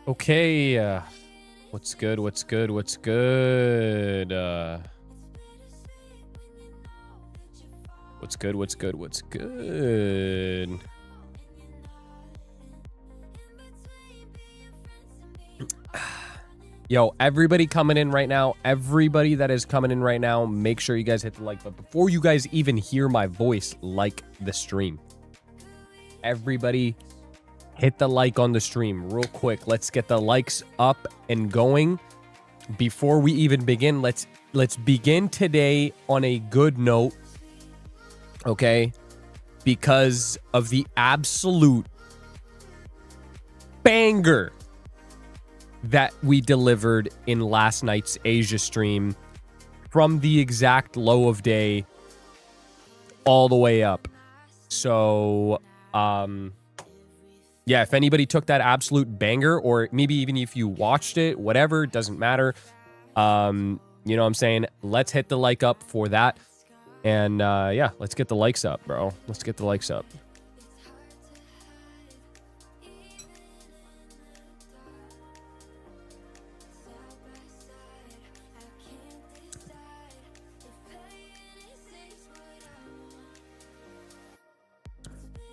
Okay, what's good? What's good? What's good? What's good? What's good? What's good? Yo, everybody coming in right now, everybody that is coming in right now, make sure you guys hit the like button. Before you guys even hear my voice, like the stream. Everybody hit the like on the stream real quick. Let's get the likes up and going. Before we even begin, let's begin today on a good note. Okay? Because of the absolute banger that we delivered in last night's Asia stream, from the exact low of day all the way up. So, yeah, if anybody took that absolute banger, or maybe even if you watched it, whatever, doesn't matter. You know what I'm saying? Let's hit the like up for that. And yeah, let's get the likes up, bro. Let's get the likes up.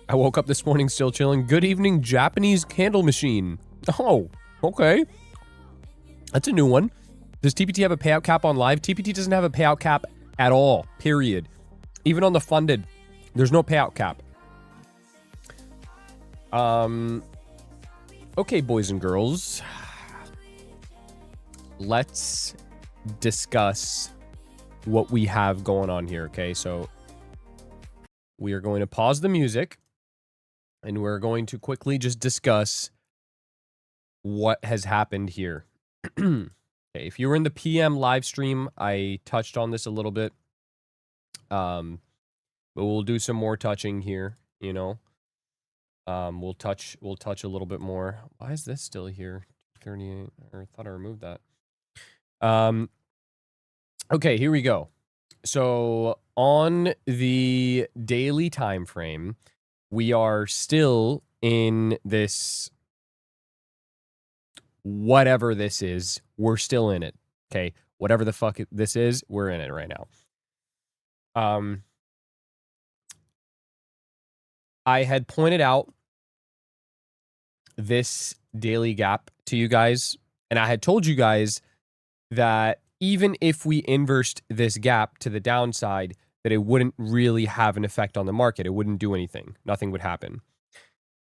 I woke up this morning still chilling. Good evening, Japanese candle machine. Oh, okay. That's a new one. Does TPT have a payout cap on live? TPT doesn't have a payout cap at all, period. Even on the funded, there's no payout cap. Okay, boys and girls. Let's discuss what we have going on here, okay? So we are going to pause the music, and we're going to quickly just discuss what has happened here. Okay, if you were in the PM live stream, I touched on this a little bit. But we'll do some more touching here, you know. We'll touch a little bit more. Why is this still here? 38, or I thought I removed that. Okay, here we go. So on the daily time frame, we are still in this, whatever this is, we're still in it. Okay, whatever the fuck this is, we're in it right now. I had pointed out this daily gap to you guys, and I had told you guys that even if we inversed this gap to the downside, that it wouldn't really have an effect on the market. It wouldn't do anything. Nothing would happen.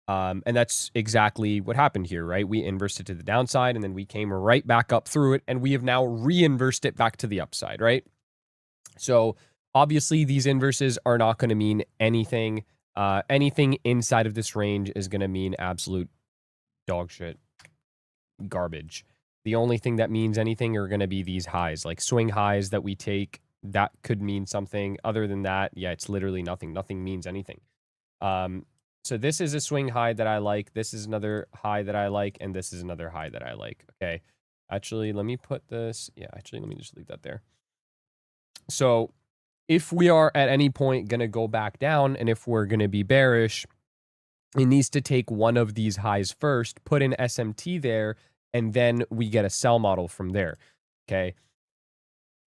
And that's exactly what happened here, right? We inversed it to the downside, and then we came right back up through it, and we have now re-inversed it back to the upside, right? So obviously these inverses are not going to mean anything. Anything inside of this range is going to mean absolute dog shit, garbage. The only thing that means anything are going to be these highs, like swing highs that we take. That could mean something. Other than that, yeah, it's literally nothing. Nothing means anything. So this is a swing high that I like. This is another high that I like. And this is another high that I like. Okay. Actually, let me put this. Yeah, actually, let me just leave that there. So if we are at any point going to go back down, and if we're going to be bearish, it needs to take one of these highs first, put an SMT there, and then we get a sell model from there. Okay.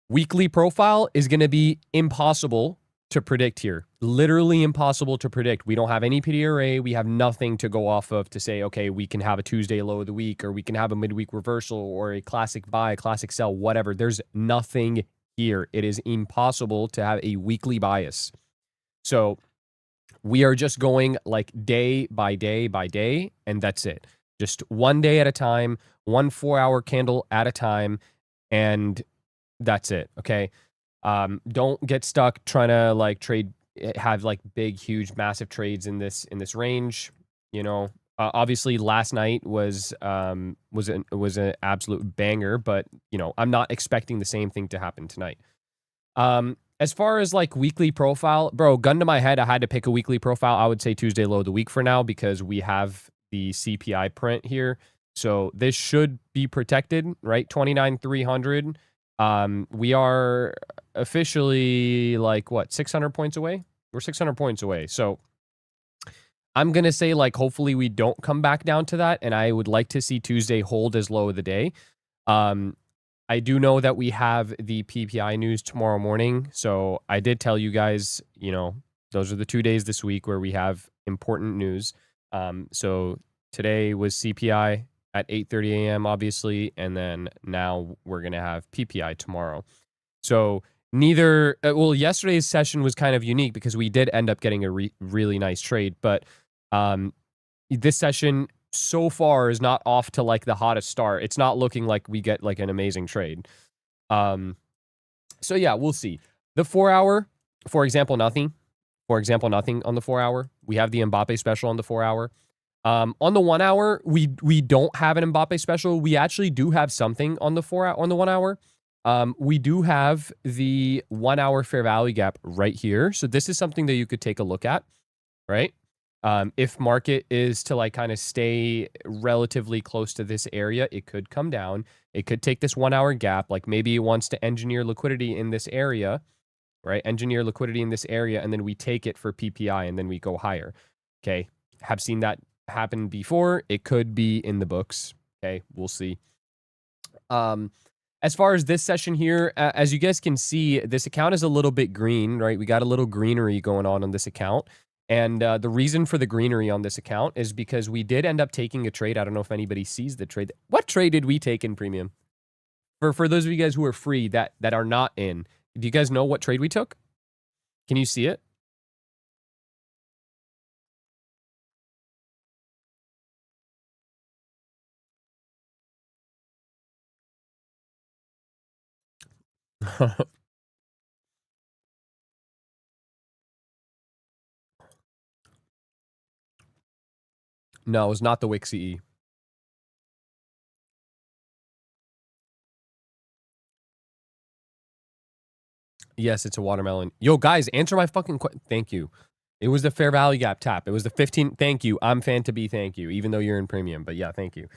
Weekly profile is going to be impossible to predict here. Literally impossible to predict. We don't have any PDRA. We have nothing to go off of to say, okay, we can have a Tuesday low of the week, or we can have a midweek reversal, or a classic buy, a classic sell, whatever. There's nothing here. It is impossible to have a weekly bias. So we are just going like day by day by day, and that's it. Just one day at a time, 1 4-hour candle at a time, and that's it. Okay. Don't get stuck trying to like trade, have like big, huge, massive trades in this range. You know, obviously last night was an absolute banger, but you know, I'm not expecting the same thing to happen tonight. As far as like weekly profile, bro, gun to my head, I had to pick a weekly profile. I would say Tuesday low of the week for now, because we have the CPI print here. So this should be protected, right? 29,300. We are officially like what, 600 points away? We're 600 points away. So I'm going to say, like, hopefully we don't come back down to that. And I would like to see Tuesday hold as low of the day. I do know that we have the PPI news tomorrow morning. So I did tell you guys, you know, those are the 2 days this week where we have important news. So today was CPI at 8:30 a.m., obviously. And then now we're going to have PPI tomorrow. So neither, well, yesterday's session was kind of unique because we did end up getting a really nice trade. But this session so far is not off to like the hottest start. It's not looking like we get like an amazing trade. So yeah, we'll see. The 4 hour, for example, nothing. For example, nothing on the 4 hour. We have the Mbappe special on the 4 hour. On the 1 hour, we don't have an Mbappe special. We actually do have something on the 1 hour. We do have the 1 hour fair value gap right here. So this is something that you could take a look at, right? If market is to like kind of stay relatively close to this area, it could come down. It could take this 1 hour gap. Like maybe it wants to engineer liquidity in this area, right? Engineer liquidity in this area, and then we take it for PPI and then we go higher. Okay. Have seen that happen before. It could be in the books. Okay. We'll see. As far as this session here, as you guys can see, this account is a little bit green, right? We got a little greenery going on this account. And the reason for the greenery on this account is because we did end up taking a trade. I don't know if anybody sees the trade. What trade did we take in premium? For those of you guys who are free that are not in, do you guys know what trade we took? Can you see it? No, it was not the WIC-CE. Yes, it's a watermelon. Yo, guys, answer my fucking question. Thank you. It was the fair value gap tap. It was the 15. Thank you. I'm fan to be. Thank you. Even though you're in premium, but yeah, thank you.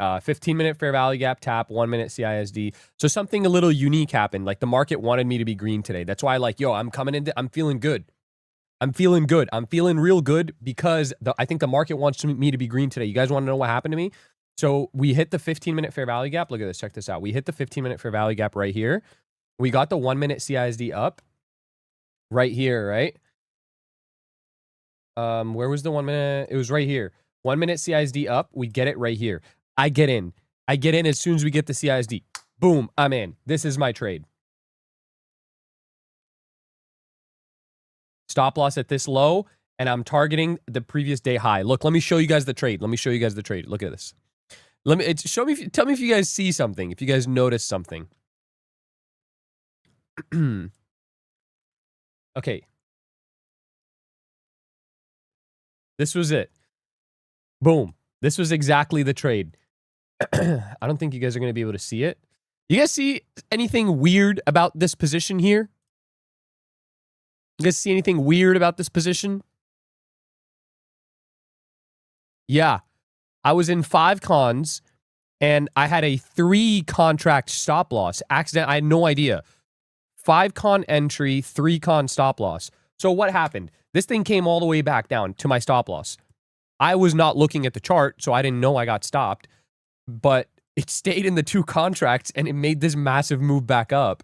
15-minute fair value gap tap, 1 minute CISD. So something a little unique happened. Like the market wanted me to be green today. That's why, like, yo, I'm coming into. I'm feeling good. I'm feeling good. I'm feeling real good because I think the market wants me to be green today. You guys want to know what happened to me? So we hit the 15-minute fair value gap. Look at this. Check this out. We hit the 15-minute fair value gap right here. We got the 1 minute CISD up right here, right? Where was the 1 minute? It was right here. 1 minute CISD up. We get it right here. I get in. I get in as soon as we get the CISD. Boom. I'm in. This is my trade. Stop loss at this low, and I'm targeting the previous day high. Look, let me show you guys the trade. Let me show you guys the trade. Look at this. Let me show me. Tell me if you guys see something. If you guys notice something. Okay. This was it. Boom. This was exactly the trade. I don't think you guys are going to be able to see it. You guys see anything weird about this position here? You guys see anything weird about this position? Yeah. I was in 5 cons and I had a 3 contract stop loss. Accident. I had no idea. 5 con entry, 3 con stop loss. So what happened? This thing came all the way back down to my stop loss. I was not looking at the chart, so I didn't know I got stopped. But it stayed in the 2 contracts and it made this massive move back up.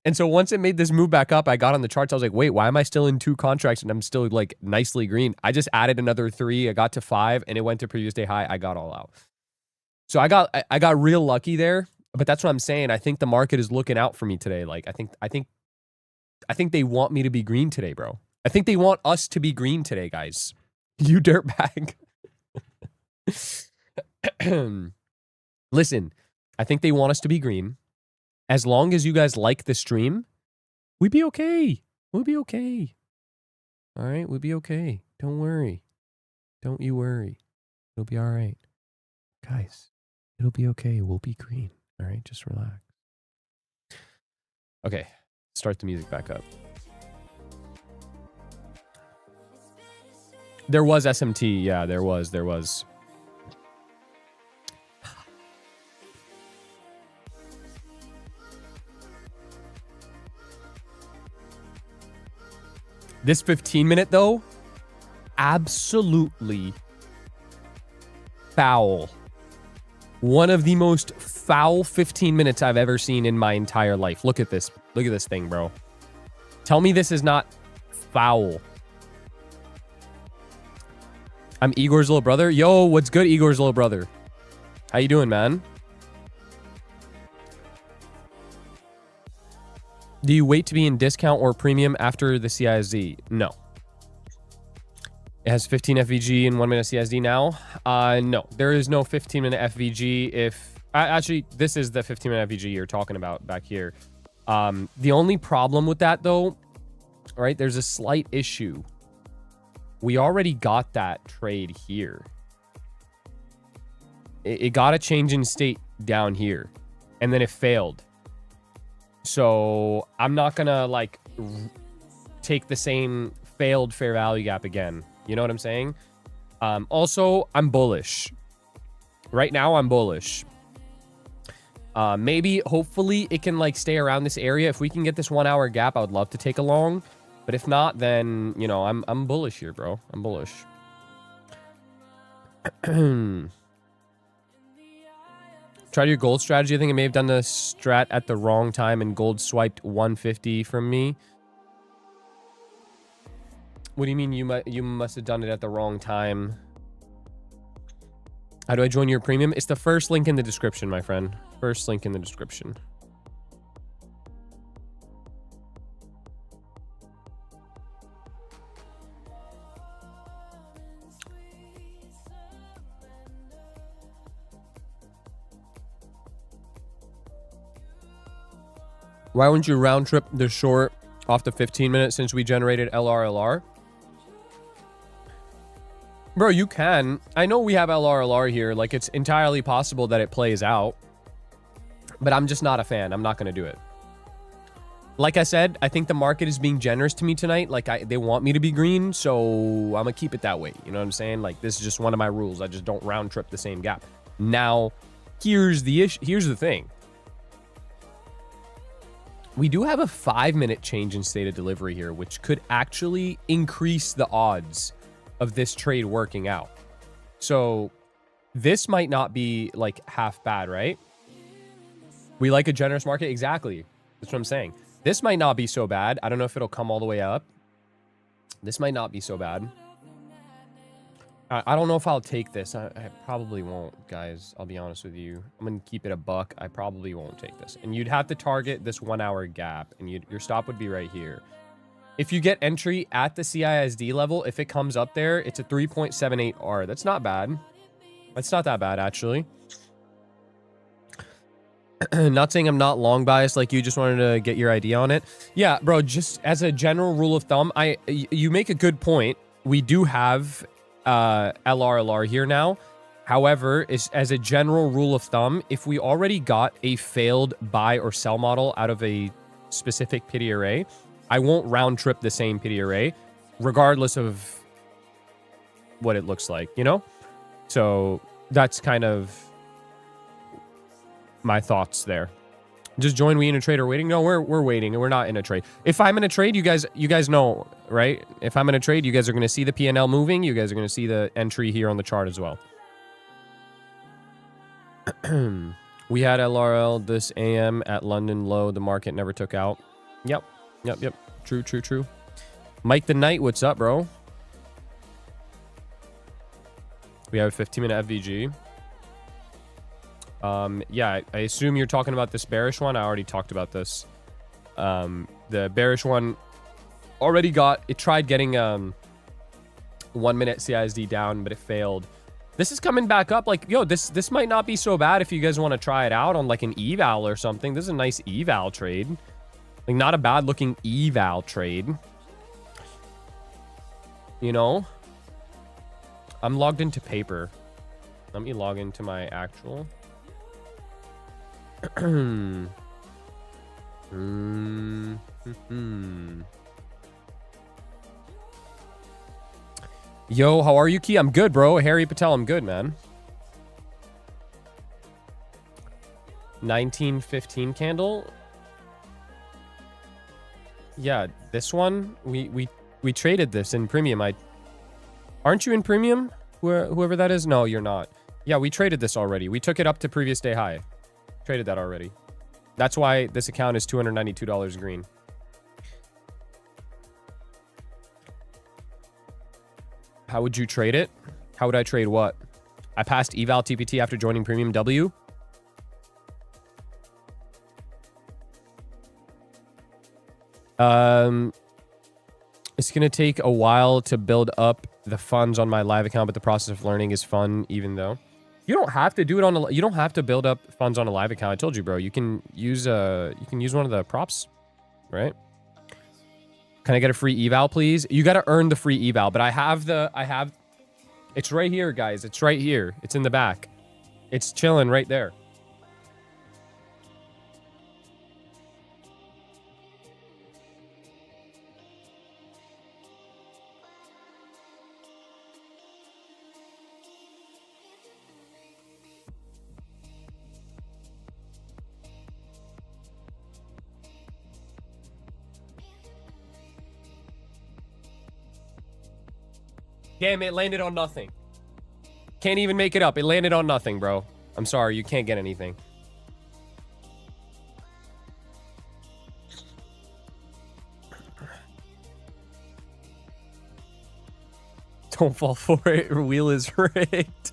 And so once it made this move back up, I got on the charts. I was like, wait, why am I still in 2 contracts and I'm still like nicely green? I just added another 3. I got to 5 and it went to previous day high. I got all out. So I got real lucky there. But that's what I'm saying. I think the market is looking out for me today. Like I think they want me to be green today, bro. I think they want us to be green today, guys. You dirtbag. Listen, I think they want us to be green. As long as you guys like the stream, we'd be okay. We'll be okay. All right, we'll be okay. Don't worry. Don't you worry. It'll be all right. Guys, it'll be okay. We'll be green. All right, just relax. Okay, start the music back up. There was SMT. Yeah, there was. This 15-minute, though, absolutely foul. One of the most foul 15 minutes I've ever seen in my entire life. Look at this. Look at this thing, bro. Tell me this is not foul. I'm Igor's little brother. Yo, what's good, Igor's little brother? How you doing, man? Do you wait to be in discount or premium after the CISD? No. It has 15 FVG and 1 minute CISD now. No, there is no 15-minute FVG. If actually, this is the 15-minute FVG you're talking about back here. The only problem with that, though, right? There's a slight issue. We already got that trade here. It got a change in state down here, and then it failed. So I'm not gonna like take the same failed fair value gap again. You know what I'm saying? Also, I'm bullish. Right now, I'm bullish. Maybe, hopefully, it can like stay around this area. If we can get this 1 hour gap, I would love to take a long. But if not, then, you know, I'm bullish here, bro. I'm bullish. Try your gold strategy. I think I may have done the strat at the wrong time and gold swiped 150 from me. What do you mean you must have done it at the wrong time? How do I join your premium? It's the first link in the description, my friend. First link in the description. Why wouldn't you round trip the short off the 15 minutes since we generated LRLR? Bro, you can. I know we have LRLR here. Like, it's entirely possible that it plays out. But I'm just not a fan. I'm not going to do it. Like I said, I think the market is being generous to me tonight. Like, they want me to be green, so I'm going to keep it that way. You know what I'm saying? Like, this is just one of my rules. I just don't round trip the same gap. Now, here's the issue. Here's the thing. We do have a 5-minute change in state of delivery here, which could actually increase the odds of this trade working out. So this might not be like half bad, right? We like a generous market. Exactly. That's what I'm saying. This might not be so bad. I don't know if it'll come all the way up. This might not be so bad. I don't know if I'll take this. I probably won't, guys. I'll be honest with you. I'm going to keep it a buck. I probably won't take this. And you'd have to target this 1 hour gap, and your stop would be right here. If you get entry at the CISD level, if it comes up there, it's a 3.78R. That's not bad. That's not that bad, actually. Not saying I'm not long biased like you, just wanted to get your idea on it. Yeah, bro, just as a general rule of thumb, you make a good point. We do have LRLR here now. However, as a general rule of thumb, if we already got a failed buy or sell model out of a specific pity array, I won't round trip the same pity array, regardless of what it looks like, you know? So that's kind of my thoughts there. Just join we in a trade or waiting? No, we're waiting and we're not in a trade. If I'm in a trade, you guys know, right? If I'm in a trade, you guys are going to see the PNL moving. You guys are going to see the entry here on the chart as well. We had LRL this AM at London low. The market never took out. Yep. True. Mike the Knight, what's up, bro? We have a 15-minute FVG. Yeah, I assume you're talking about this bearish one. I already talked about this. The bearish one already tried getting 1 minute CISD down, but it failed. This is coming back up. Like, yo, this might not be so bad if you guys want to try it out on like an eval or something. This is a nice eval trade. Like, not a bad looking eval trade. You know? I'm logged into paper. Let me log into my actual. Yo, how are you, Key? I'm good, bro. Harry Patel, I'm good, man. 1915 candle. Yeah, this one we traded this in premium. Aren't you in premium? Whoever that is? No, you're not. Yeah, we traded this already. We took it up to previous day high. Traded that already. That's why this account is $292 green. How would you trade it? How would I trade what? I passed eval TPT after joining premium W. It's going to take a while to build up the funds on my live account, but the process of learning is fun, even though you don't have to do it on a, you don't have to build up funds on a live account. I told you, bro, you can use one of the props, right? Can I get a free eval, please? You got to earn the free eval, but I have, it's right here, guys. It's right here. It's in the back. It's chilling right there. Damn, it landed on nothing. Can't even make it up. It landed on nothing, bro. I'm sorry, you can't get anything. Don't fall for it. Wheel is rigged.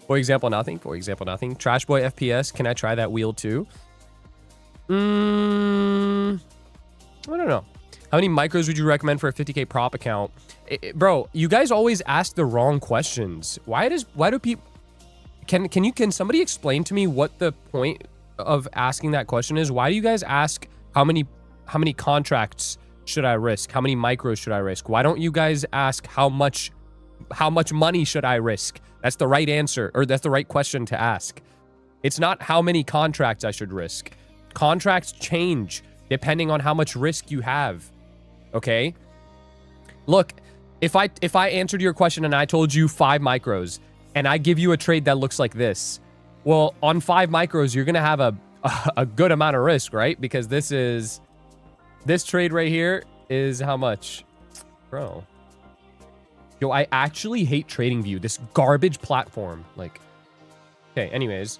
For example, nothing. For example, nothing. Trash Boy FPS. Can I try that wheel too? I don't know. How many micros would you recommend for a 50K prop account? Bro, you guys always ask the wrong questions. Why do people... Can somebody explain to me what the point of asking that question is? Why do you guys ask how many contracts should I risk? How many micros should I risk? Why don't you guys ask how much money should I risk? That's the right answer, or that's the right question to ask. It's not how many contracts I should risk. Contracts change depending on how much risk you have. Okay? Look, if I answered your question and I told you 5 micros and I give you a trade that looks like this, well, on 5 micros, you're going to have a good amount of risk, right? Because this trade right here is how much? Bro. Yo, I actually hate TradingView, this garbage platform. Like, okay, anyways,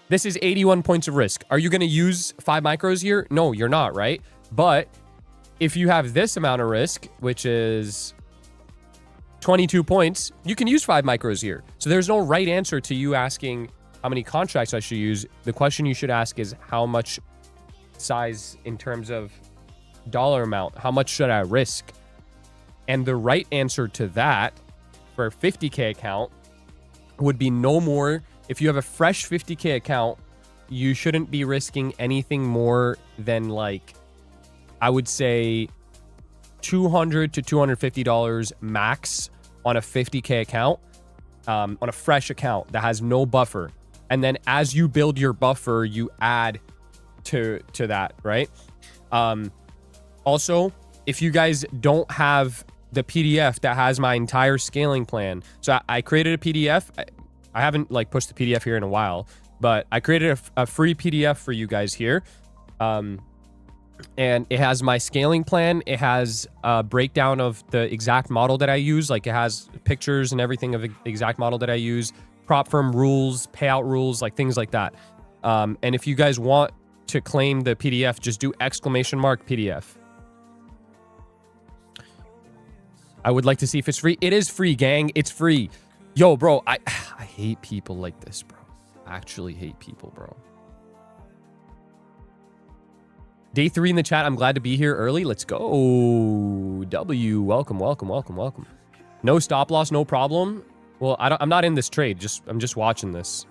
this is 81 points of risk. Are you going to use 5 micros here? No, you're not, right? But if you have this amount of risk, which is 22 points, you can use 5 micros here. So there's no right answer to you asking how many contracts I should use. The question you should ask is how much size in terms of dollar amount, how much should I risk? And the right answer to that for a 50K account would be no more. If you have a fresh 50K account, you shouldn't be risking anything more than, like, I would say $200 to $250 max on a 50K account, on a fresh account that has no buffer. And then as you build your buffer, you add to that, right? Also, if you guys don't have the PDF that has my entire scaling plan, so I created a PDF. I haven't like pushed the PDF here in a while, but I created a free PDF for you guys here. And it has my scaling plan. It has a breakdown of the exact model that I use. Like, it has pictures and everything of the exact model that I use, prop firm rules, payout rules, like things like that. And if you guys want to claim the PDF, just do !PDF. I would like to see if it's free. It is free, gang. It's free. Yo, bro, I hate people like this, bro. I actually hate people, bro. Day 3 in the chat. I'm glad to be here early. Let's go. W. Welcome, welcome, welcome, welcome. No stop loss, no problem. Well, I'm not in this trade. I'm just watching this.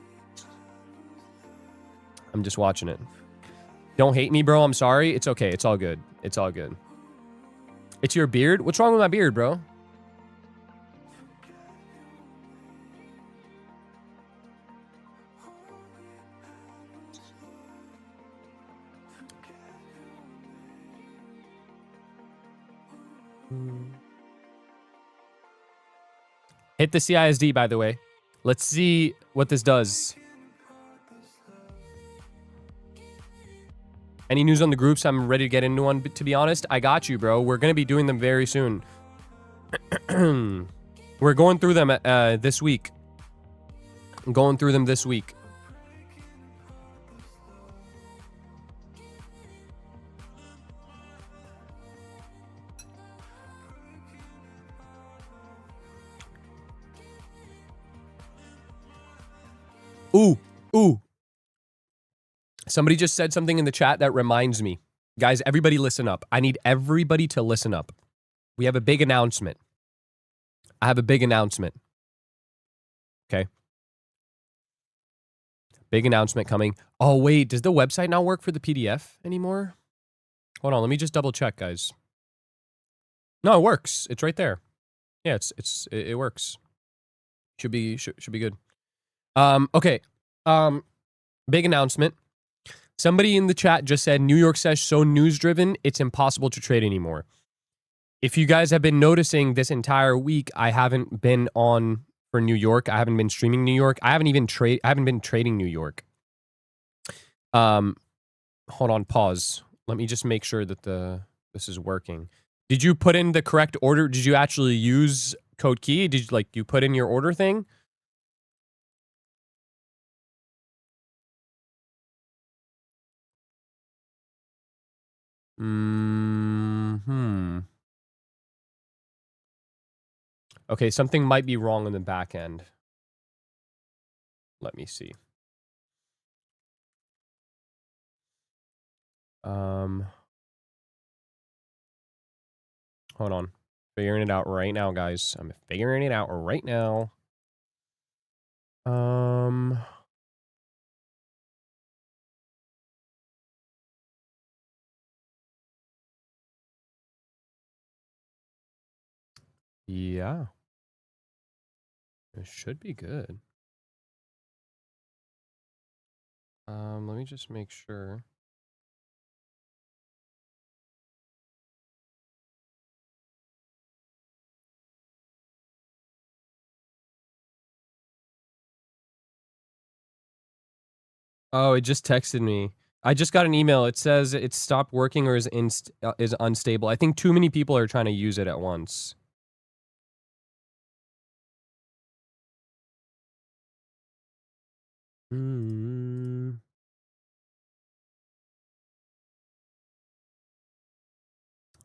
I'm just watching it. Don't hate me, bro. I'm sorry. It's okay. It's all good. It's all good. It's your beard? What's wrong with my beard, bro? Hit the CISD, by the way. Let's see what this does. Any news on the groups? I'm ready to get into one, but to be honest, I got you, bro. We're going to be doing them very soon. We're going through them this week. I'm going through them this week. Ooh. Somebody just said something in the chat that reminds me. Guys, everybody listen up. I need everybody to listen up. We have a big announcement. I have a big announcement. Okay. Big announcement coming. Oh, wait. Does the website not work for the PDF anymore? Hold on. Let me just double check, guys. No, it works. It's right there. Yeah, it works. Should be good. Okay. Big announcement. Somebody in the chat just said New York Sesh so news driven, it's impossible to trade anymore. If you guys have been noticing this entire week, I haven't been on for New York. I haven't been streaming New York. I haven't been trading New York. Hold on, pause. Let me just make sure that this is working. Did you put in the correct order? Did you actually use code key? Did you put in your order thing? Okay, something might be wrong on the back end. Let me see. Hold on. Figuring it out right now, guys. I'm figuring it out right now. Yeah. It should be good. Let me just make sure. Oh, it just texted me. I just got an email. It says it stopped working or is unstable. I think too many people are trying to use it at once.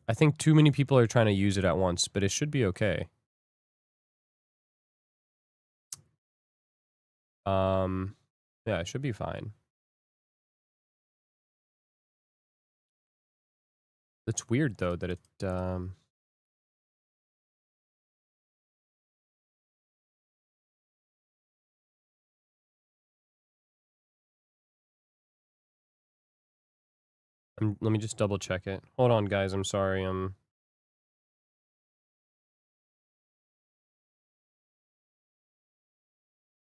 I think too many people are trying to use it at once, but it should be okay. Yeah, it should be fine. It's weird though that it let me just double check it. Hold on, guys. I'm sorry. I'm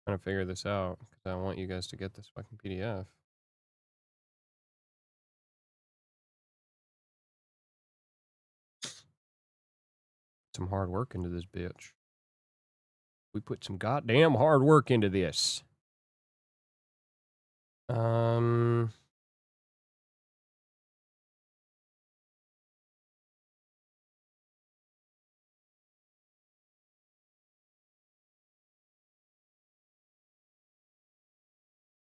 trying to figure this out because I want you guys to get this fucking PDF. Some hard work into this bitch. We put some goddamn hard work into this.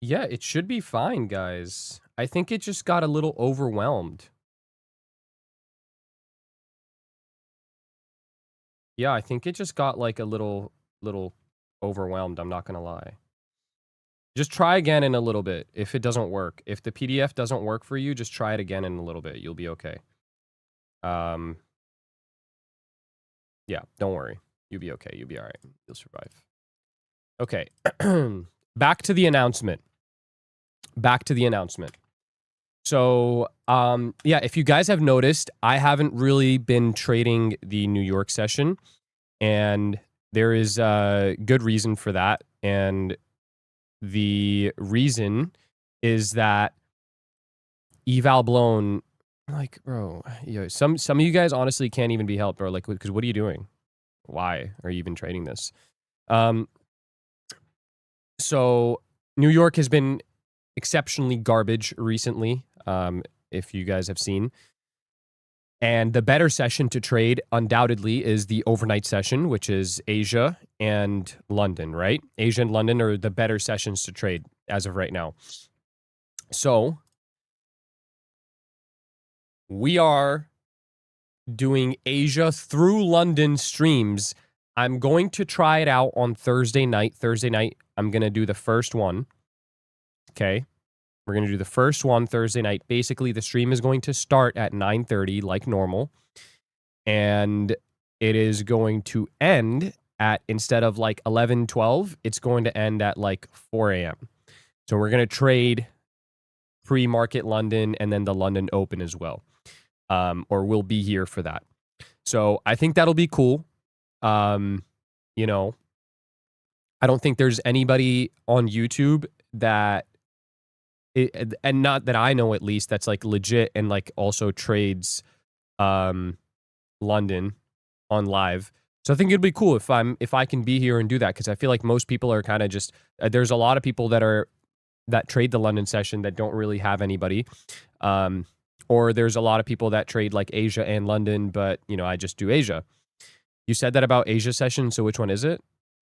Yeah, it should be fine, guys. I think it just got a little overwhelmed. Yeah, I think it just got like a little overwhelmed, I'm not gonna lie. Just try again in a little bit if it doesn't work. If the PDF doesn't work for you, just try it again in a little bit. You'll be okay. Yeah, don't worry. You'll be okay. You'll be all right. You'll survive. Okay. Back to the announcement. So, yeah, if you guys have noticed, I haven't really been trading the New York session, and there is a good reason for that. And the reason is that eval blown, like, bro, some of you guys honestly can't even be helped, bro. Like, because what are you doing? Why are you even trading this? So New York has been exceptionally garbage recently. If you guys have seen, And the better session to trade undoubtedly is the overnight session, which is Asia and London, right? Asia and London are the better sessions to trade as of right now. So we are doing Asia through London streams. I'm going to try it out on Thursday night. Thursday night, I'm going to do the first one. Okay. We're going to do the first one Thursday night. Basically, the stream is going to start at 9:30 like normal. And it is going to end at, instead of like 11, 12, it's going to end at like 4 a.m. So we're going to trade pre-market London and then the London Open as well. Or we'll be here for that. So I think that'll be cool. You know, I don't think there's anybody on YouTube that, and not that I know at least, that's like legit and like also trades London on live. So I think it'd be cool if I can be here and do that, because I feel like most people are kind of just there's a lot of people that trade the London session that don't really have anybody. Or there's a lot of people that trade like Asia and London, but you know, I just do Asia. You said that about Asia session, so which one is it?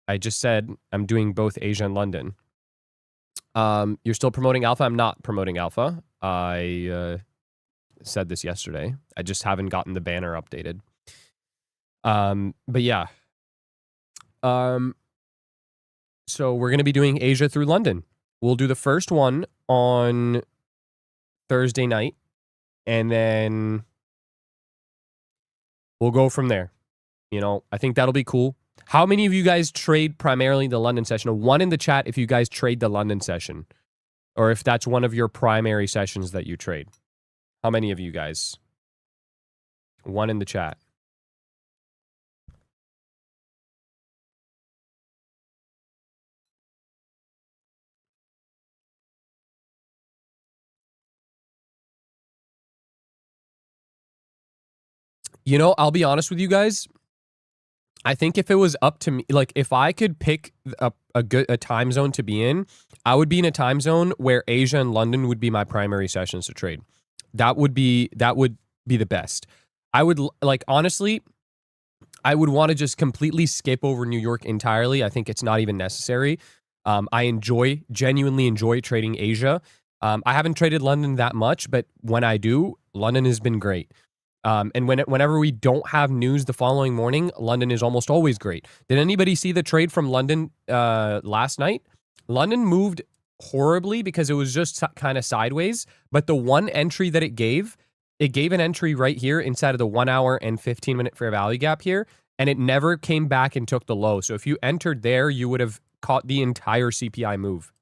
I just said I'm doing both Asia and London. You're still promoting alpha? I'm not promoting alpha. I said this yesterday. I just haven't gotten the banner updated. But yeah. So we're going to be doing Asia through London. We'll do the first one on Thursday night, and then we'll go from there. You know, I think that'll be cool. How many of you guys trade primarily the London session? One in the chat if you guys trade the London session, or if that's one of your primary sessions that you trade. How many of you guys? One in the chat. You know, I'll be honest with you guys. I think if it was up to me, like if I could pick a time zone to be in, I would be in a time zone where Asia and London would be my primary sessions to trade. That would be the best. I would, like, honestly, I would want to just completely skip over New York entirely. I think it's not even necessary. I genuinely enjoy trading Asia. I haven't traded London that much, but when I do, London has been great. And whenever we don't have news the following morning, London is almost always great. Did anybody see the trade from London last night? London moved horribly because it was just kind of sideways. But the one entry that it gave an entry right here inside of the 1 hour and 15-minute fair value gap here, and it never came back and took the low. So if you entered there, you would have caught the entire CPI move.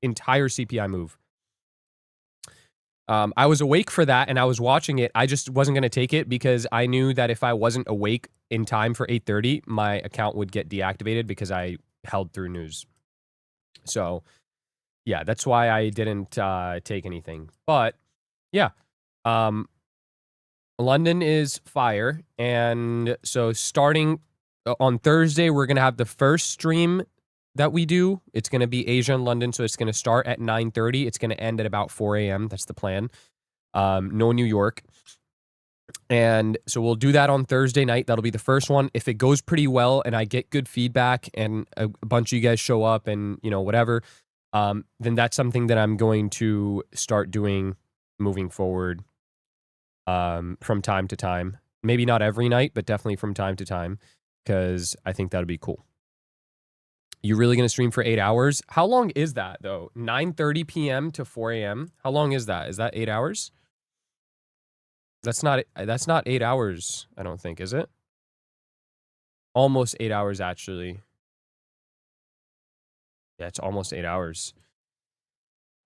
I was awake for that and I was watching it. I just wasn't going to take it because I knew that if I wasn't awake in time for 8:30, my account would get deactivated because I held through news. So, yeah, that's why I didn't take anything. But, yeah, London is fire. And so starting on Thursday, we're going to have the first stream that we do. It's going to be Asia and London, so it's going to start at 9:30. It's going to end at about 4 a.m. That's the plan. No New York. And so we'll do that on Thursday night. That'll be the first one. If it goes pretty well and I get good feedback and a bunch of you guys show up and, you know, whatever, then that's something that I'm going to start doing moving forward from time to time. Maybe not every night, but definitely from time to time, because I think that'll be cool. You really going to stream for 8 hours? How long is that, though? 9:30 p.m. to 4 a.m.? How long is that? Is that 8 hours? That's not 8 hours, I don't think, is it? Almost 8 hours, actually. Yeah, it's almost 8 hours.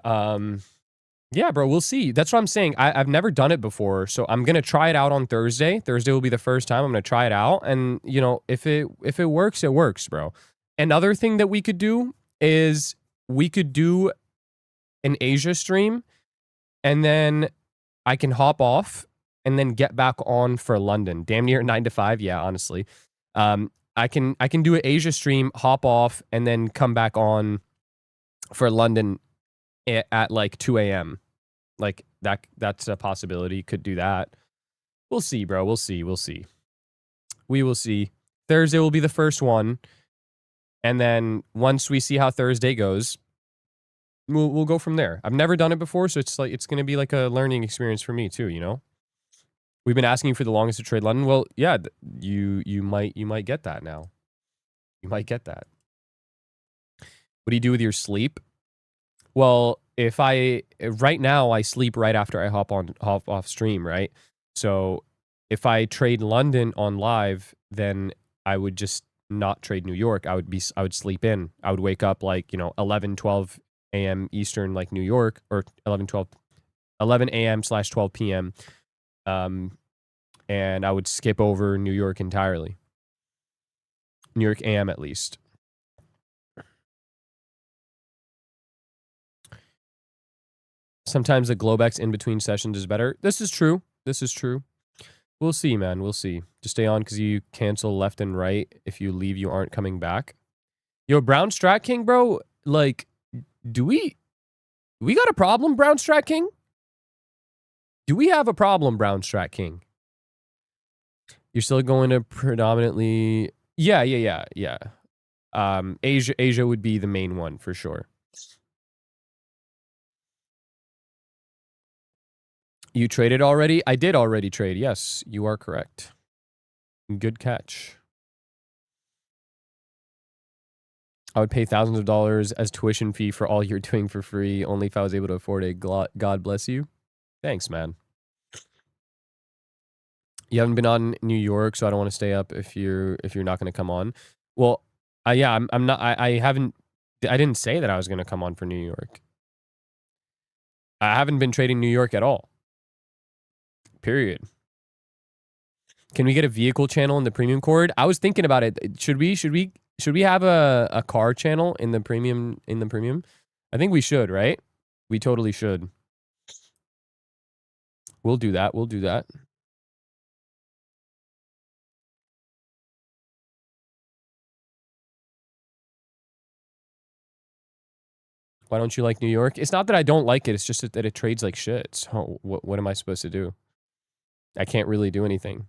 Yeah, bro, we'll see. That's what I'm saying. I've never done it before, so I'm going to try it out on Thursday. Thursday will be the first time I'm going to try it out. And, you know, if it works, it works, bro. Another thing that we could do is we could do an Asia stream, and then I can hop off and then get back on for London. Damn near 9 to 5. Yeah, honestly. I can do an Asia stream, hop off, and then come back on for London at like 2 a.m. Like that's a possibility. Could do that. We'll see, bro. We'll see. We'll see. We will see. Thursday will be the first one. And then once we see how Thursday goes, we'll go from there. I've never done it before, so it's like it's going to be like a learning experience for me too, you know? We've been asking you for the longest to trade London. Well, yeah, you might get that now. You might get that. What do you do with your sleep? Well, if right now I sleep right after I hop off stream, right? So if I trade London on live, then I would just not trade New York. I would sleep in. I would wake up like, 11, 12 a.m. Eastern, like New York, or 11 a.m. / 12 p.m. And I would skip over New York entirely. New York AM at least. Sometimes the Globex in between sessions is better. This is true. This is true. We'll see, man. We'll see. Just stay on because you cancel left and right. If you leave, you aren't coming back. Yo, Brown Strat King, bro. Like, do we got a problem, Brown Strat King? Do we have a problem, Brown Strat King? You're still going to predominantly... Yeah. Asia would be the main one for sure. You traded already? I did already trade. Yes, you are correct. Good catch. I would pay thousands of dollars as tuition fee for all you're doing for free, only if I was able to afford it. God bless you. Thanks, man. You haven't been on New York, so I don't want to stay up if you're not going to come on. Well, yeah, I'm not. I didn't say that I was going to come on for New York. I haven't been trading New York at all. Period. Can we get a vehicle channel in the premium cord? I was thinking about it. Should we have a car channel in the premium I think we should, right? We totally should. We'll do that. We'll do that. Why don't you like New York? It's not that I don't like it. It's just that it trades like shit. So what am I supposed to do? I can't really do anything.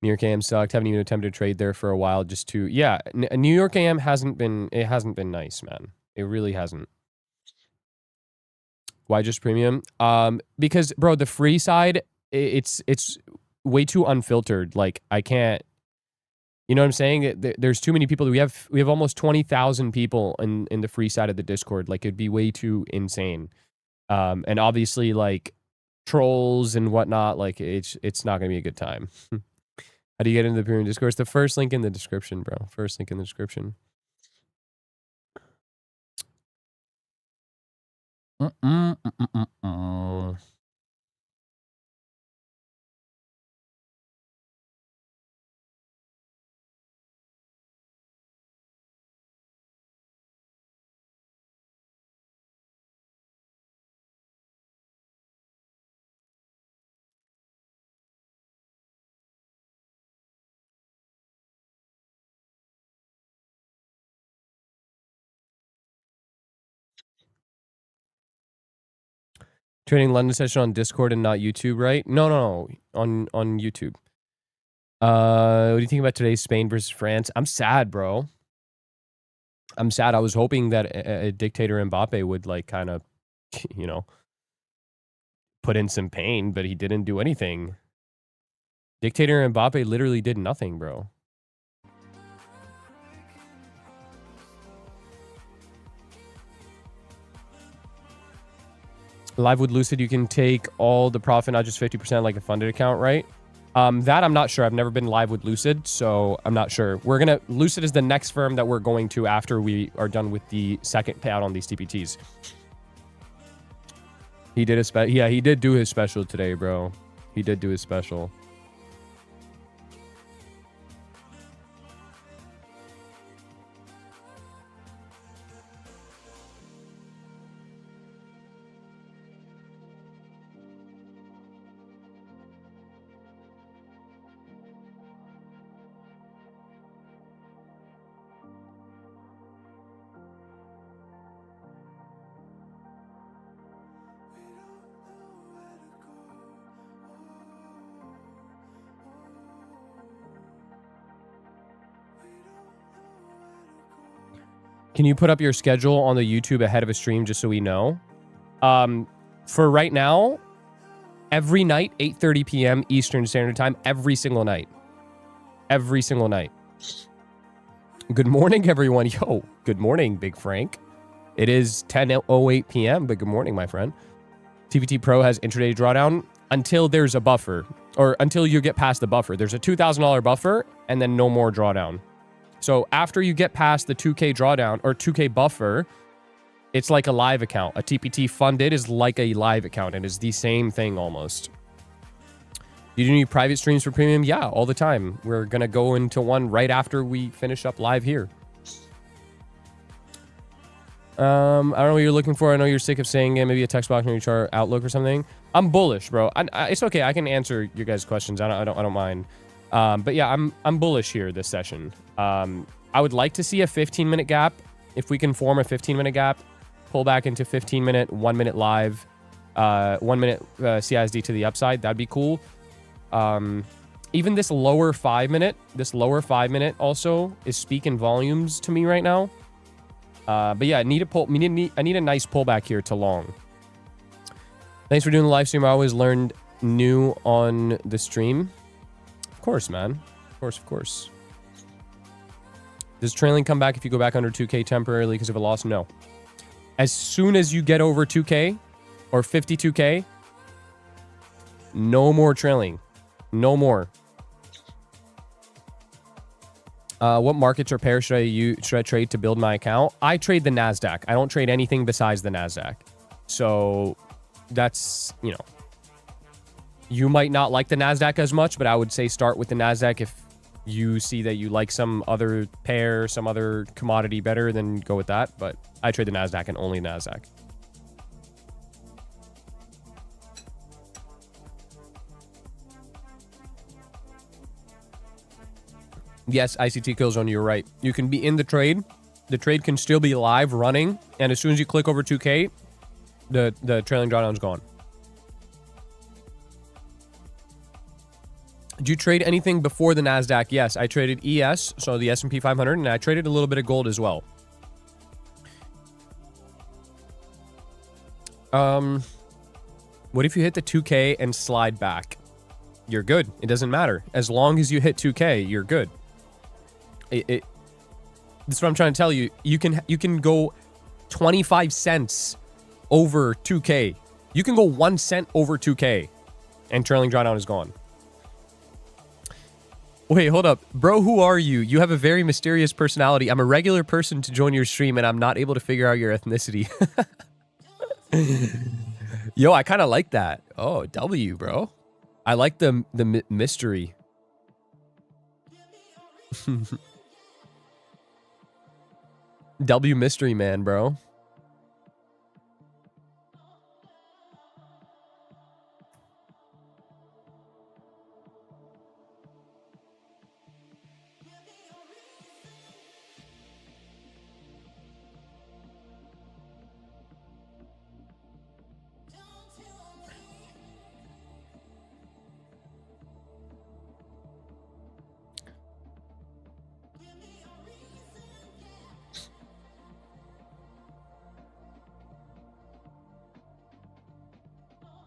New York AM sucked. Haven't even attempted to trade there for a while just to... Yeah, New York AM hasn't been nice, man. It really hasn't. Why just premium? Because, bro, the free side, it's way too unfiltered. Like, I can't... You know what I'm saying? There's too many people. We have almost 20,000 people in the free side of the Discord. Like, it'd be way too insane. And obviously, like, trolls and whatnot, like, it's not going to be a good time. How do you get into the premium Discord? It's the first link in the description, bro. First link in the description. Trading London session on Discord and not YouTube, right? No. On YouTube. What do you think about today's Spain versus France? I'm sad, bro. I'm sad. I was hoping that a dictator Mbappe would, like, kind of, put in some pain, but he didn't do anything. Dictator Mbappe literally did nothing, bro. Live with Lucid, you can take all the profit, not just 50% like a funded account, right? That I'm not sure. I've never been live with Lucid, so I'm not sure. Lucid is the next firm that we're going to after we are done with the second payout on these TPTs. He did he did do his special today, bro. He did do his special. Can you put up your schedule on the YouTube ahead of a stream just so we know? For right now, every night, 8:30 p.m. Eastern Standard Time, every single night. Every single night. Good morning, everyone. Yo, good morning, Big Frank. It is 10:08 p.m., but good morning, my friend. TPT Pro has intraday drawdown until there's a buffer, or until you get past the buffer. There's a $2,000 buffer, and then no more drawdown. So after you get past the 2K drawdown, or 2K buffer, it's like a live account. A TPT funded is like a live account, and is the same thing almost. You do need private streams for premium? Yeah, all the time. We're going to go into one right after we finish up live here. I don't know what you're looking for. I know you're sick of saying it. Maybe a text box in your chart outlook or something. I'm bullish, bro. It's okay. I can answer your guys' questions. I don't mind. But yeah, I'm bullish here this session. I would like to see a 15-minute gap. If we can form a 15-minute gap, pull back into 15-minute, 1-minute live, 1-minute CISD to the upside, that'd be cool. Even this lower 5-minute also is speaking volumes to me right now. But yeah, I need a nice pullback here to long. Thanks for doing the live stream. I always learned new on the stream. Of course, man. Of course. Does trailing come back if you go back under 2K temporarily because of a loss? No. As soon as you get over 2K or 52K, no more trailing. No more. What markets or pairs should I trade to build my account? I trade the NASDAQ. I don't trade anything besides the NASDAQ. So that's, you know, you might not like the NASDAQ as much, but I would say start with the NASDAQ. If you see that you like some other pair, some other commodity better, then go with that. But I trade the NASDAQ and only NASDAQ. Yes, ICT Killzone, you're right. You can be in the trade. The trade can still be live, running. And as soon as you click over 2K, the trailing drawdown's gone. Did you trade anything before the NASDAQ? Yes, I traded ES, so the S&P 500, and I traded a little bit of gold as well. What if you hit the 2K and slide back? You're good. It doesn't matter. As long as you hit 2K, you're good. That's what I'm trying to tell you. You can go 25 cents over 2K. You can go 1 cent over 2K, and trailing drawdown is gone. Wait, hold up. Bro, who are you? You have a very mysterious personality. I'm a regular person to join your stream, and I'm not able to figure out your ethnicity. Yo, I kind of like that. Oh, W, bro. I like the mystery. W mystery man, bro.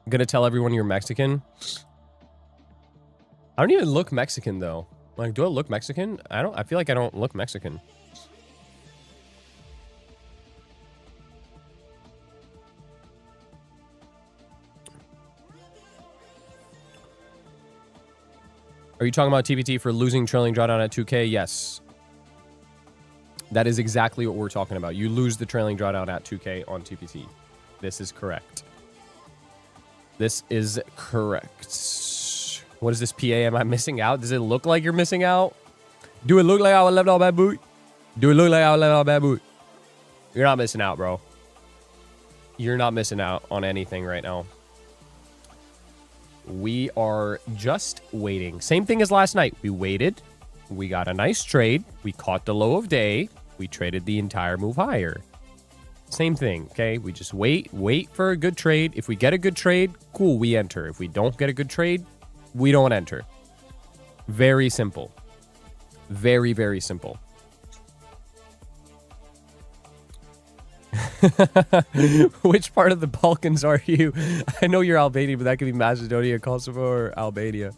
Gonna tell everyone you're Mexican. I don't even look Mexican though. Like, do I look Mexican? I feel like I don't look Mexican. Are you talking about TPT for losing trailing drawdown at 2K? Yes. That is exactly what we're talking about. You lose the trailing drawdown at 2K on TPT. This is correct. This is correct. What is this PA? Am I missing out? Does it look like you're missing out? Do it look like I left all bad boot? Do it look like I left all bad boot? You're not missing out, bro. You're not missing out on anything right now. We are just waiting. Same thing as last night. We waited. We got a nice trade. We caught the low of day. We traded the entire move higher. Same thing, okay? We just wait for a good trade. If we get a good trade, cool, we enter. If we don't get a good trade, we don't enter. Very simple. Very, very simple. Which part of the Balkans are you? I know you're Albania, but that could be Macedonia, Kosovo, or Albania.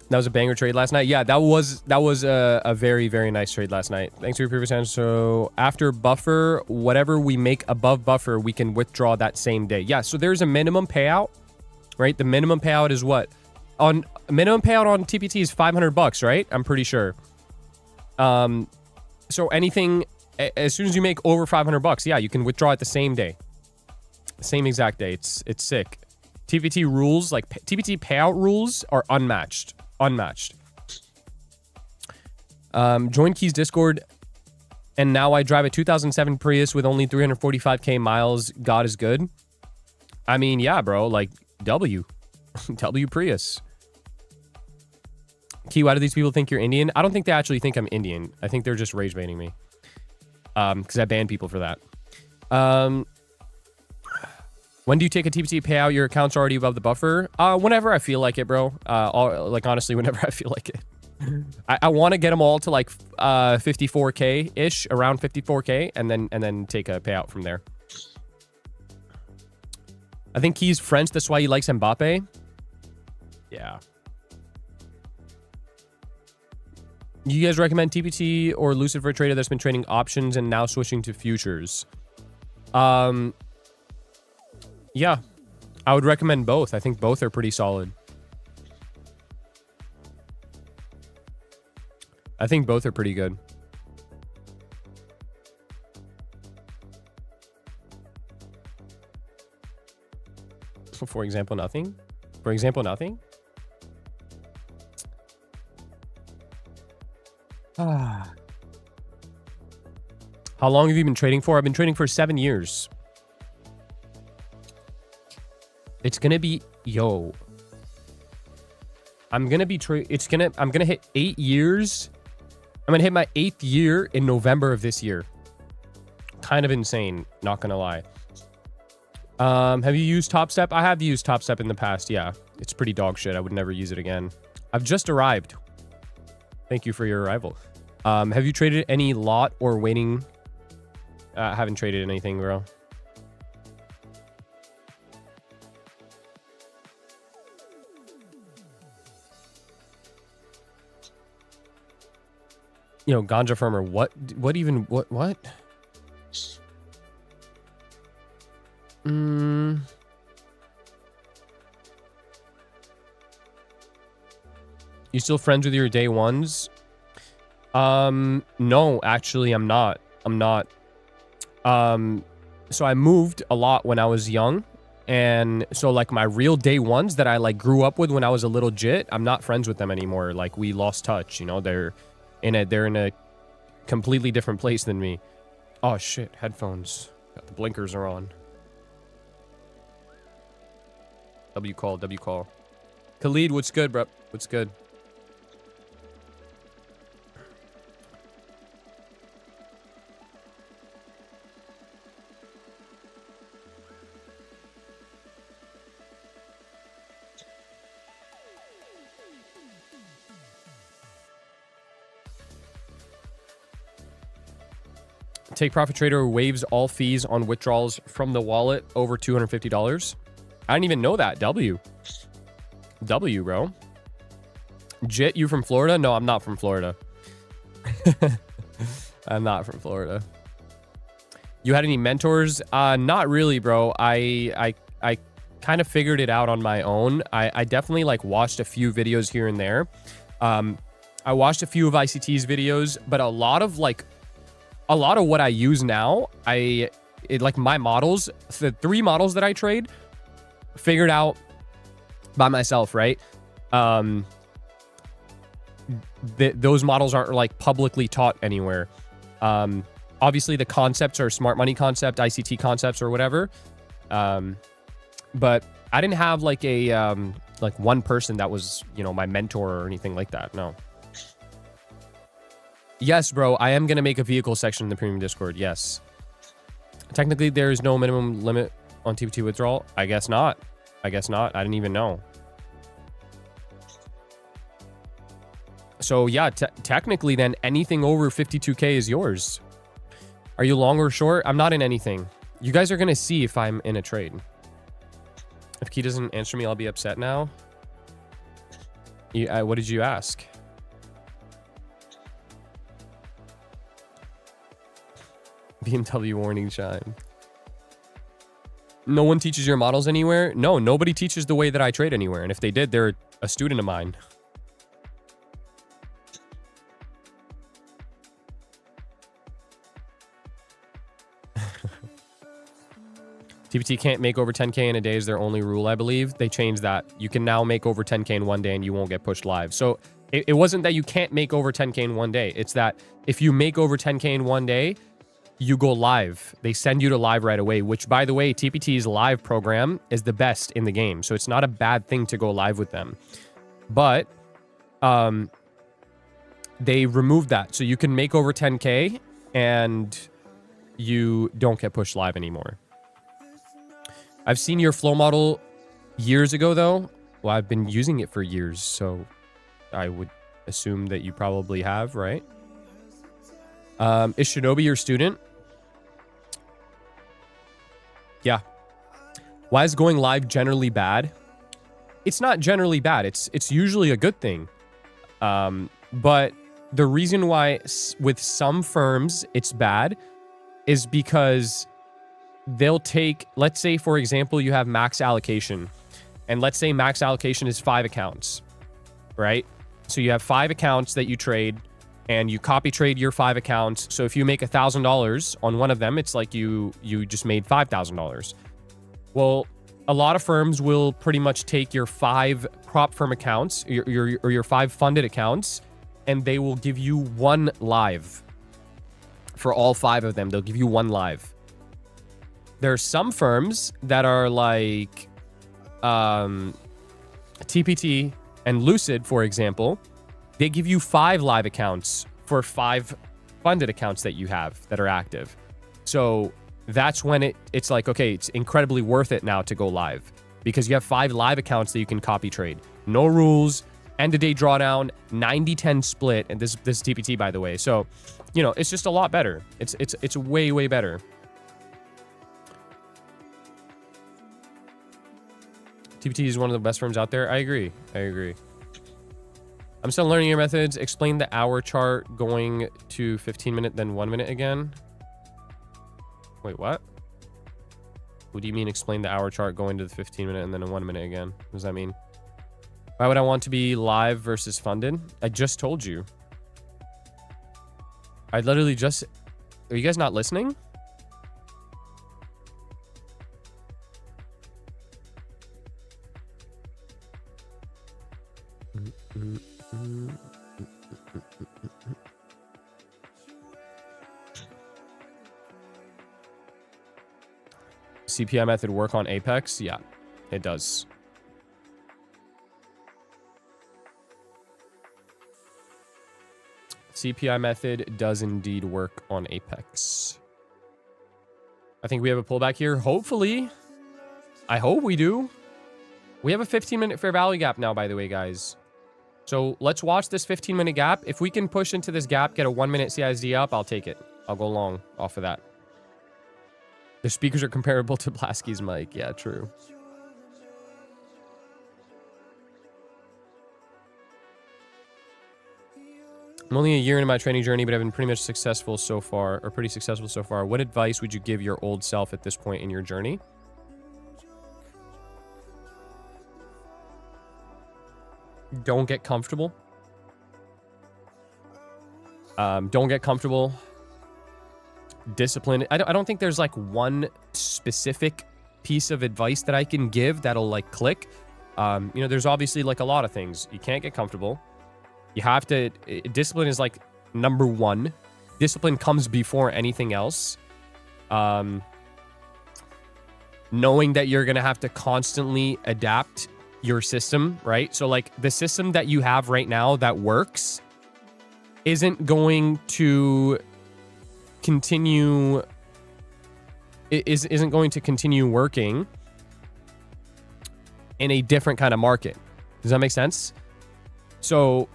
That was a banger trade last night. Yeah, that was a very, very nice trade last night. Thanks for your previous answer. So after buffer, whatever we make above buffer, we can withdraw that same day. Yeah, so there's a minimum payout, right? The minimum payout is what? On minimum payout on TPT is $500, right? I'm pretty sure. So anything as soon as you make over $500, yeah, you can withdraw it the same day. Same exact day. It's sick. TPT rules, like TPT payout rules are unmatched. Join Key's Discord, and now I drive a 2007 Prius with only 345k miles. God is good. I mean, yeah, bro, like W Prius. Key, why do these people think you're Indian? I don't think they actually think I'm Indian. I think they're just rage baiting me. Because I ban people for that. When do you take a TPT payout? Your account's already above the buffer. Whenever I feel like it, bro. Like honestly, whenever I feel like it. I want to get them all to like 54k ish, around 54k, and then take a payout from there. I think Key's French. That's why he likes Mbappe. Yeah. You guys recommend TPT or Lucid for a trader that's been trading options and now switching to futures? Yeah, I would recommend both. I think both are pretty solid. I think both are pretty good. For example, nothing? For example, nothing? How long have you been trading for? I've been trading for 7 years. It's gonna be, yo. I'm gonna be I'm gonna hit 8 years. I'm gonna hit my 8th year in November of this year. Kind of insane, not gonna lie. Have you used Top Step? I have used Top Step in the past, yeah. It's pretty dog shit. I would never use it again. I've just arrived. Thank you for your arrival. Have you traded any lot or waiting? Haven't traded anything, bro. You know, ganja farmer, what? You still friends with your day ones? No, actually, I'm not. So I moved a lot when I was young. And so like my real day ones that I like grew up with when I was a little jit, I'm not friends with them anymore. Like we lost touch, you know, they're in a completely different place than me. Oh shit, headphones. Got the blinkers are on. W call. Khalid, what's good, bro? What's good? Take Profit Trader waives all fees on withdrawals from the wallet over $250. I didn't even know that. W, bro. Jit, you from Florida? No, I'm not from Florida. I'm not from Florida. You had any mentors? Not really, bro. I kind of figured it out on my own. I definitely like watched a few videos here and there. I watched a few of ICT's videos, but a lot of what I use now, like my models, the 3 models that I trade, figured out by myself, right? Those models aren't like publicly taught anywhere. Obviously the concepts are smart money concept, ICT concepts or whatever. But I didn't have like a like one person that was, you know, my mentor or anything like that. No. Yes, bro, I am going to make a vehicle section in the premium Discord. Yes. Technically, there is no minimum limit on TPT withdrawal. I guess not. I didn't even know. So yeah, technically then anything over 52K is yours. Are you long or short? I'm not in anything. You guys are going to see if I'm in a trade. If Key doesn't answer me, I'll be upset now. What did you ask? BMW warning chime. No one teaches your models anywhere? No, nobody teaches the way that I trade anywhere. And if they did, they're a student of mine. TPT can't make over 10K in a day is their only rule, I believe. They changed that. You can now make over 10K in one day and you won't get pushed live. So it wasn't that you can't make over 10K in one day. It's that if you make over 10K in one day, you go live. They send you to live right away, which, by the way, TPT's live program is the best in the game. So it's not a bad thing to go live with them. But they removed that. So you can make over 10K and you don't get pushed live anymore. I've seen your flow model years ago, though. Well, I've been using it for years, so I would assume that you probably have, right? Is Shinobi your student? Yeah. Why is going live generally bad? It's not generally bad. It's usually a good thing. But the reason why with some firms it's bad is because they'll take, let's say, for example, you have max allocation. And let's say max allocation is 5 accounts, right? So you have 5 accounts that you trade and you copy trade your 5 accounts. So if you make $1,000 on one of them, it's like you just made $5,000. Well, a lot of firms will pretty much take your 5 prop firm accounts, your 5 funded accounts, and they will give you 1 live. For all 5 of them, they'll give you 1 live. There are some firms that are like TPT and Lucid, for example. They give you 5 live accounts for 5 funded accounts that you have that are active. So that's when it's like, okay, it's incredibly worth it now to go live because you have 5 live accounts that you can copy trade. No rules, end of day drawdown, 90-10 split. And this is TPT, by the way. So, you know, it's just a lot better. It's way, way better. TPT is one of the best firms out there. I agree. I'm still learning your methods. Explain the hour chart going to 15 minute, then 1 minute again. Wait, what? What do you mean explain the hour chart going to the 15 minute and then a 1 minute again? What does that mean? Why would I want to be live versus funded? I just told you. I literally just... Are you guys not listening? CPI method work on Apex? Yeah, it does. CPI method does indeed work on Apex. I think we have a pullback here. Hopefully. I hope we do. We have a 15-minute fair value gap now, by the way, guys. So let's watch this 15-minute gap. If we can push into this gap, get a 1-minute CISD up, I'll take it. I'll go long off of that. The speakers are comparable to Blasky's mic. Yeah, true. I'm only a year into my training journey, but I've been pretty much successful so far, or pretty successful so far. What advice would you give your old self at this point in your journey? Don't get comfortable. Don't get comfortable. Discipline. I don't think there's like one specific piece of advice that I can give that'll like click. You know, there's obviously like a lot of things. You can't get comfortable. You have to, discipline is like number 1. Discipline comes before anything else. Knowing that you're going to have to constantly adapt your system, right? So like the system that you have right now that works isn't going to continue, isn't going to continue working in a different kind of market. Does that make sense? So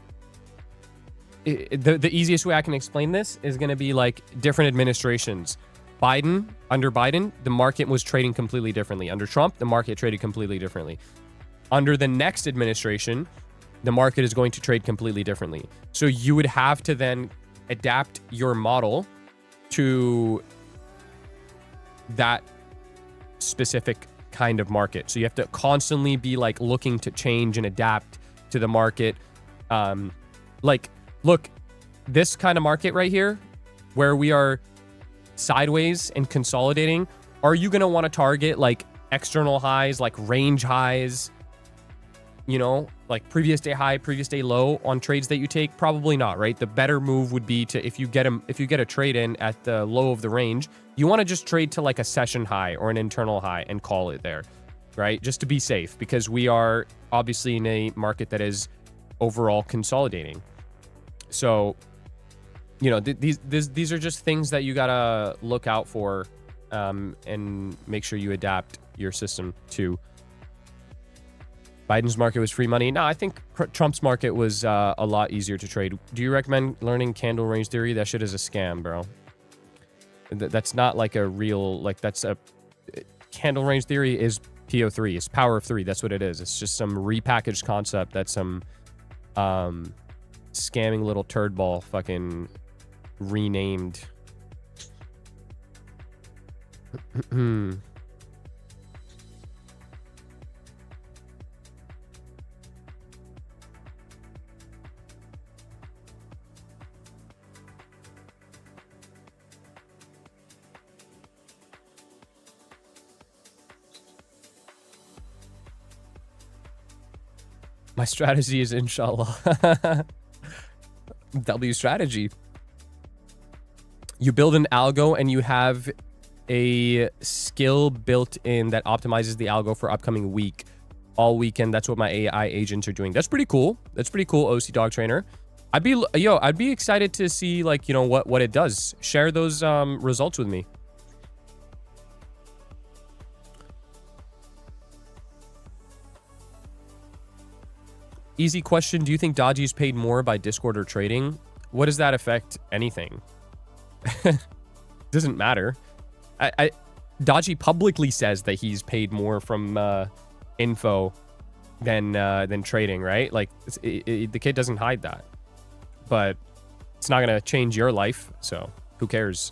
the easiest way I can explain this is going to be like different administrations. Under Biden, the market was trading completely differently. Under Trump, the market traded completely differently. Under the next administration, the market is going to trade completely differently. So you would have to then adapt your model to that specific kind of market. So you have to constantly be like looking to change and adapt to the market. Like, look, this kind of market right here, where we are sideways and consolidating, are you going to want to target like external highs, like range highs, you know, like previous day high, previous day low on trades that you take? Probably not, right? The better move would be to, if you get a trade in at the low of the range, you want to just trade to like a session high or an internal high and call it there, right? Just to be safe, because we are obviously in a market that is overall consolidating. So, you know, these are just things that you gotta look out for, and make sure you adapt your system to. Biden's market was free money. No, I think Trump's market was a lot easier to trade. Do you recommend learning candle range theory? That shit is a scam, bro. That's not like a real, like, that's a candle range theory is PO3. It's power of three. That's what it is. It's just some repackaged concept that some scamming little turd ball fucking renamed. My strategy is inshallah. W strategy. You build an algo and you have a skill built in that optimizes the algo for upcoming week, all weekend. That's what my AI agents are doing. That's pretty cool. That's pretty cool, OC Dog Trainer. I'd be excited to see, like, you know, what it does. Share those results with me. Easy question. Do you think Dodgy is paid more by Discord or trading? What does that affect anything? Doesn't matter. Dodgy publicly says that he's paid more from info than trading, right? Like, the kid doesn't hide that. But it's not gonna change your life, so who cares?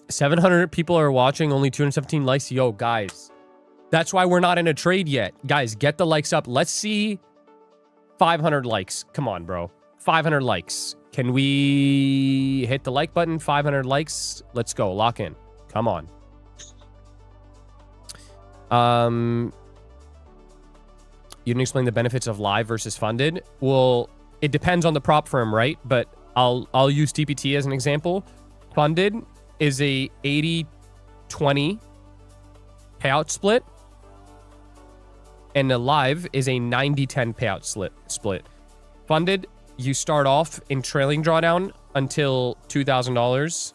$700 people are watching, only 217 likes. Yo, guys, that's why we're not in a trade yet. Guys, get the likes up. Let's see 500 likes. Come on, bro. 500 likes. Can we hit the like button? 500 likes. Let's go. Lock in. Come on. You didn't explain the benefits of live versus funded. Well, it depends on the prop firm, right? But I'll use TPT as an example. Funded is a 80-20 payout split, and the live is a 90-10 payout split. Funded, you start off in trailing drawdown until $2,000,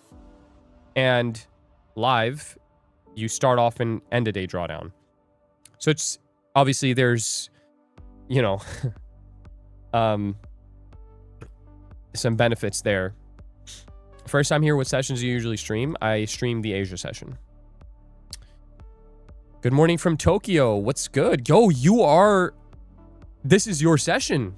and live, you start off in end of day drawdown. So it's obviously there's, you know, some benefits there. First time here, what sessions do you usually stream? I stream the Asia session. Good morning from Tokyo. What's good? Yo, this is your session.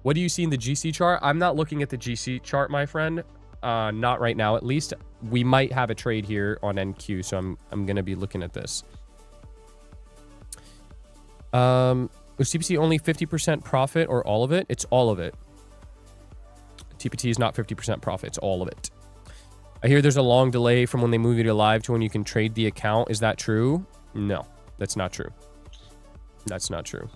What do you see in the GC chart? I'm not looking at the GC chart, my friend. Not right now, at least. We might have a trade here on NQ, so I'm going to be looking at this. Was TPT only 50% profit or all of it? It's all of it. TPT is not 50% profit. It's all of it. I hear there's a long delay from when they move you to live to when you can trade the account. Is that true? No, that's not true. That's not true.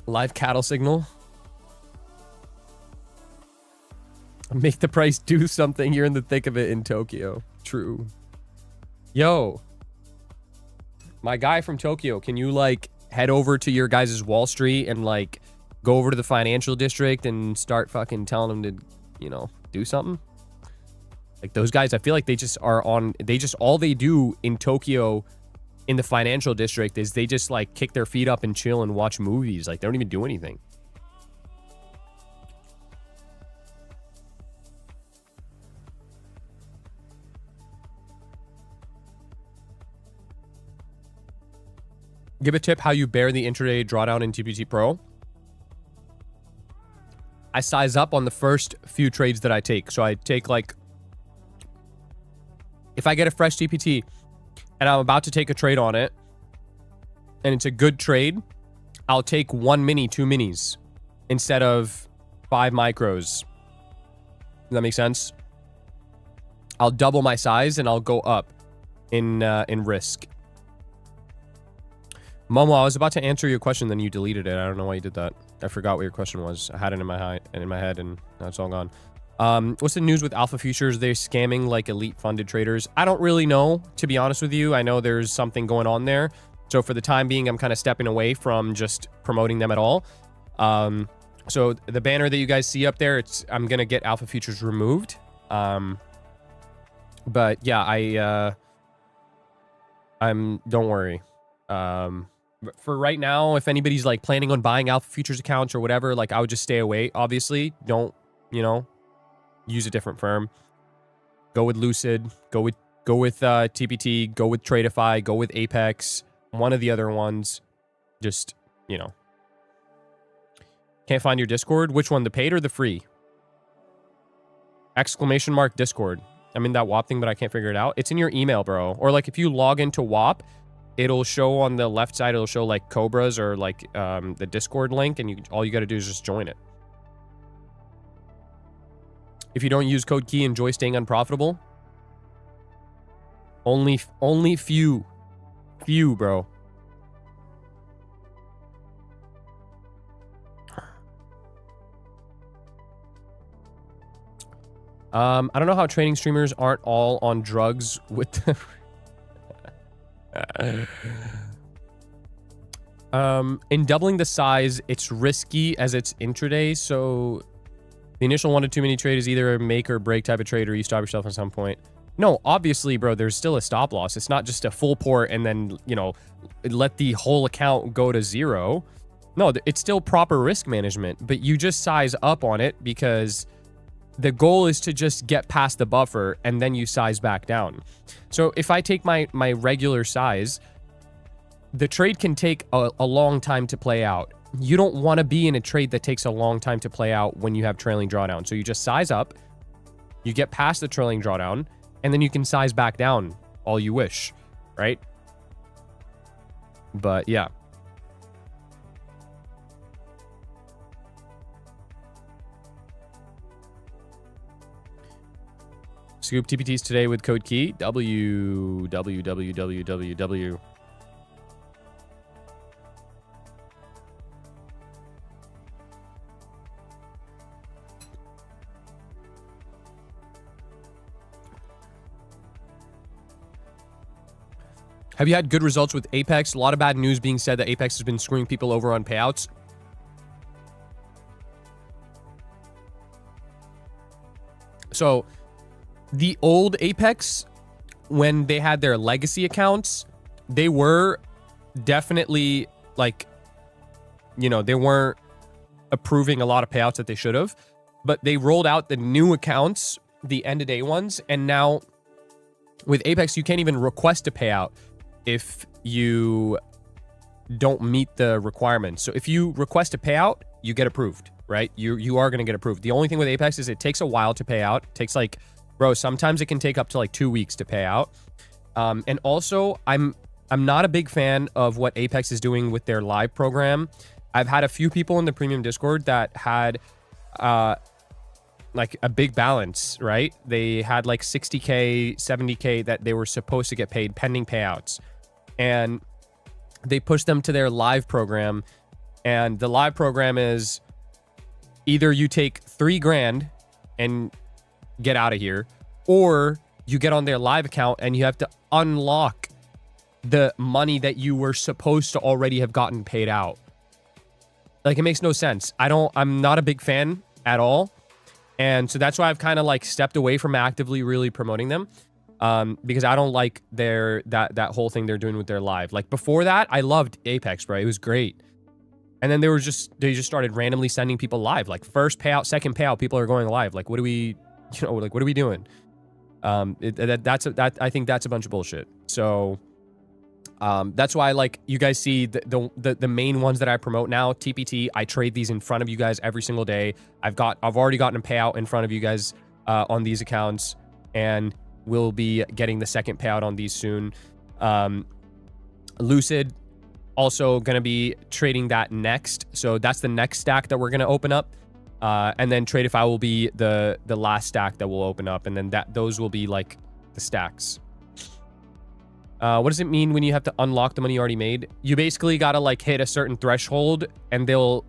Live cattle signal. Make the price do something. You're in the thick of it in Tokyo. True. Yo. My guy from Tokyo, can you like head over to your guys' Wall Street and like go over to the financial district and start fucking telling them to, you know, do something? Like those guys, I feel like they just are on, they just, all they do in Tokyo in the financial district is they just like kick their feet up and chill and watch movies. Like they don't even do anything. Give a tip how you bear the intraday drawdown in TPT Pro. I size up on the first few trades that I take. So I take like, if I get a fresh TPT and I'm about to take a trade on it and it's a good trade, I'll take 1 mini, 2 minis instead of 5 micros. Does that make sense? I'll double my size and I'll go up in risk. Momo, I was about to answer your question, then you deleted it. I don't know why you did that. I forgot what your question was. I had it in my head, and now it's all gone. What's the news with Alpha Futures? They're scamming like elite funded traders. I don't really know, to be honest with you. I know there's something going on there. So for the time being, I'm kind of stepping away from just promoting them at all. So the banner that you guys see up there, I'm gonna get Alpha Futures removed. But yeah, don't worry. But for right now, if anybody's like planning on buying Alpha Futures accounts or whatever, like I would just stay away. Obviously, don't, you know, use a different firm. Go with Lucid. Go with TPT. Go with Tradeify. Go with Apex. One of the other ones. Just, you know. Can't find your Discord. Which one, the paid or the free? Exclamation mark Discord. I'm in that WAP thing, but I can't figure it out. It's in your email, bro. Or like if you log into WAP, it'll show on the left side, it'll show like Cobras or like the Discord link, and all you got to do is just join it. If you don't use code key, enjoy staying unprofitable. Only few, bro. I don't know how trading streamers aren't all on drugs with the in doubling the size, it's risky as it's intraday, so the initial 1 to 2 mini trade is either a make or break type of trade, or you stop yourself at some point. No, obviously, bro, there's still a stop loss. It's not just a full port and then, you know, let the whole account go to zero. No, it's still proper risk management, but you just size up on it because the goal is to just get past the buffer and then you size back down. So if I take my regular size, the trade can take a long time to play out. You don't want to be in a trade that takes a long time to play out when you have trailing drawdown. So you just size up, you get past the trailing drawdown, and then you can size back down all you wish, right? But yeah. Scoop TPTs today with code key www. Have you had good results with Apex? A lot of bad news being said that Apex has been screwing people over on payouts. So the old Apex, when they had their legacy accounts, they were definitely like, you know, they weren't approving a lot of payouts that they should have, but they rolled out the new accounts, the end of day ones. And now with Apex, you can't even request a payout if you don't meet the requirements. So if you request a payout, you get approved, right? You are going to get approved. The only thing with Apex is it takes a while to pay out. It takes like, bro, sometimes it can take up to like 2 weeks to pay out. And also, I'm not a big fan of what Apex is doing with their live program. I've had a few people in the premium Discord that had like a big balance, right? They had like 60K, 70K that they were supposed to get paid pending payouts. And they pushed them to their live program And the live program is either you take 3 grand and get out of here, or you get on their live account and you have to unlock the money that you were supposed to already have gotten paid out. Like, it makes no sense. I'm not a big fan at all. And so that's why I've kind of like stepped away from actively really promoting them. Because I don't like that whole thing they're doing with their live. Like, before that, I loved Apex, bro. It was great. And then they just started randomly sending people live. Like, first payout, second payout, people are going live. Like, what are we doing? I think that's a bunch of bullshit. So that's why, like, you guys see the main ones that I promote now, TPT. I trade these in front of you guys every single day. I've already gotten a payout in front of you guys on these accounts, and we'll be getting the second payout on these soon. Lucid, also going to be trading that next. So that's the next stack that we're going to open up. And then Tradeify will be the last stack that we'll open up. And then those will be like the stacks. What does it mean when you have to unlock the money you already made? You basically got to like hit a certain threshold, and they'll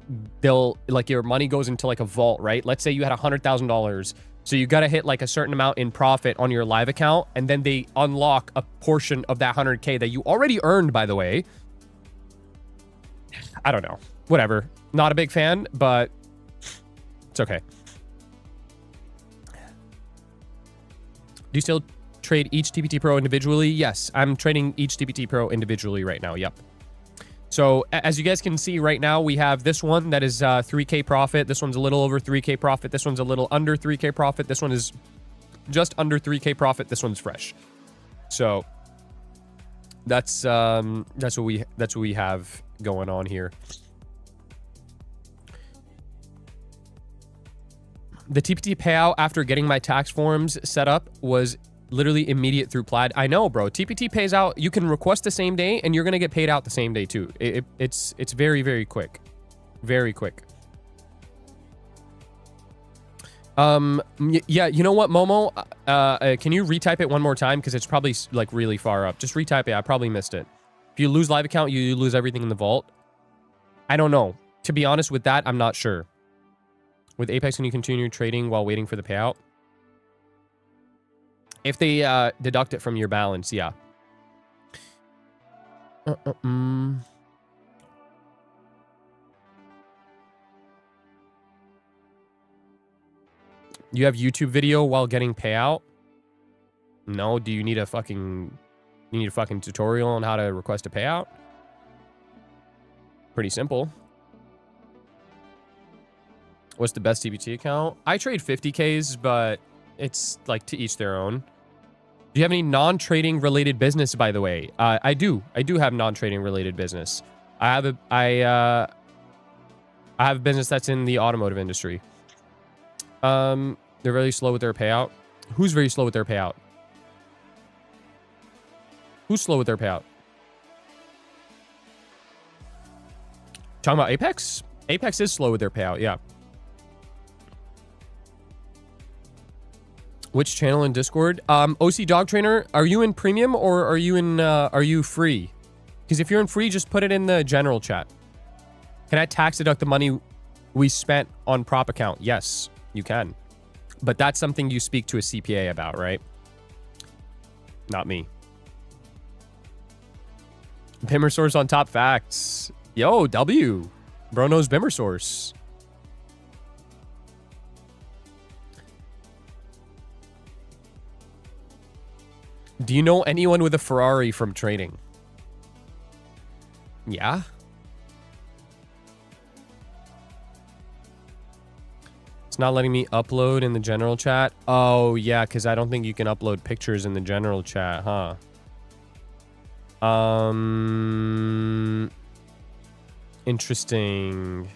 like, your money goes into like a vault, right? Let's say you had $100,000. So you got to hit like a certain amount in profit on your live account, and then they unlock a portion of that 100K that you already earned, by the way. I don't know. Whatever. Not a big fan, but it's okay. Do you still trade each TPT Pro individually? Yes, I'm trading each TPT Pro individually right now. Yep. So as you guys can see right now, we have this one that is 3K profit. This one's a little over 3K profit. This one's a little under 3K profit. This one is just under 3K profit. This one's fresh. So that's what we have going on here. The TPT payout after getting my tax forms set up was literally immediate through Plaid. I know, bro. TPT pays out. You can request the same day, and you're gonna get paid out the same day too. It's very, very quick, very quick. Yeah, you know what, Momo? Can you retype it one more time, because it's probably like really far up. Just retype it. I probably missed it. If you lose live account, you lose everything in the vault. I don't know. To be honest with that, I'm not sure. With Apex, can you continue trading while waiting for the payout? If they deduct it from your balance, yeah. You have YouTube video while getting payout? No. Do you need a fucking tutorial on how to request a payout? Pretty simple. What's the best TPT account? I trade 50Ks, but it's like to each their own. Do you have any non-trading related business, by the way? I do. I do have non-trading related business. I have a business that's in the automotive industry. They're very slow with their payout. Who's very slow with their payout? Who's slow with their payout? Talking about Apex? Apex is slow with their payout, yeah. Which channel in Discord? OC Dog Trainer, are you in premium or are you free? Because if you're in free, just put it in the general chat. Can I tax deduct the money we spent on prop account? Yes, you can. But that's something you speak to a CPA about, right? Not me. Bimmer source on top facts. Yo, W. Bro knows Bimmer source. Do you know anyone with a Ferrari from trading? Yeah. It's not letting me upload in the general chat. Oh, yeah, because I don't think you can upload pictures in the general chat, huh? Interesting.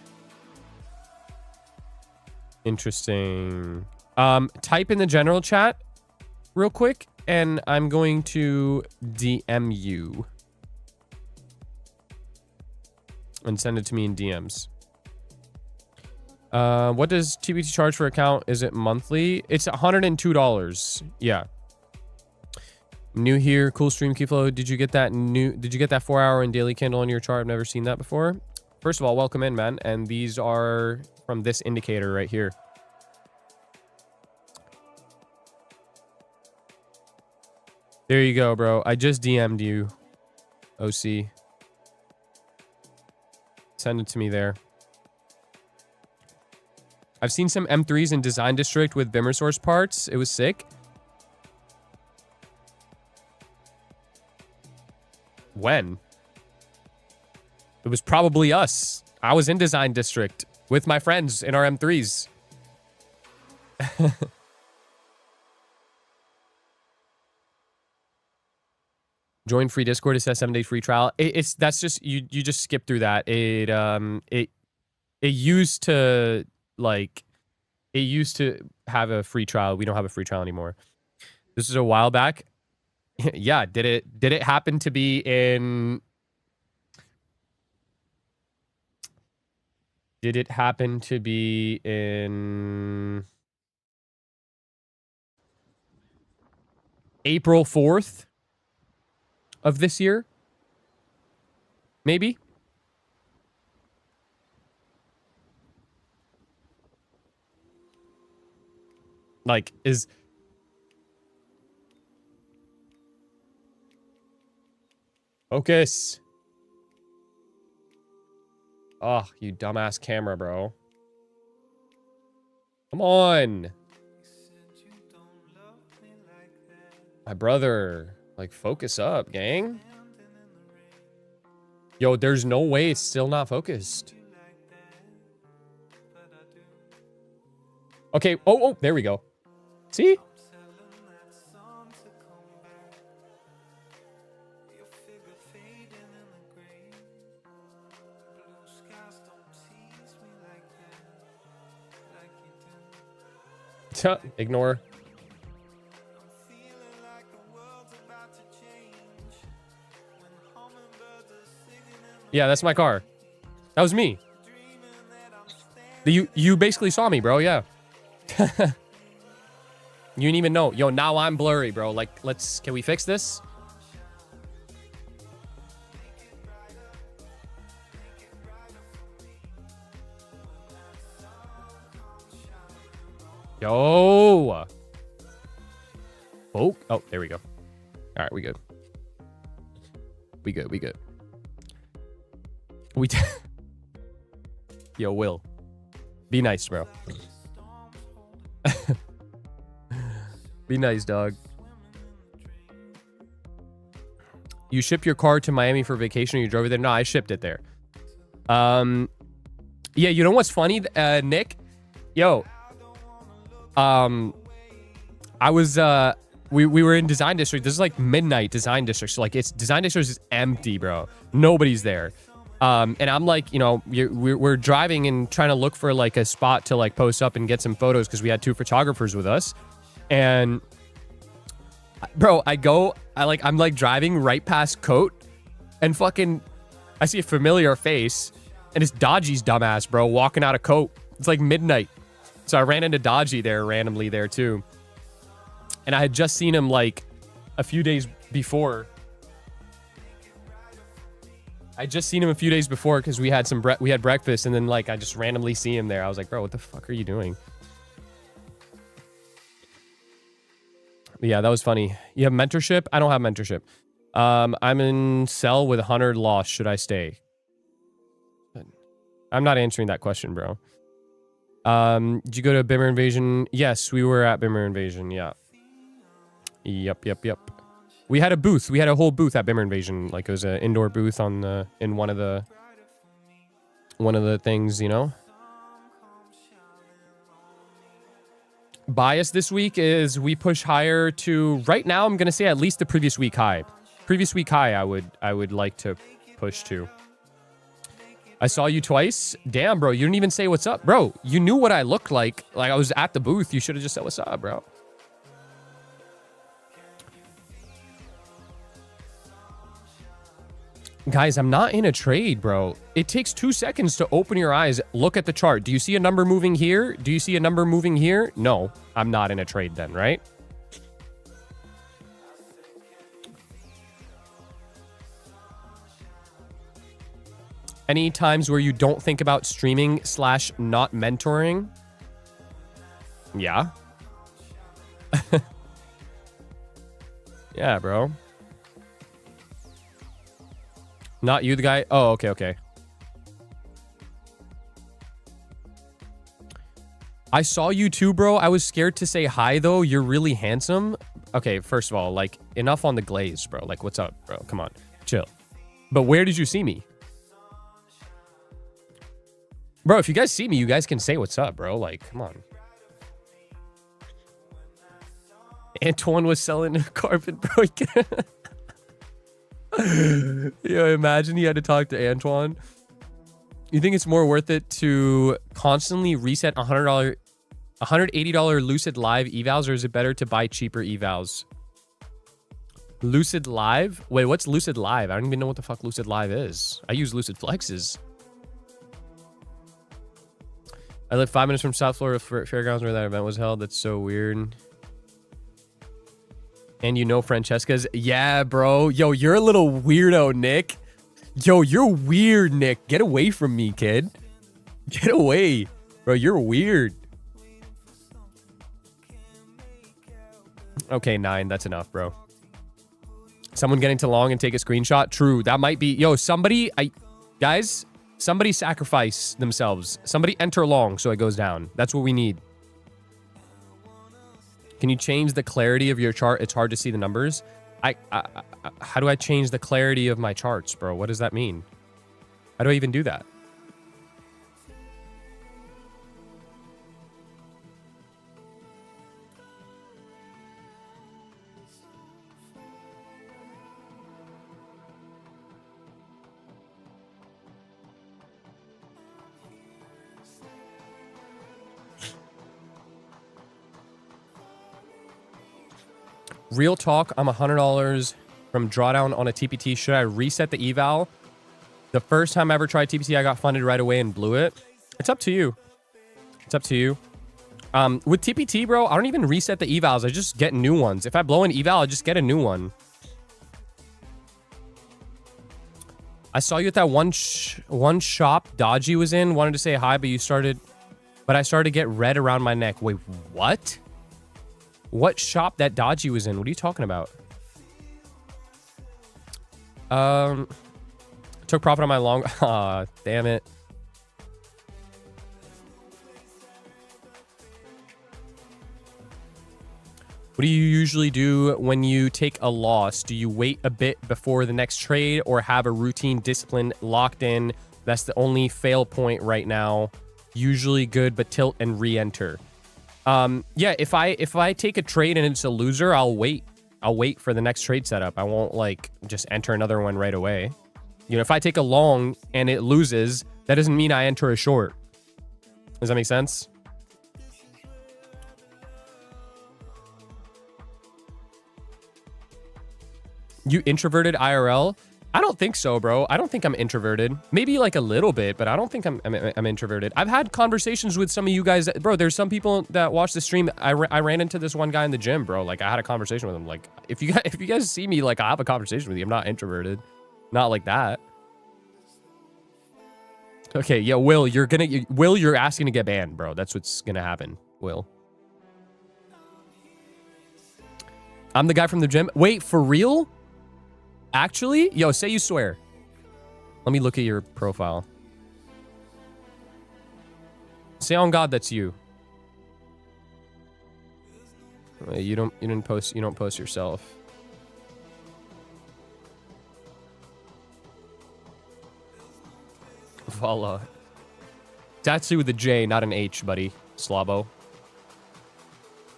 Interesting. Type in the general chat real quick, and I'm going to DM you. And send it to me in DMs. What does TBT charge for account? Is it monthly? It's $102. Yeah. New here. Cool stream, Keyflow. Did you get that 4-hour and daily candle on your chart? I've never seen that before. First of all, welcome in, man. And these are from this indicator right here. There you go, bro. I just DM'd you, OC. Send it to me there. I've seen some M3s in Design District with Bimmer Source parts. It was sick. When? It was probably us. I was in Design District with my friends in our M3s. Join free Discord. It says 7-day free trial. That's just you just skip through that. It used to have a free trial. We don't have a free trial anymore. This is a while back. Yeah, did it happen to be in April 4th of this year? Maybe? Like, is... Focus. Oh, you dumbass camera, bro. Come on. My brother. Like, focus up, gang. Yo, there's no way it's still not focused. Okay. Oh, there we go. See? Ignore. Yeah, that's my car. That was me. You basically saw me, bro. Yeah. You didn't even know. Yo, now I'm blurry, bro. Like, can we fix this? Yo. Oh, there we go. All right, we good. We good. Yo, Will. Be nice, bro. Be nice, dog. You shipped your car to Miami for vacation or you drove it there? No, I shipped it there. Yeah, you know what's funny, Nick? Yo. I was, we were in Design District. This is like midnight Design District. So like Design District is empty, bro. Nobody's there. And I'm like, you know, we're driving and trying to look for like a spot to like post up and get some photos because we had 2 photographers with us. And bro, I'm like driving right past Coat and fucking, I see a familiar face and it's Dodgy's dumbass, bro, walking out of Coat. It's like midnight. So I ran into Dodgy there randomly there too. And I had just seen him like a few days before. I just seen him a few days before because we had breakfast and then like I just randomly see him there. I was like, bro, what the fuck are you doing? But yeah, that was funny. You have mentorship? I don't have mentorship. I'm in cell with 100 lost. Should I stay? I'm not answering that question, bro. Did you go to Bimmer Invasion? Yes, we were at Bimmer Invasion. Yeah. Yep. We had a booth. We had a whole booth at Bimmer Invasion. Like it was an indoor booth in one of the things, you know. Bias this week is we push higher to right now. I'm gonna say at least the previous week high. Previous week high, I would like to push to. I saw you twice. Damn, bro, you didn't even say what's up, bro. You knew what I looked like. Like I was at the booth. You should have just said what's up, bro. Guys, I'm not in a trade, bro. It takes 2 seconds to open your eyes, look at the chart. Do you see a number moving here? Do you see a number moving here? No, I'm not in a trade then, right? Any times where you don't think about streaming / not mentoring? Yeah. Yeah, bro. Not you, the guy? Oh, okay, okay. I saw you too, bro. I was scared to say hi, though. You're really handsome. Okay, first of all, like, enough on the glaze, bro. Like, what's up, bro? Come on. Chill. But where did you see me? Bro, if you guys see me, you guys can say what's up, bro. Like, come on. Antoine was selling carpet, bro. Yo, imagine he had to talk to Antoine. You think it's more worth it to constantly reset $180 Lucid Live evals, or is it better to buy cheaper evals? Lucid Live? Wait, what's Lucid Live? I don't even know what the fuck Lucid Live is. I use Lucid Flexes. I live 5 minutes from South Florida Fairgrounds where that event was held. That's so weird. And you know Francesca's? Yeah, bro. Yo, you're a little weirdo, Nick. Yo, you're weird, Nick. Get away from me, kid. Get away. Bro, you're weird. Okay, 9. That's enough, bro. Someone getting too long and take a screenshot? True. That might be... Yo, somebody... Guys, somebody sacrifice themselves. Somebody enter long so it goes down. That's what we need. Can you change the clarity of your chart? It's hard to see the numbers. How do I change the clarity of my charts, bro? What does that mean? How do I even do that? Real talk, I'm $100 from drawdown on a TPT. Should I reset the eval? The first time I ever tried TPT, I got funded right away and blew it. It's up to you. It's up to you. With TPT, bro, I don't even reset the evals. I just get new ones. If I blow an eval, I just get a new one. I saw you at that one shop Dodgy was in. Wanted to say hi, but I started to get red around my neck. Wait, what? What shop that Dodgy was in? What are you talking about? Took profit on my long... Aw, damn it. What do you usually do when you take a loss? Do you wait a bit before the next trade or have a routine discipline locked in? That's the only fail point right now. Usually good, but tilt and re-enter. Yeah, if I take a trade and it's a loser, I'll wait. I'll wait for the next trade setup. I won't like just enter another one right away. You know, if I take a long and it loses, that doesn't mean I enter a short. Does that make sense? You introverted IRL? I don't think so, bro. I don't think I'm introverted. Maybe like a little bit, but I don't think I'm introverted. I've had conversations with some of you guys. Bro, there's some people that watch the stream. I ran into this one guy in the gym, bro. Like I had a conversation with him. Like if you guys see me, like I have a conversation with you. I'm not introverted. Not like that. Okay, yeah, Will, you're asking to get banned, bro. That's what's gonna happen, Will. I'm the guy from the gym. Wait, for real? Actually? Yo, say you swear. Let me look at your profile. Say on God that's you. You don't post yourself. Voila. It's actually with a J, not an H, buddy. Slabo.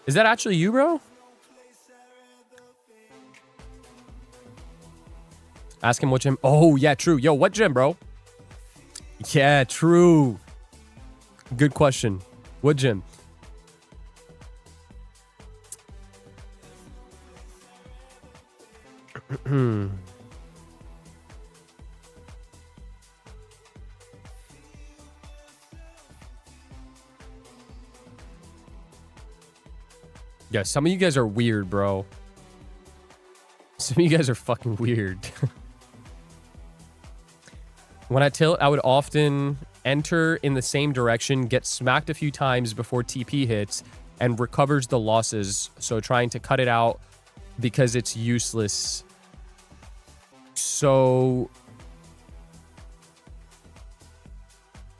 Is that actually you, bro? Ask him what gym. Oh, yeah, true. Yo, what gym, bro? Yeah, true. Good question. What gym? Yeah, some of you guys are weird, bro. Some of you guys are fucking weird. When I tilt, I would often enter in the same direction, get smacked a few times before TP hits, and recovers the losses. So trying to cut it out because it's useless. So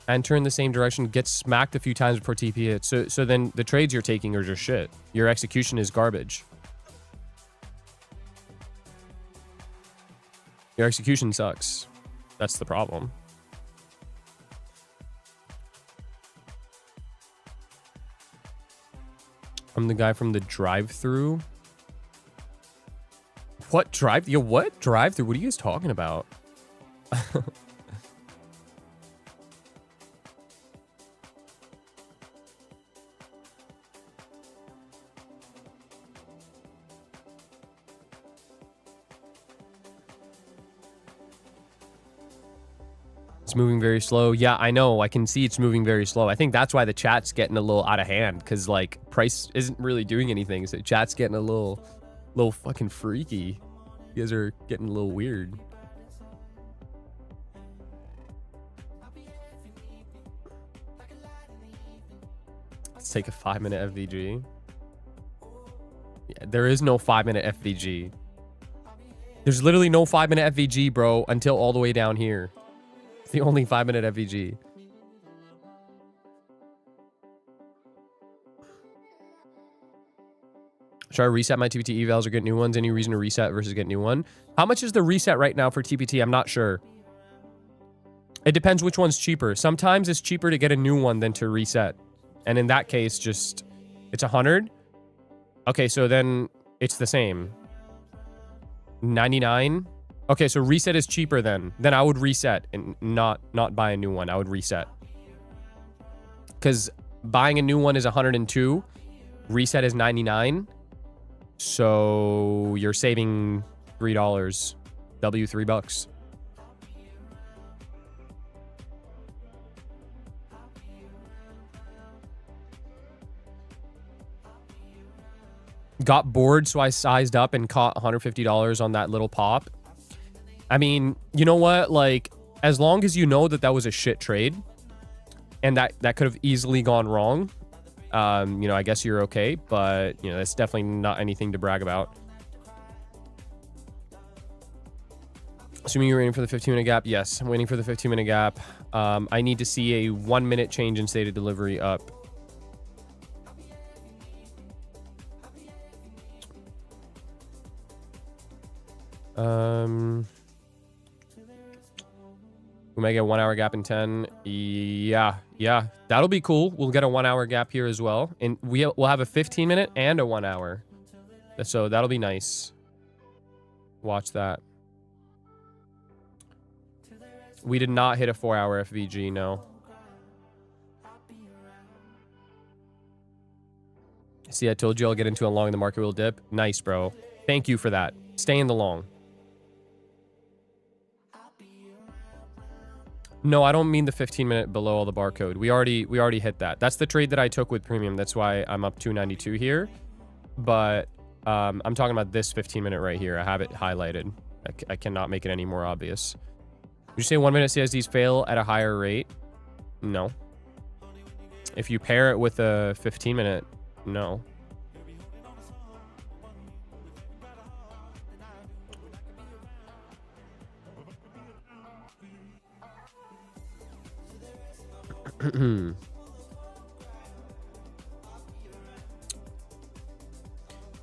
enter in the same direction, get smacked a few times before TP hits. So then the trades you're taking are just shit. Your execution is garbage. Your execution sucks. That's the problem. I'm the guy from the drive-thru. What drive? Yo, what drive-thru? What are you guys talking about? It's moving very slow. Yeah, I know. I can see it's moving very slow. I think that's why the chat's getting a little out of hand, because like price isn't really doing anything. So chat's getting a little fucking freaky. You guys are getting a little weird. Let's take a 5-minute FVG. Yeah, there is no 5-minute FVG. There's literally no 5-minute FVG, bro, until all the way down here. It's the only 5-minute FVG. Should I reset my TPT evals or get new ones? Any reason to reset versus get new one? How much is the reset right now for TPT? I'm not sure. It depends which one's cheaper. Sometimes it's cheaper to get a new one than to reset. And in that case, just it's 100. Okay, so then it's the same. 99. Okay, so reset is cheaper then. Then I would reset and not buy a new one. I would reset. Because buying a new one is 102. Reset is 99. So you're saving $3. W $3. Got bored, so I sized up and caught $150 on that little pop. I mean, you know what? Like, as long as you know that that was a shit trade and that could have easily gone wrong, you know, I guess you're okay. But, you know, that's definitely not anything to brag about. Assuming you're waiting for the 15-minute gap. Yes, I'm waiting for the 15-minute gap. I need to see a 1-minute change in state of delivery up. We might get a 1-hour gap in 10. Yeah, that'll be cool. We'll get a 1-hour gap here as well, and we'll have a 15-minute and a 1 hour. So that'll be nice. Watch that. We did not hit a 4-hour FVG, no. See, I told you I'll get into a long and the market will dip. Nice, bro. Thank you for that. Stay in the long. No, I don't mean the 15-minute below all the barcode. We already hit that. That's the trade that I took with premium. That's why I'm up 292 here. But I'm talking about this 15-minute right here. I have it highlighted. I cannot make it any more obvious. Would you say 1-minute CSDs fail at a higher rate? No. If you pair it with a 15-minute, no.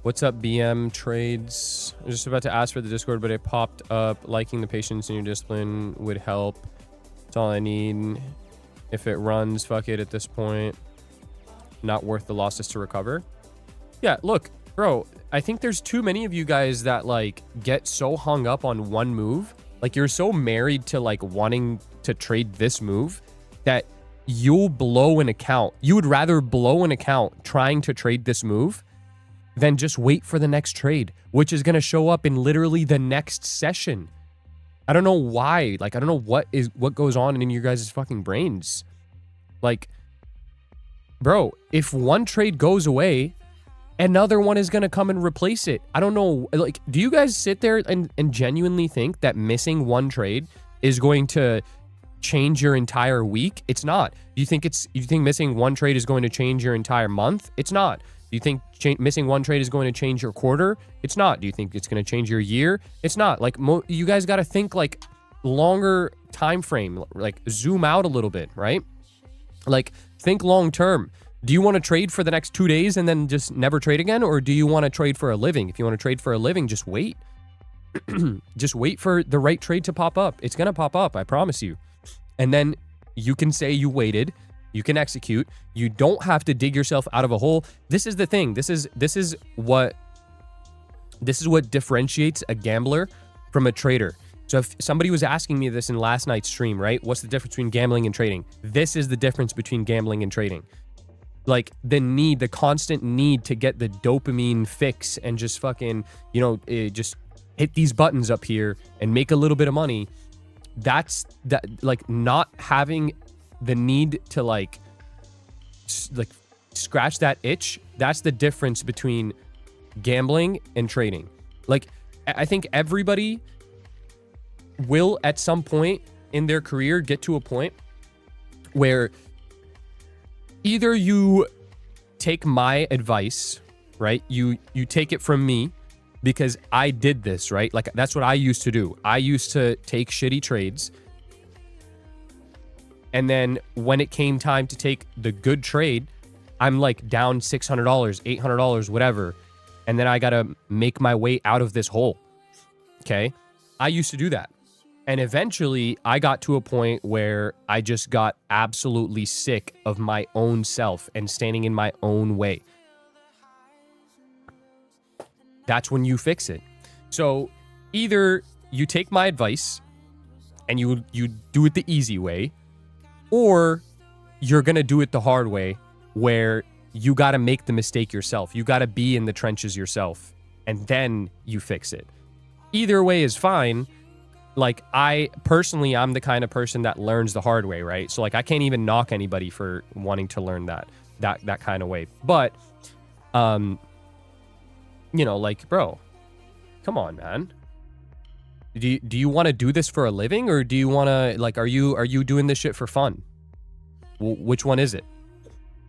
What's up, BM Trades? I was just about to ask for the Discord, but it popped up. Liking the patience in your discipline would help. That's all I need. If it runs, fuck it at this point. Not worth the losses to recover. Yeah, look, bro, I think there's too many of you guys that, like, get so hung up on one move. Like, you're so married to, like, wanting to trade this move that you'll blow an account. You would rather blow an account trying to trade this move than just wait for the next trade, which is going to show up in literally the next session. I don't know why. Like, I don't know what goes on in your guys' fucking brains. Like, bro, if one trade goes away, another one is going to come and replace it. I don't know. Like, do you guys sit there and genuinely think that missing one trade is going to change your entire week? It's not. Do you think missing one trade is going to change your entire month? It's not. Do you think missing one trade is going to change your quarter? It's not. Do you think it's going to change your year? It's not. Like, you guys got to think like longer time frame, like zoom out a little bit, right? Like, think long term. Do you want to trade for the next 2 days and then just never trade again? Or do you want to trade for a living? If you want to trade for a living, just wait. Just wait for the right trade to pop up. It's going to pop up, I promise you. And then you can say you waited. You can execute. You don't have to dig yourself out of a hole. This is the thing. This is what differentiates a gambler from a trader. So if somebody was asking me this in last night's stream, right? What's the difference between gambling and trading? This is the difference between gambling and trading. Like, the constant need to get the dopamine fix and just fucking, just hit these buttons up here and make a little bit of money. That's like not having the need to like scratch that itch. That's the difference between gambling and trading. Like, I think everybody will at some point in their career get to a point where either you take my advice, right? You take it from me because I did this, right? Like, that's what I used to do. I used to take shitty trades. And then when it came time to take the good trade, I'm like down $600, $800, whatever. And then I got to make my way out of this hole. Okay. I used to do that. And eventually I got to a point where I just got absolutely sick of my own self and standing in my own way. That's when you fix it. So either you take my advice and you do it the easy way, or you're going to do it the hard way where you got to make the mistake yourself. You got to be in the trenches yourself and then you fix it. Either way is fine. Like, I'm the kind of person that learns the hard way, right? So like, I can't even knock anybody for wanting to learn that kind of way. But, like, bro, come on, man. Do you want to do this for a living, or do you want to, like, are you doing this shit for fun? Which one is it?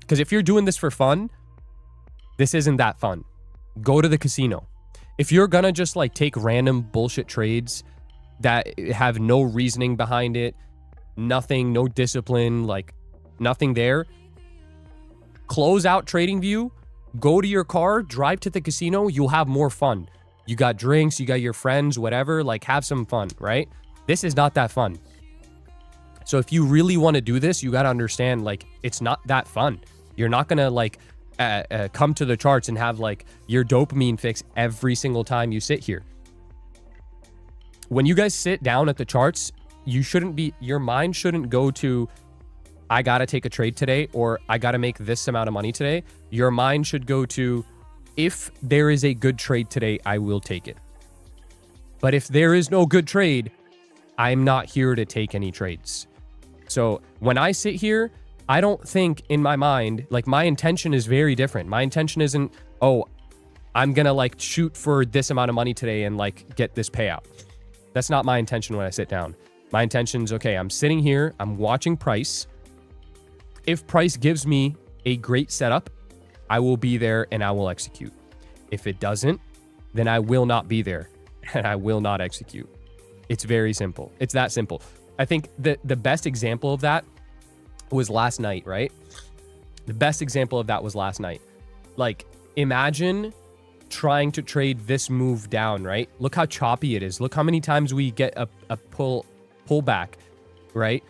Because if you're doing this for fun, this isn't that fun. Go to the casino. If you're gonna just like take random bullshit trades that have no reasoning behind it, nothing, no discipline, like nothing there, close out TradingView, go to your car, drive to the casino, you'll have more fun. You got drinks, you got your friends, whatever, like have some fun, right? This is not that fun. So if you really want to do this, you got to understand, like, it's not that fun. You're not going to like come to the charts and have like your dopamine fix every single time you sit here. When you guys sit down at the charts, your mind shouldn't go to, I got to take a trade today, or I got to make this amount of money today. Your mind should go to, if there is a good trade today, I will take it. But if there is no good trade, I'm not here to take any trades. So when I sit here, I don't think in my mind, like, my intention is very different. My intention isn't, oh, I'm going to like shoot for this amount of money today and like get this payout. That's not my intention when I sit down. My intention is, okay, I'm sitting here, I'm watching price. If price gives me a great setup, I will be there and I will execute. If it doesn't, then I will not be there and I will not execute. It's very simple. It's that simple. I think the best example of that was last night, right? The best example of that was last night. Like, imagine trying to trade this move down, right? Look how choppy it is. Look how many times we get a pullback, right?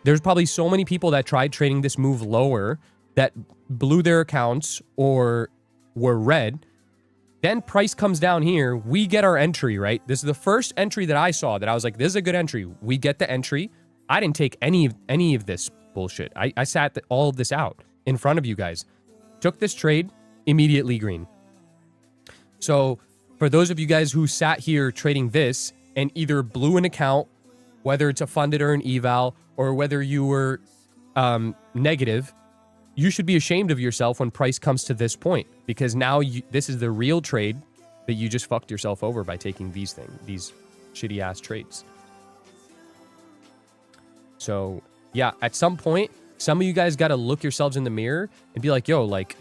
There's probably so many people that tried trading this move lower that blew their accounts or were red. Then price comes down here. We get our entry, right? This is the first entry that I saw that I was like, this is a good entry. We get the entry. I didn't take any of this bullshit. I sat all of this out in front of you guys. Took this trade, immediately green. So for those of you guys who sat here trading this and either blew an account, whether it's a funded or an eval, or whether you were negative, you should be ashamed of yourself when price comes to this point, because now this is the real trade that you just fucked yourself over by taking these shitty ass trades. So yeah, at some point, some of you guys got to look yourselves in the mirror and be like, yo, like,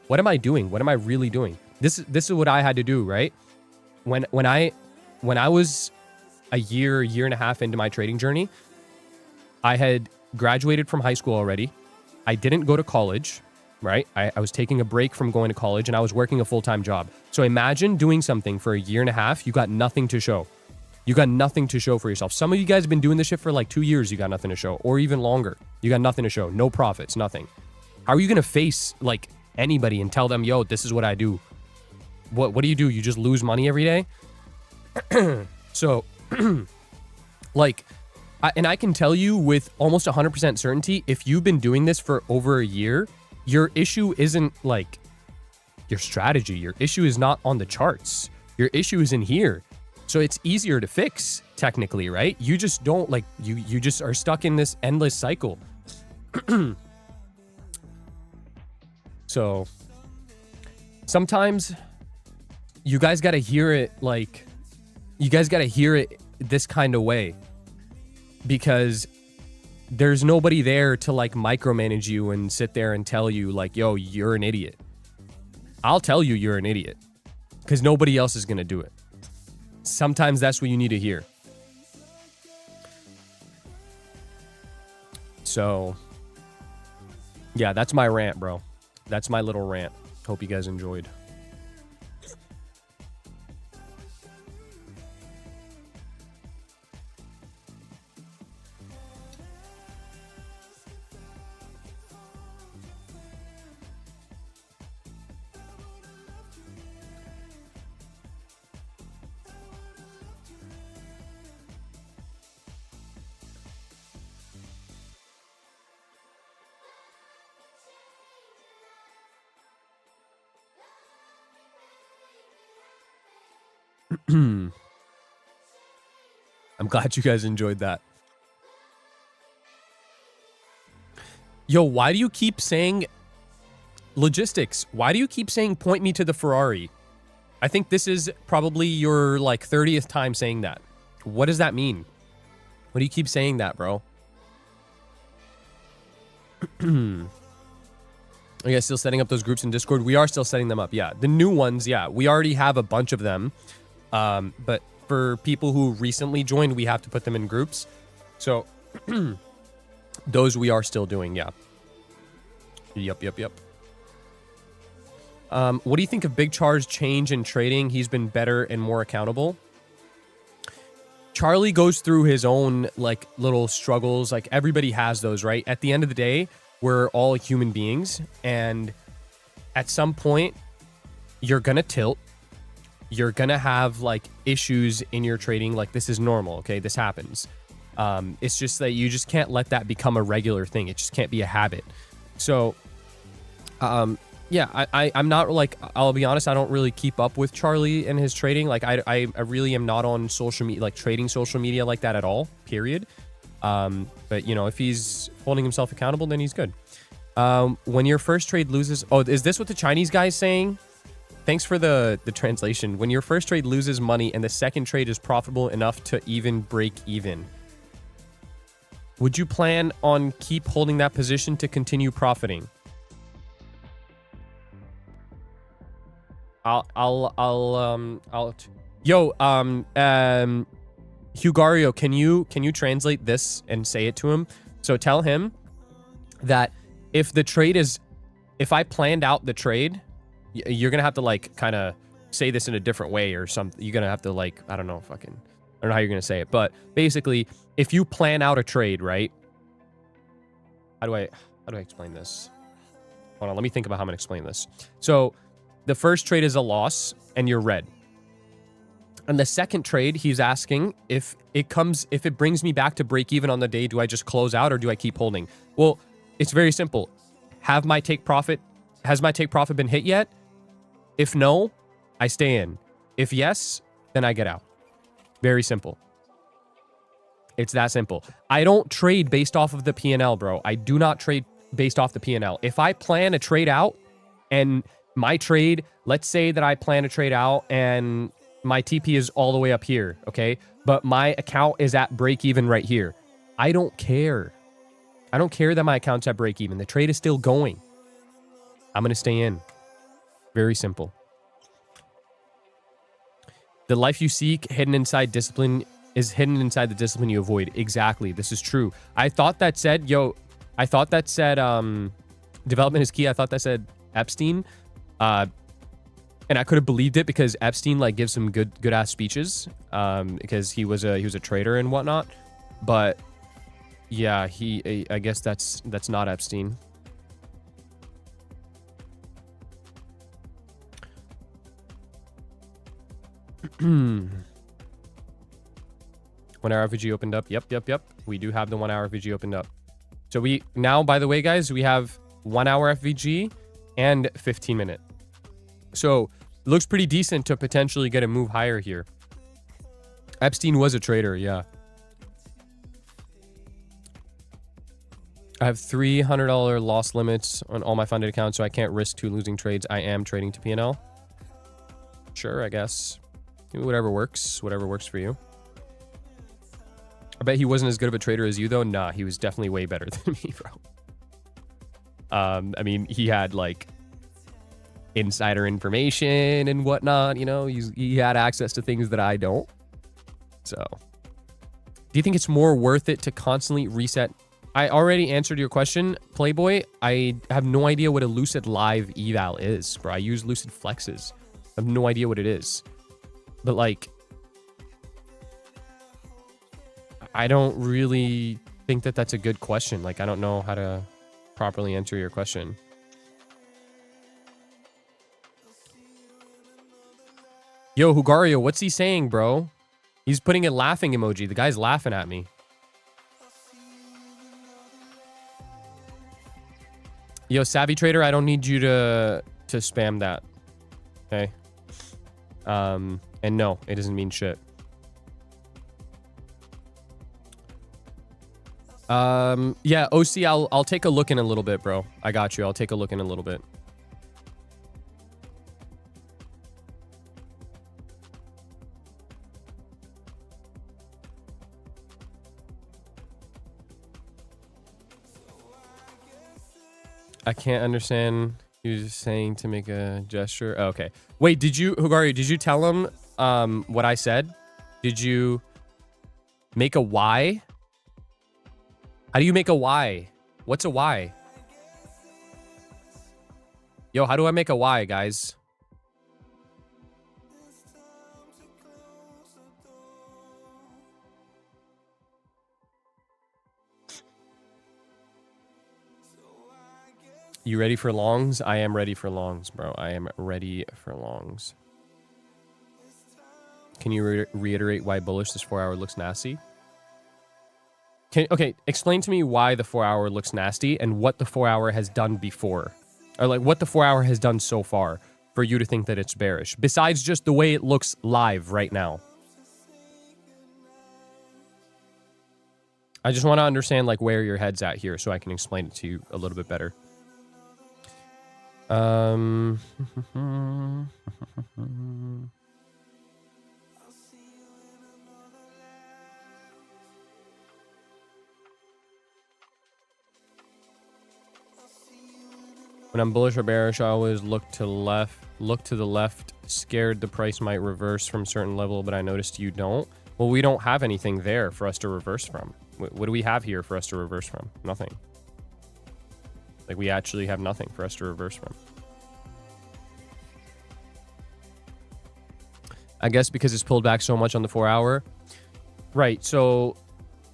what am I doing? What am I really doing? This is what I had to do, right? When I was a year and a half into my trading journey, I had graduated from high school already. I didn't go to college, right? I was taking a break from going to college and I was working a full-time job. So imagine doing something for a year and a half. You got nothing to show. You got nothing to show for yourself. Some of you guys have been doing this shit for like 2 years. You got nothing to show, or even longer. You got nothing to show. No profits, nothing. How are you going to face like anybody and tell them, yo, this is what I do? What do? You just lose money every day? So like, I can tell you with almost 100% certainty, if you've been doing this for over a year, your issue isn't like your strategy. Your issue is not on the charts. Your issue is in here. So it's easier to fix technically, right? You just don't like, you just are stuck in this endless cycle. So sometimes you guys got to hear it like, you guys got to hear it this kind of way, because there's nobody there to like micromanage you and sit there and tell you like, yo, you're an idiot. I'll tell you you're an idiot because nobody else is going to do it. Sometimes that's what you need to hear. So yeah, that's my rant, bro. That's my little rant. Hope you guys enjoyed. I'm glad you guys enjoyed that. Yo, why do you keep saying logistics? Why do you keep saying point me to the Ferrari? I think this is probably your like 30th time saying that. What does that mean? What do you keep saying that, bro? Are you guys still setting up those groups in Discord? We are still setting them up. Yeah. The new ones. Yeah. We already have a bunch of them. But for people who recently joined, we have to put them in groups. So those we are still doing. Yeah. Yep. What do you think of Big Char's change in trading? He's been better and more accountable. Charlie goes through his own like little struggles. Like everybody has those, right? At the end of the day, we're all human beings. And at some point, you're going to tilt. You're going to have like issues in your trading. Like this is normal. Okay. This happens. It's just that you just can't let that become a regular thing. It just can't be a habit. So, yeah, I'm not like, I'll be honest, I don't really keep up with Charlie and his trading. Like I really am not on social media, like trading social media like that at all, period. But you know, if he's holding himself accountable, then he's good. When your first trade loses, oh, is this what the Chinese guy is saying? Thanks for the translation. When your first trade loses money and the second trade is profitable enough to even break even, would you plan on keep holding that position to continue profiting? Hugario, can you translate this and say it to him? So tell him that if I planned out the trade, you're gonna have to like kind of say this in a different way or something. You're gonna have to like, I don't know how you're gonna say it, but basically, if you plan out a trade, right? How do I explain this? Hold on, let me think about how I'm gonna explain this. So the first trade is a loss and you're red. And the second trade, he's asking if it brings me back to break even on the day, do I just close out or do I keep holding? Well, it's very simple. Has my take profit been hit yet? If no, I stay in. If yes, then I get out. Very simple. It's that simple. I don't trade based off of the P&L, bro. I do not trade based off the P&L. If I plan a trade out and my trade, let's say that I plan a trade out and my TP is all the way up here, okay? But my account is at break even right here. I don't care. I don't care that my account's at break even. The trade is still going. I'm going to stay in. Very simple. The life you seek hidden inside discipline is hidden inside the discipline you avoid. Exactly. This is true. I thought that said, development is key. I thought that said Epstein. And I could have believed it because Epstein like gives some good ass speeches because he was a trader and whatnot. But yeah, I guess that's not Epstein. One hour FVG opened up. Yep. We do have the 1 hour FVG opened up. So we now, by the way, guys, we have 1 hour FVG and 15-minute. So it looks pretty decent to potentially get a move higher here. Epstein was a trader, yeah. I have $300 loss limits on all my funded accounts, so I can't risk 2 losing trades. I am trading to P&L. Sure, I guess. Whatever works for you. I bet he wasn't as good of a trader as you, though. Nah, he was definitely way better than me, bro. I mean, he had, like, insider information and whatnot, you know? He had access to things that I don't. So, do you think it's more worth it to constantly reset? I already answered your question, Playboy. I have no idea what a Lucid Live eval is, bro. I use Lucid Flexes. I have no idea what it is. But, like, I don't really think that that's a good question. Like, I don't know how to properly answer your question. Yo, Hugario, what's he saying, bro? He's putting a laughing emoji. The guy's laughing at me. Yo, Savvy Trader, I don't need you to spam that. Okay? And no, it doesn't mean shit. Yeah, OC, I'll take a look in a little bit, bro. I got you. I'll take a look in a little bit. I can't understand. He was just saying to make a gesture. Oh, okay. Wait, Hugario, did you tell him what I said? Did you make a Y? How do you make a Y? What's a Y? Yo, how do I make a Y, guys? You ready for longs? I am ready for longs, bro. I am ready for longs. Can you reiterate why bullish this 4 hour looks nasty? Okay, explain to me why the 4 hour looks nasty and what the 4 hour has done before. Or like what the 4 hour has done so far for you to think that it's bearish. Besides just the way it looks live right now. I just want to understand like where your head's at here so I can explain it to you a little bit better. When I'm bullish or bearish, I always look to the left, scared the price might reverse from certain level, but I noticed you don't. Well, we don't have anything there for us to reverse from. What do we have here for us to reverse from? Nothing. Like, we actually have nothing for us to reverse from. I guess because it's pulled back so much on the 4 hour. Right, so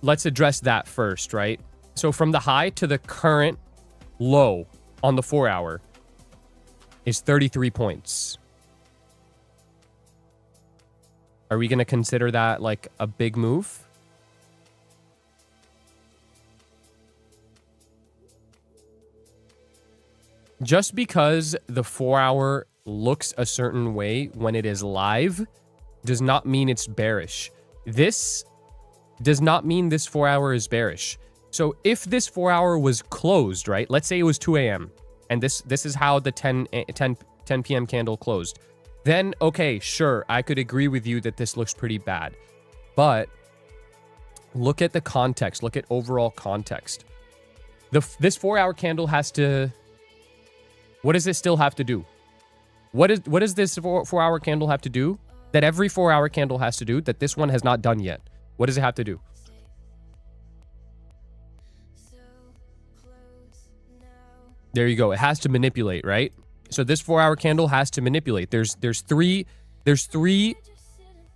let's address that first, right? So from the high to the current low on the 4 hour is 33 points. Are we going to consider that like a big move? Just because the 4 hour looks a certain way when it is live does not mean it's bearish. This does not mean this 4 hour is bearish. So if this 4 hour was closed, right? Let's say it was 2 a.m. and this is how the 10 p.m. candle closed. Then, okay, sure, I could agree with you that this looks pretty bad. But look at the context. Look at overall context. This 4-hour candle has to... What does it still have to do? What does this 4-hour candle have to do that every 4-hour candle has to do that this one has not done yet? What does it have to do? There you go. It has to manipulate, right? So this 4-hour candle has to manipulate. There's three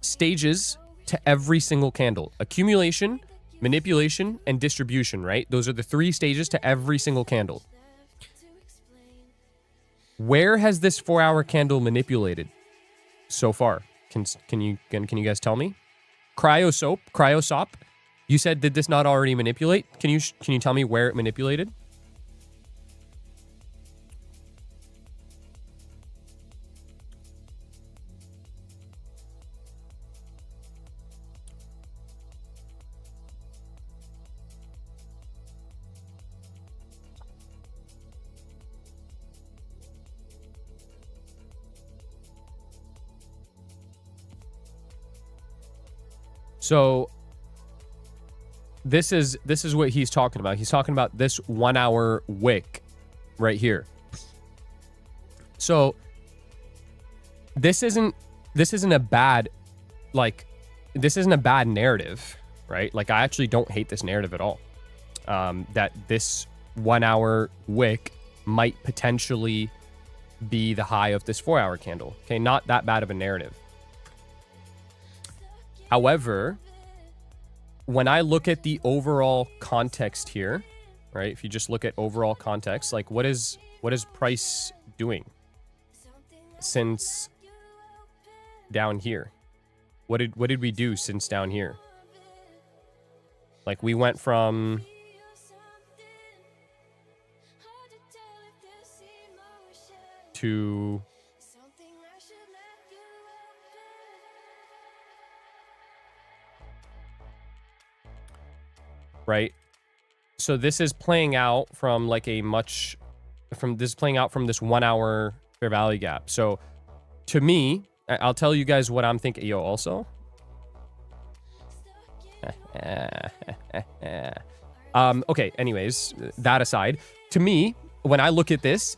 stages to every single candle: accumulation, manipulation, and distribution, right? Those are the 3 stages to every single candle. Where has this 4-hour candle manipulated so far? Can you guys tell me? Cryosop. You said, did this not already manipulate? Can you tell me where it manipulated? So this is what he's talking about. He's talking about this 1-hour wick right here. So this isn't a bad, like, this isn't a bad narrative, right? Like, I actually don't hate this narrative at all. That this 1-hour wick might potentially be the high of this 4-hour candle. Okay, not that bad of a narrative. However, when I look at the overall context here, right? If you just look at overall context, like what is price doing since down here? What did we do since down here? Like we went from to right? So this is playing out from like from this 1-hour fair value gap. So to me, I'll tell you guys what I'm thinking. Yo, also. Okay, anyways, that aside, to me, when I look at this,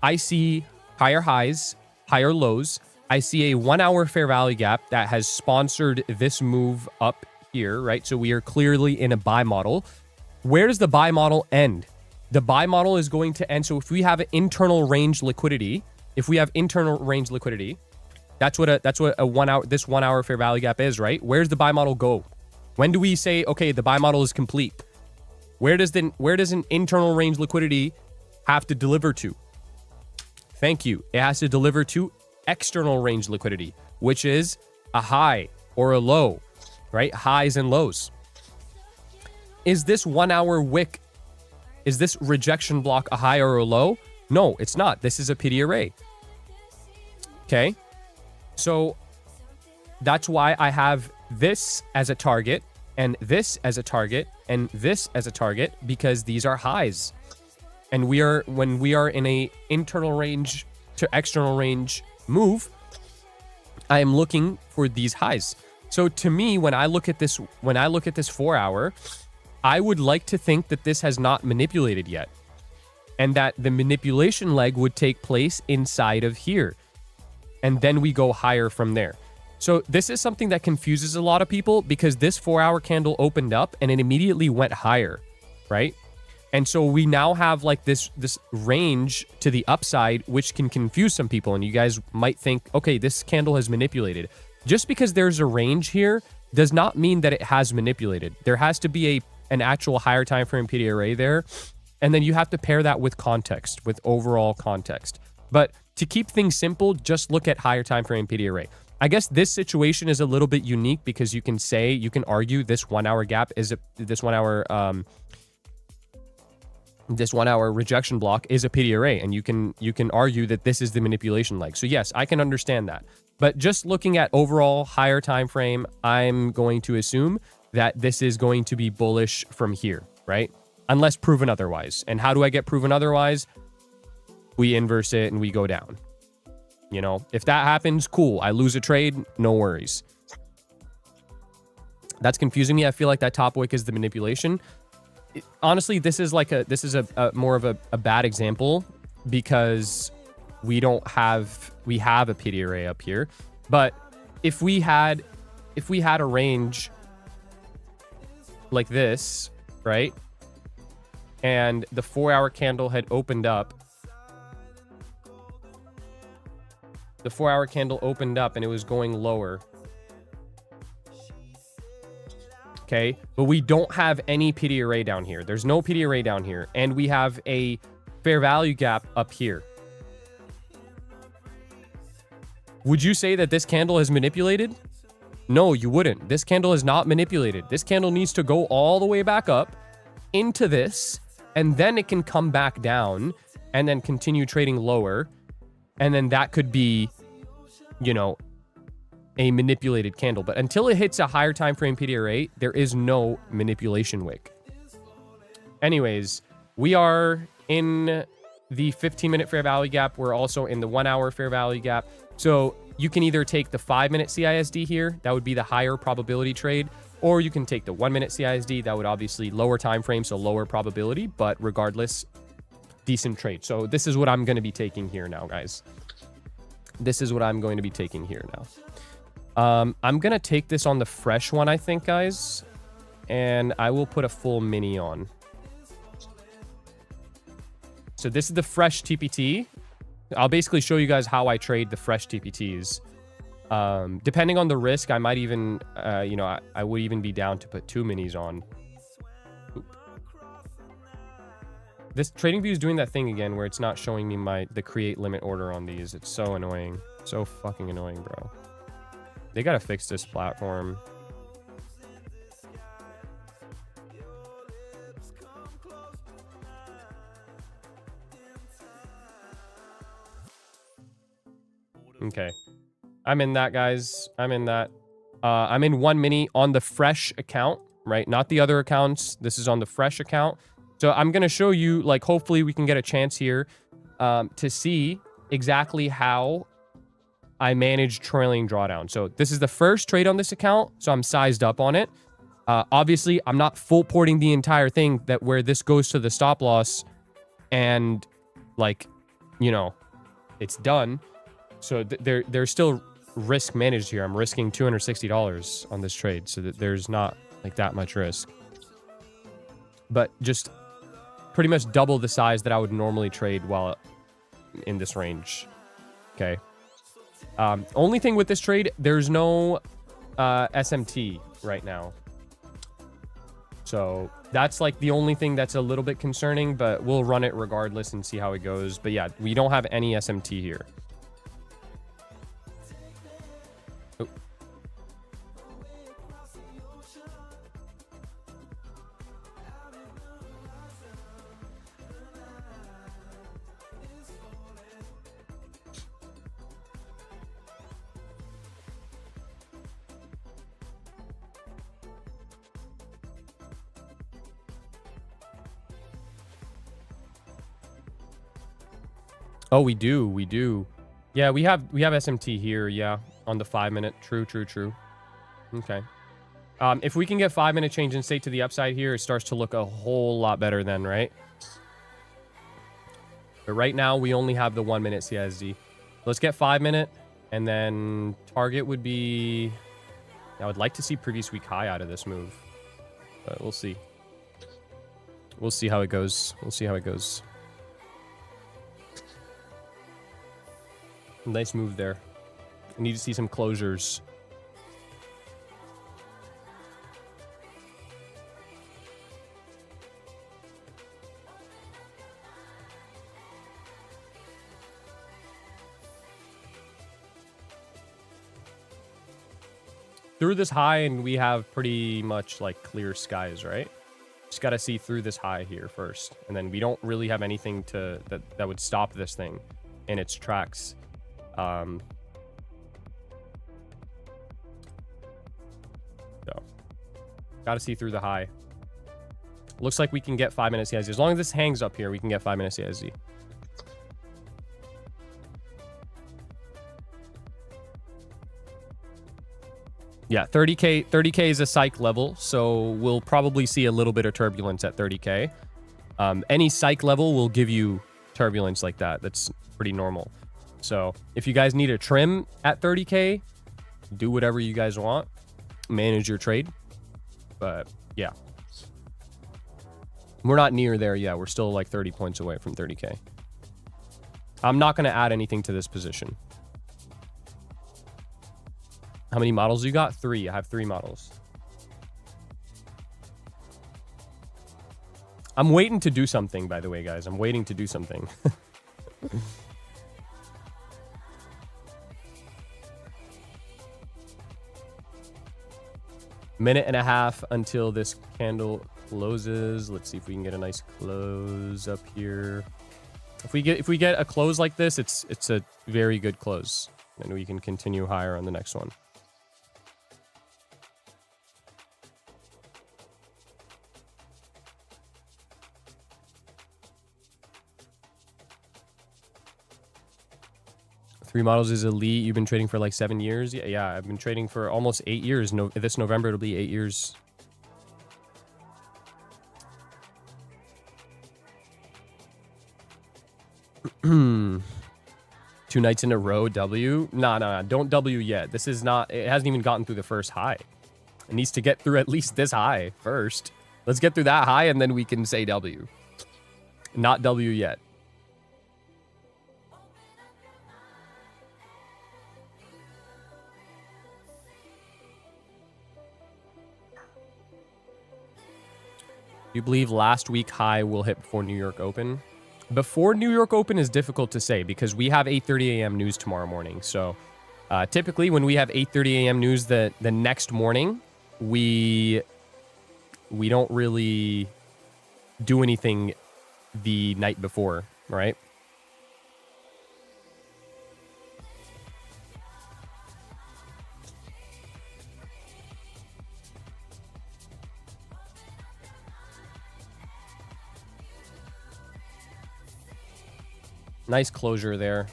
I see higher highs, higher lows. I see a 1-hour fair value gap that has sponsored this move up here, right? So we are clearly in a buy model. Where does the buy model end? The buy model is going to end. So if we have an internal range liquidity, that's what a 1-hour fair value gap is, right? Where's the buy model go? When do we say, okay, the buy model is complete? Where does an internal range liquidity have to deliver to? Thank you. It has to deliver to external range liquidity, which is a high or a low, right? Highs and lows. Is this 1-hour wick, is this rejection block a high or a low? No, it's not. This is a pity array. Okay. So that's why I have this as a target and this as a target and this as a target, because these are highs. And when we are in a internal range to external range move, I am looking for these highs. So to me, when I look at this 4-hour, I would like to think that this has not manipulated yet, and that the manipulation leg would take place inside of here, and then we go higher from there. So this is something that confuses a lot of people, because this 4-hour candle opened up and it immediately went higher, right? And so we now have like this range to the upside, which can confuse some people. And you guys might think, okay, this candle has manipulated. Just because there's a range here does not mean that it has manipulated. There has to be an actual higher time frame PD array there. And then you have to pair that with context, with overall context. But to keep things simple, just look at higher time frame PD array. I guess this situation is a little bit unique because you can argue this 1-hour gap is this 1-hour rejection block is a PD array, and you can argue that this is the manipulation leg. So yes, I can understand that. But just looking at overall higher time frame, I'm going to assume that this is going to be bullish from here, right? Unless proven otherwise. And how do I get proven otherwise? We inverse it and we go down. You know, if that happens, cool. I lose a trade, no worries. That's confusing me. I feel like that top wick is the manipulation. honestly, this is like a more of a bad example because we have a pity array up here. But if we had a range like this, right? And the 4-hour candle had opened up. The 4-hour candle opened up and it was going lower. Okay, but we don't have any pity array down here. There's no pity array down here. And we have a fair value gap up here. Would you say that this candle is manipulated? No, you wouldn't. This candle is not manipulated. This candle needs to go all the way back up into this, and then it can come back down and then continue trading lower. And then that could be, you know, a manipulated candle. But until it hits a higher time frame PD array, there is no manipulation wick. Anyways, we are in the 15-minute fair value gap. We're also in the 1-hour fair value gap. So you can either take the 5-minute CISD here, that would be the higher probability trade, or you can take the 1-minute CISD, that would obviously lower time frame, so lower probability, but regardless, decent trade. So this is what I'm going to be taking here now, guys. This is what I'm going to be taking here now. I'm going to take this on the fresh one, I think, guys, and I will put a full mini on. So this is the fresh TPT. I'll basically show you guys how I trade the fresh TPTs. Depending on the risk, I might even, you know, I would even be down to put 2 minis on. Oop. This TradingView is doing that thing again where it's not showing me the create limit order on these. It's so annoying. So fucking annoying, bro. They gotta fix this platform. Okay. I'm in that, guys. I'm in that. I'm in 1 mini on the fresh account, right? Not the other accounts. This is on the fresh account. So I'm going to show you, like, hopefully we can get a chance here to see exactly how I manage trailing drawdown. So this is the first trade on this account, so I'm sized up on it. Obviously, I'm not full porting the entire thing where this goes to the stop loss and, like, you know, it's done. So there's still risk managed here. I'm risking $260 on this trade, so that there's not like that much risk. But just pretty much double the size that I would normally trade while in this range. Okay. Only thing with this trade, there's no SMT right now. So that's like the only thing that's a little bit concerning, but we'll run it regardless and see how it goes. But yeah, we don't have any SMT here. Oh. Oh, we do. Yeah, we have SMT here, yeah, on the 5-minute. True. Okay. If we can get 5-minute change in state to the upside here, it starts to look a whole lot better then, right? But right now, we only have the 1-minute CISD. Let's get 5-minute, and then target would be... I would like to see previous week high out of this move, but we'll see. We'll see how it goes. Nice move there. I need to see some closures. Through this high, and we have pretty much like clear skies, right? Just got to see through this high here first, and then we don't really have anything that would stop this thing in its tracks. So got to see through the high. Looks like we can get 5-minute CISD. As long as this hangs up here, we can get 5-minute CISD. Yeah, 30K is a psych level, so we'll probably see a little bit of turbulence at 30K. Any psych level will give you turbulence like that. That's pretty normal. So if you guys need a trim at 30K, do whatever you guys want. Manage your trade. But yeah. We're not near there yet. We're still like 30 points away from 30K. I'm not going to add anything to this position. How many models you got? 3. I have 3 models. I'm waiting to do something, by the way, guys. I'm waiting to do something. Minute and a half until this candle closes. Let's see if we can get a nice close up here. If we get a close like this, it's a very good close, and we can continue higher on the next one. Three models is elite. You've been trading for like 7 years. Yeah, I've been trading for almost 8 years. No, this November it'll be 8 years. Two nights in a row, W? Nah, don't W yet. This is not, it hasn't even gotten through the first high. It needs to get through at least this high first. Let's get through that high and then we can say W. Not W yet. Do you believe last week high will hit before New York Open? Before New York Open is difficult to say because we have 8:30 a.m. news tomorrow morning. So typically when we have 8:30 a.m. news the next morning, we don't really do anything the night before, right? Nice closure there.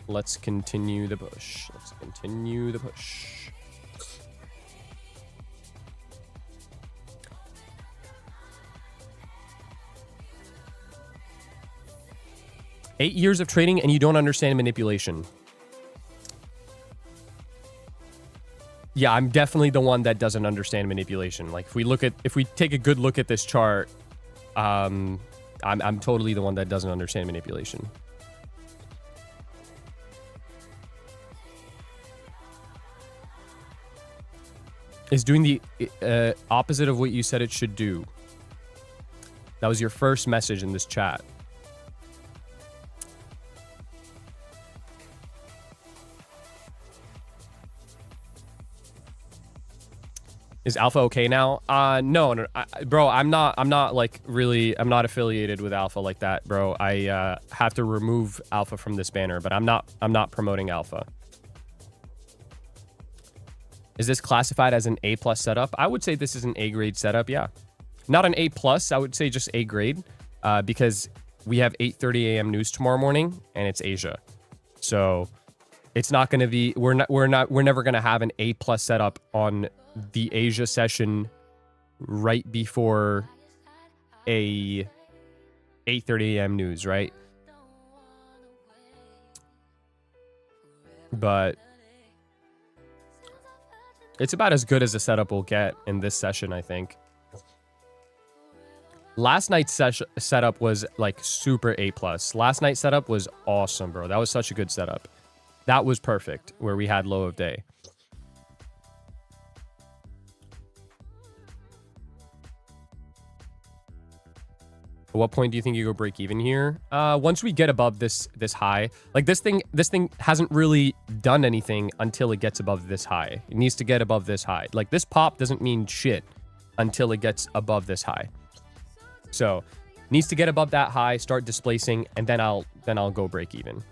Let's continue the push. Let's continue the push. Eight years of trading and you don't understand manipulation. Yeah, I'm definitely the one that doesn't understand manipulation. Like if we take a good look at this chart, I'm totally the one that doesn't understand manipulation. Is doing the opposite of what you said it should do. That was your first message in this chat. Is Alpha okay now? No, bro. I'm not like really. I'm not affiliated with Alpha like that, bro. I have to remove Alpha from this banner, but I'm not promoting Alpha. Is this classified as an A+ setup? I would say this is an A grade setup. Yeah, not an A+. I would say just A grade, because we have 8:30 a.m. news tomorrow morning, and it's Asia, so it's not going to be. We're never going to have an A+ setup on the Asia session right before a 8:30 a.m. news, right? But it's about as good as a setup we'll get in this session, I think. Last night's setup was like super A+. Last night's setup was awesome, bro. That was such a good setup. That was perfect, where we had low of day. At what point do you think you go break even here? Once we get above this high, like this thing hasn't really done anything until it gets above this high. It needs to get above this high. Like this pop doesn't mean shit until it gets above this high. So needs to get above that high, start displacing, and then I'll go break even.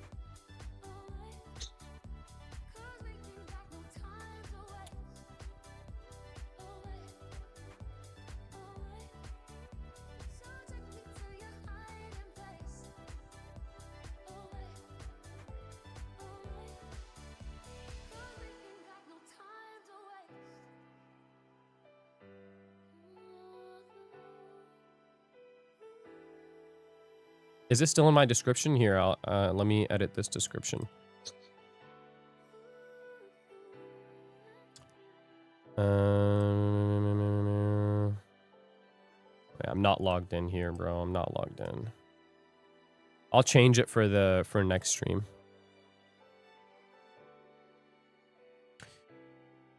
Is this still in my description here? Let me edit this description. I'm not logged in here, bro. I'm not logged in. I'll change it for next stream.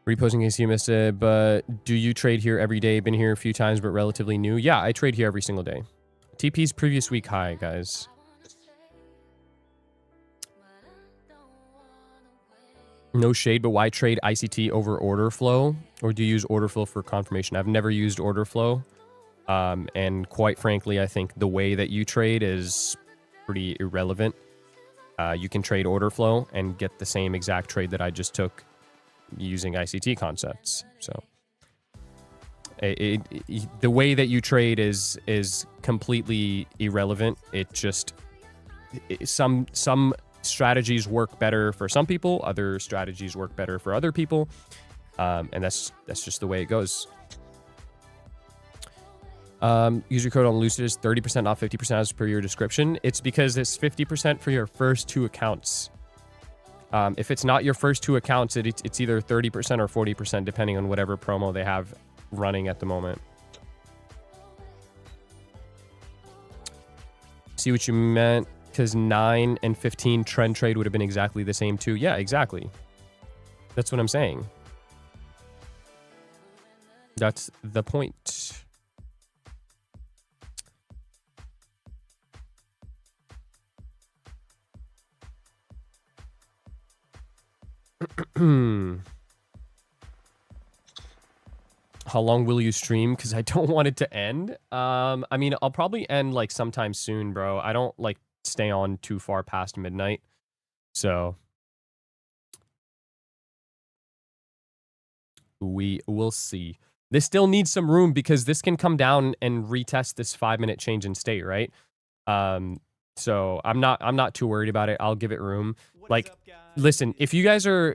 Reposting in case you missed it, but do you trade here every day? Been here a few times, but relatively new. Yeah, I trade here every single day. TP's previous week high, guys. No shade, but why trade ICT over order flow? Or do you use order flow for confirmation? I've never used order flow. And quite frankly, I think the way that you trade is pretty irrelevant. You can trade order flow and get the same exact trade that I just took using ICT concepts. So the way that you trade is completely irrelevant. It just some strategies work better for some people, other strategies work better for other people, and that's just the way it goes. User code on Lucid is 30% off, 50% as per your description. It's because it's 50% for your first 2 accounts. If it's not your first 2 accounts, it's either 30% or 40%, depending on whatever promo they have running at the moment. See what you meant, because 9 and 15 trend trade would have been exactly the same too. Yeah, exactly. That's what I'm saying. That's the point. How long will you stream? Because I don't want it to end. I mean, I'll probably end like sometime soon, bro. I don't like stay on too far past midnight. So we will see. This still needs some room because this can come down and retest this 5-minute change in state, right? So I'm not too worried about it. I'll give it room. Like, listen, if you guys are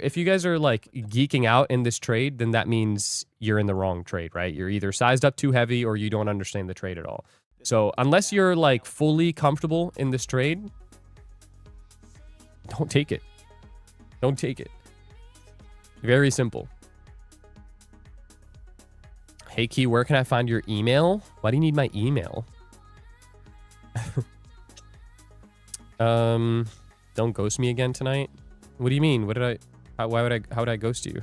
like geeking out in this trade, then that means you're in the wrong trade, right? You're either sized up too heavy or you don't understand the trade at all. So unless you're like fully comfortable in this trade, don't take it. Don't take it. Very simple. Hey Key, where can I find your email? Why do you need my email? Don't ghost me again tonight. What do you mean? What did I? How would I ghost you?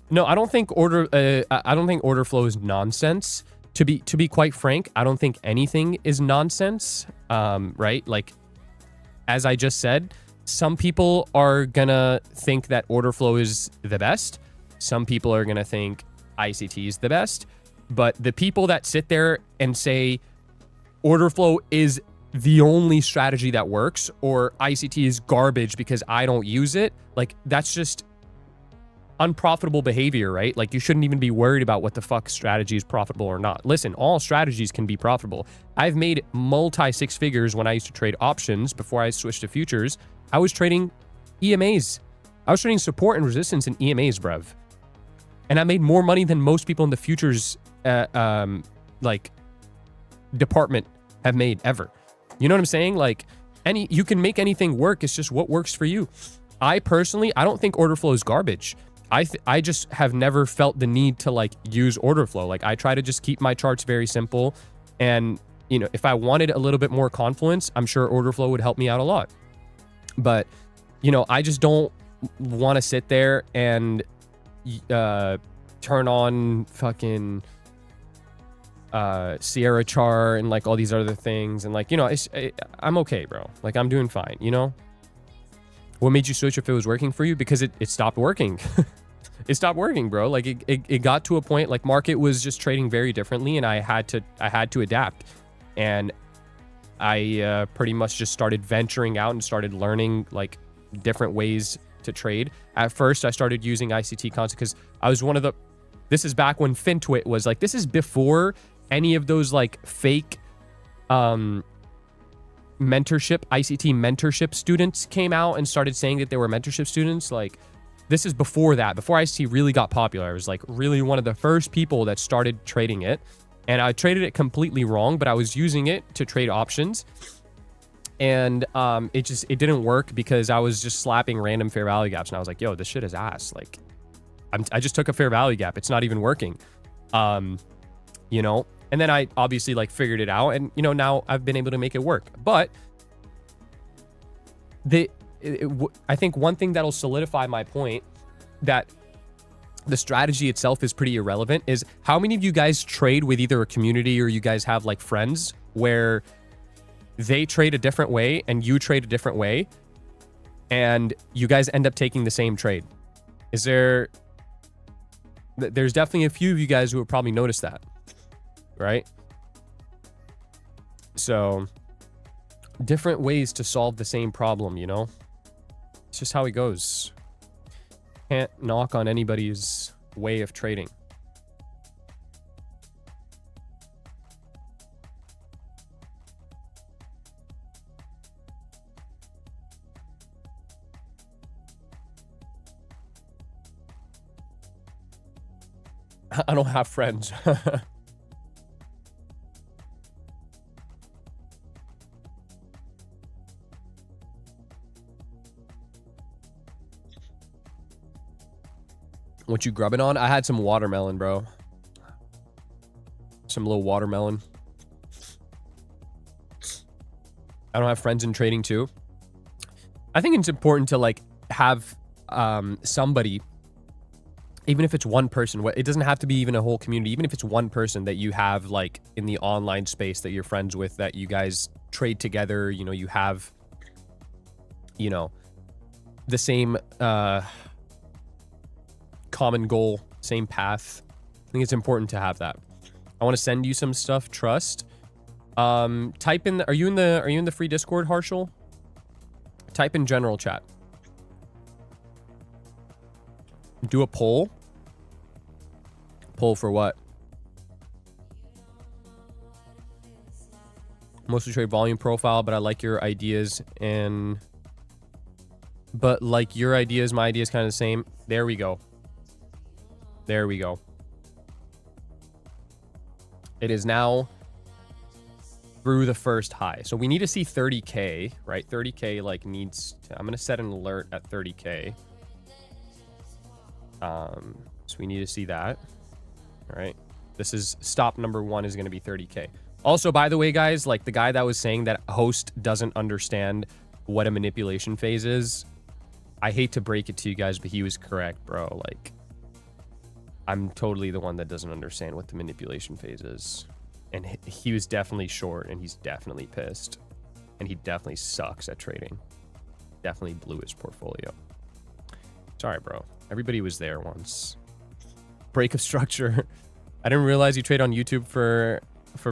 No, I don't think order. I don't think order flow is nonsense. To be quite frank, I don't think anything is nonsense. Right? Like, as I just said, some people are gonna think that order flow is the best. Some people are gonna think ICT is the best. But the people that sit there and say order flow is the only strategy that works, or ICT is garbage because I don't use it, like, that's just unprofitable behavior, right? Like, you shouldn't even be worried about what the fuck strategy is profitable or not. Listen, all strategies can be profitable. I've made multi-6 figures when I used to trade options before I switched to futures. I was trading EMAs. I was trading support and resistance in EMAs, bruv. And I made more money than most people in the futures like department have made ever. You know what I'm saying? Like, you can make anything work. It's just what works for you. I personally, I don't think order flow is garbage. I just have never felt the need to like use order flow. Like, I try to just keep my charts very simple. And, you know, if I wanted a little bit more confluence, I'm sure order flow would help me out a lot. But, you know, I just don't want to sit there and turn on fucking Sierra char and like all these other things, and like, you know, I'm okay, bro. Like, I'm doing fine, you know. What made you switch if it was working for you? Because it stopped working. It stopped working, bro. Like, it got to a point, like, market was just trading very differently, and I had to adapt. And I pretty much just started venturing out and started learning like different ways to trade. At first, I started using ICT concepts because I was one of the, this is back when FinTwit was like, this is before any of those like fake mentorship, ICT mentorship students came out and started saying that they were mentorship students. Like, this is before that, before ICT really got popular. I was like really one of the first people that started trading it. And I traded it completely wrong, but I was using it to trade options. And it didn't work because I was just slapping random fair value gaps. And I was like, yo, this shit is ass. Like, I just took a fair value gap. It's not even working. You know, and then I obviously like figured it out. And, you know, now I've been able to make it work. But I think one thing that'll solidify my point that the strategy itself is pretty irrelevant is how many of you guys trade with either a community or you guys have like friends where they trade a different way and you trade a different way and you guys end up taking the same trade. There's definitely a few of you guys who have probably noticed that, right? So different ways to solve the same problem, you know? It's just how it goes. Can't knock on anybody's way of trading. I don't have friends. What you grubbing on? I had some watermelon, bro. Some little watermelon. I don't have friends in trading too. I think it's important to like have somebody, even if it's one person, it doesn't have to be even a whole community, even if it's one person that you have like in the online space that you're friends with, that you guys trade together, you know, you have, you know, the same common goal, same path. I think it's important to have that. I want to send you some stuff, trust. Type in are you in the free Discord, Harshal? Type in general chat. Do a poll. Poll for what? Mostly trade volume profile, but I like your ideas but like your ideas, my ideas kind of the same. There we go. There we go. It is now through the first high. So we need to see 30K, right? 30K like needs to, I'm going to set an alert at 30K. So we need to see that. All right. This is stop number 1 is going to be 30K. Also, by the way, guys, like the guy that was saying that host doesn't understand what a manipulation phase is. I hate to break it to you guys, but he was correct, bro. Like, I'm totally the one that doesn't understand what the manipulation phase is. And he was definitely short, and he's definitely pissed. And he definitely sucks at trading. Definitely blew his portfolio. Sorry, bro. Everybody was there once. Break of structure. I didn't realize you trade on YouTube for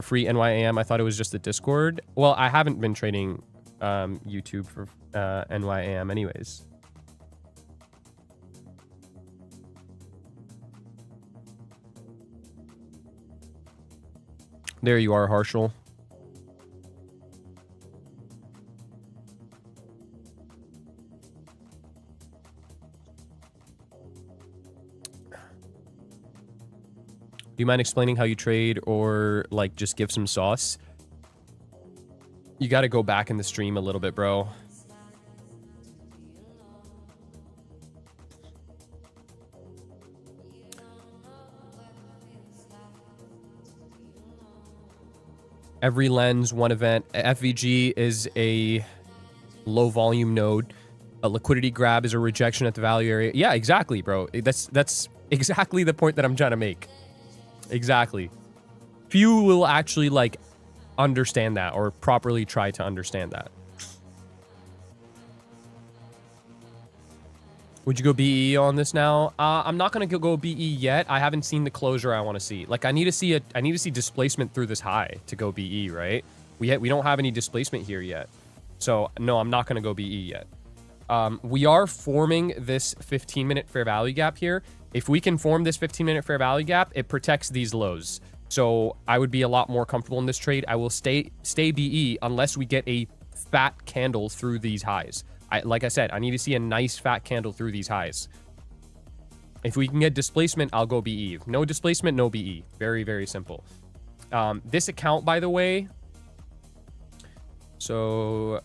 free NYAM. I thought it was just the Discord. Well, I haven't been trading YouTube for NYAM anyways. There you are, Harshal. Do you mind explaining how you trade or like just give some sauce? You got to go back in the stream a little bit, bro. Every lens, one event. FVG is a low volume node. A liquidity grab is a rejection at the value area. Yeah, exactly, bro. That's exactly the point that I'm trying to make. Exactly. Few will actually like understand that or properly try to understand that. Would you go BE on this now? I'm not gonna go BE yet. I haven't seen the closure I want to see. Like I need to see displacement through this high to go BE, right? We don't have any displacement here yet. So no, I'm not gonna go BE yet. We are forming this 15-minute fair value gap here. If we can form this 15-minute fair value gap, it protects these lows. So I would be a lot more comfortable in this trade. I will stay BE unless we get a fat candle through these highs. Like I said, I need to see a nice fat candle through these highs. If we can get displacement, I'll go BE. No displacement, no BE. Very, very simple. This account, by the way. So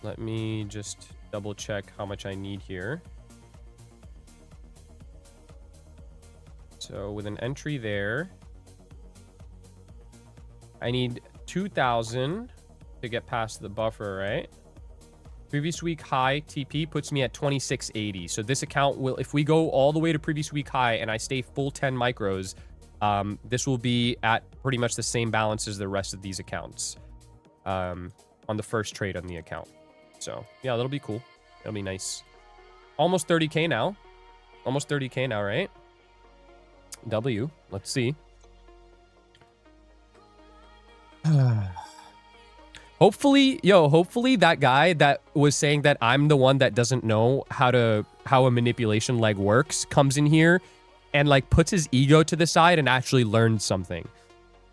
let me just double check how much I need here. So with an entry there, I need 2,000 to get past the buffer, right? Previous week high TP puts me at 2680. So this account will, if we go all the way to previous week high and I stay full 10 micros, this will be at pretty much the same balance as the rest of these accounts on the first trade on the account. So yeah, that'll be cool. It'll be nice. Almost 30K now. Almost 30K now, right? W. Let's see. Hopefully that guy that was saying that I'm the one that doesn't know how a manipulation leg works comes in here and like puts his ego to the side and actually learns something.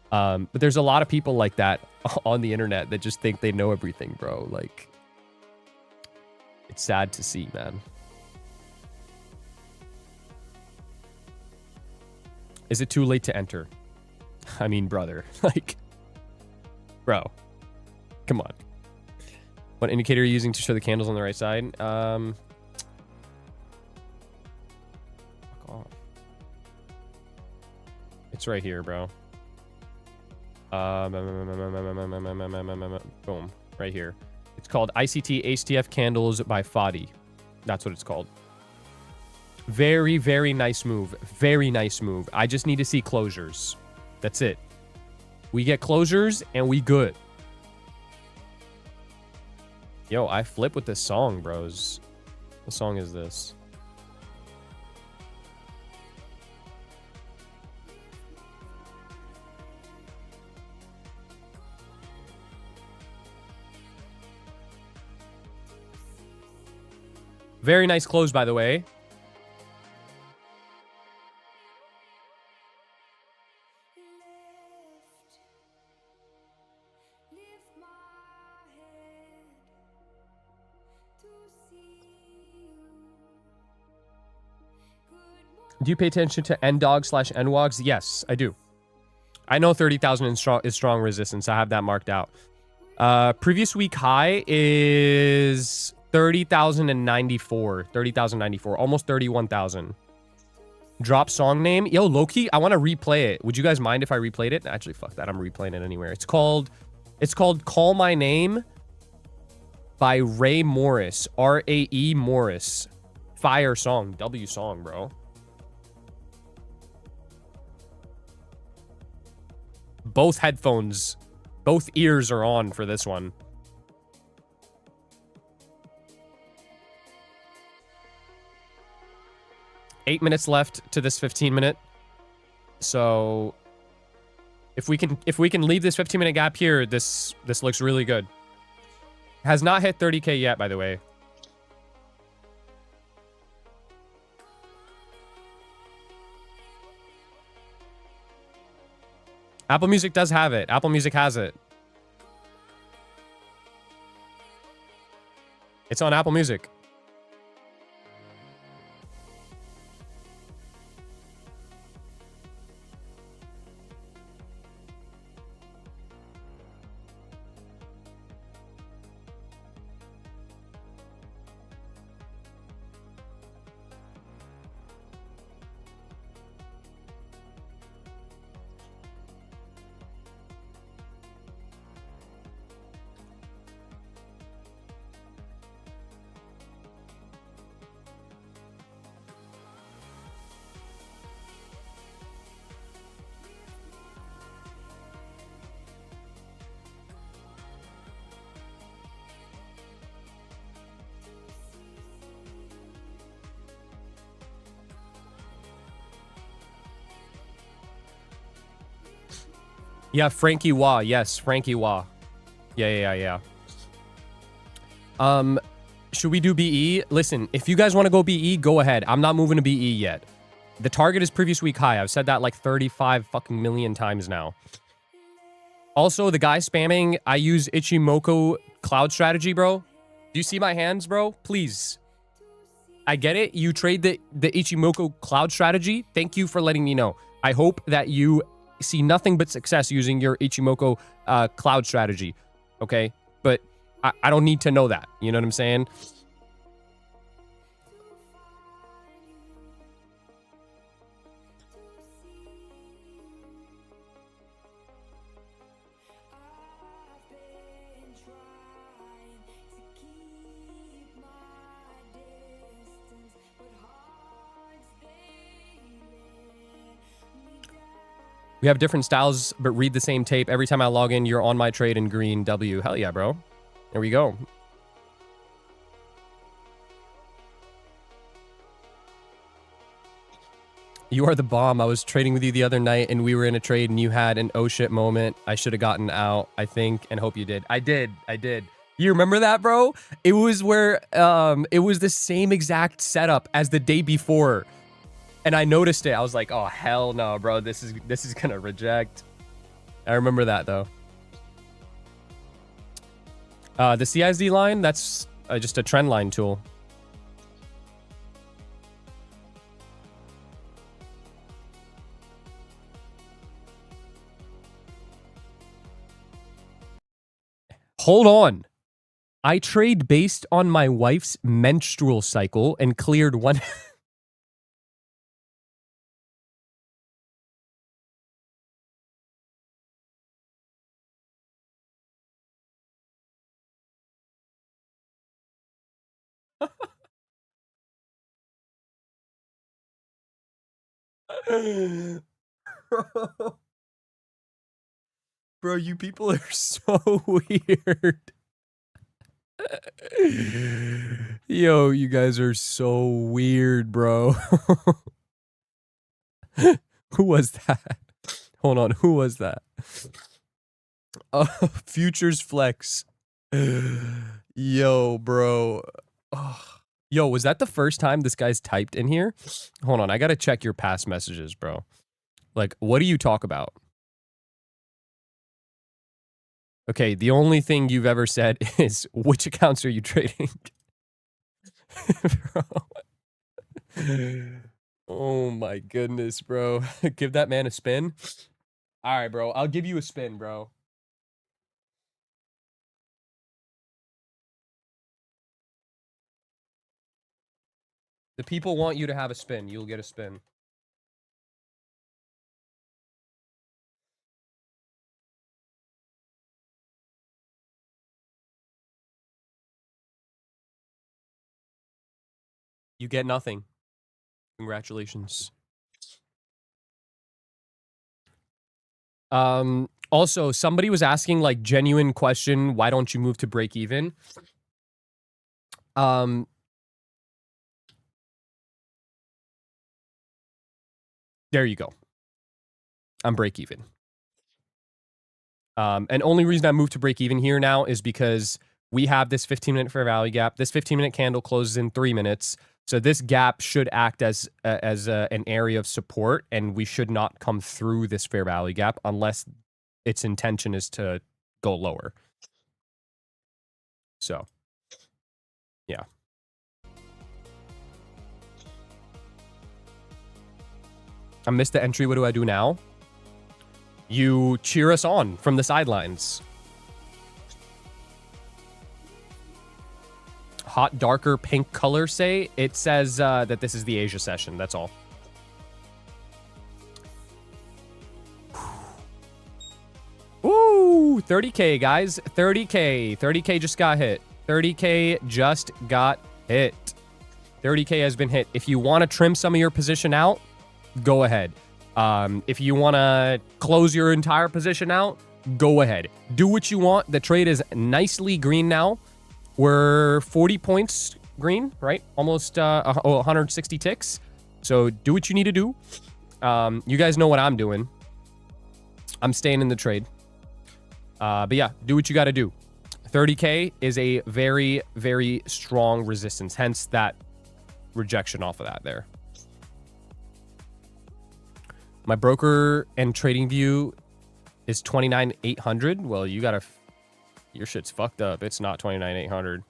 But there's a lot of people like that on the internet that just think they know everything, bro. Like, it's sad to see, man. Is it too late to enter? I mean, brother, like, bro. Come on. What indicator are you using to show the candles on the right side? Fuck off. It's right here, bro. Boom. Right here. It's called ICT HTF Candles by Fadi. That's what it's called. Very, very nice move. Very nice move. I just need to see closures. That's it. We get closures and we good. Yo, I flip with this song, bros. What song is this? Very nice close, by the way. Do you pay attention to NDOG/NWOGs? Yes, I do. I know 30,000 is strong resistance. I have that marked out. Previous week high is 30,094. 30,094. Almost 31,000. Drop song name. Yo, Loki, I want to replay it. Would you guys mind if I replayed it? Actually, fuck that. I'm replaying it anywhere. It's called Call My Name by Ray Morris. R-A-E Morris. Fire song. W song, bro. Both headphones, both ears are on for this one. Eight minutes left to this 15-minute. So if we can leave this 15-minute gap here, this looks really good. Has not hit 30K yet, by the way. Apple Music does have it. Apple Music has it. It's on Apple Music. Yeah, Frankie Wah. Yes, Frankie Wah. Yeah. Should we do BE? Listen, if you guys want to go BE, go ahead. I'm not moving to BE yet. The target is previous week high. I've said that like 35 fucking million times now. Also, the guy spamming, I use Ichimoku cloud strategy, bro. Do you see my hands, bro? Please. I get it. You trade the Ichimoku cloud strategy. Thank you for letting me know. I hope that you see nothing but success using your Ichimoku cloud strategy. Okay? But I don't need to know that. You know what I'm saying? We have different styles, but read the same tape. Every time I log in, you're on my trade in green W. Hell yeah, bro. There we go. You are the bomb. I was trading with you the other night, and we were in a trade, and you had an oh shit moment. I should have gotten out, I think, and hope you did. I did. You remember that, bro? It was where, it was the same exact setup as the day before. And I noticed it. I was like, oh, hell no, bro. This is gonna reject. I remember that, though. The CISD line, that's just a trend line tool. Hold on. I trade based on my wife's menstrual cycle and cleared one... Bro, you people are so weird. Yo, you guys are so weird, bro. Who was that? Hold on, who was that? Futures Flex. Yo, bro. Oh. Yo, was that the first time this guy's typed in here? Hold on, I gotta check your past messages, bro. Like, what do you talk about? Okay, the only thing you've ever said is, which accounts are you trading? Bro. Oh my goodness, bro. Give that man a spin. All right, bro. I'll give you a spin, bro. The people want you to have a spin. You'll get a spin. You get nothing. Congratulations. Also, somebody was asking, like, genuine question, why don't you move to break even? There you go. I'm break even. And only reason I moved to break even here now is because we have this 15-minute fair value gap. This 15-minute candle closes in 3 minutes. So this gap should act as an area of support, and we should not come through this fair value gap unless its intention is to go lower. So, yeah. I missed the entry. What do I do now? You cheer us on from the sidelines. Hot, darker pink color, say? It says that this is the Asia session. That's all. Ooh, 30K, guys. 30K. 30K just got hit. 30K just got hit. 30K has been hit. If you want to trim some of your position out, go ahead. If you want to close your entire position out, go ahead. Do what you want. The trade is nicely green now. We're 40 points green, right? Almost 160 ticks. So do what you need to do. You guys know what I'm doing. I'm staying in the trade. But yeah, do what you got to do. 30K is a very, very strong resistance. Hence that rejection off of that there. My broker and trading view is 29,800. Well, you gotta... Your shit's fucked up. It's not 29,800.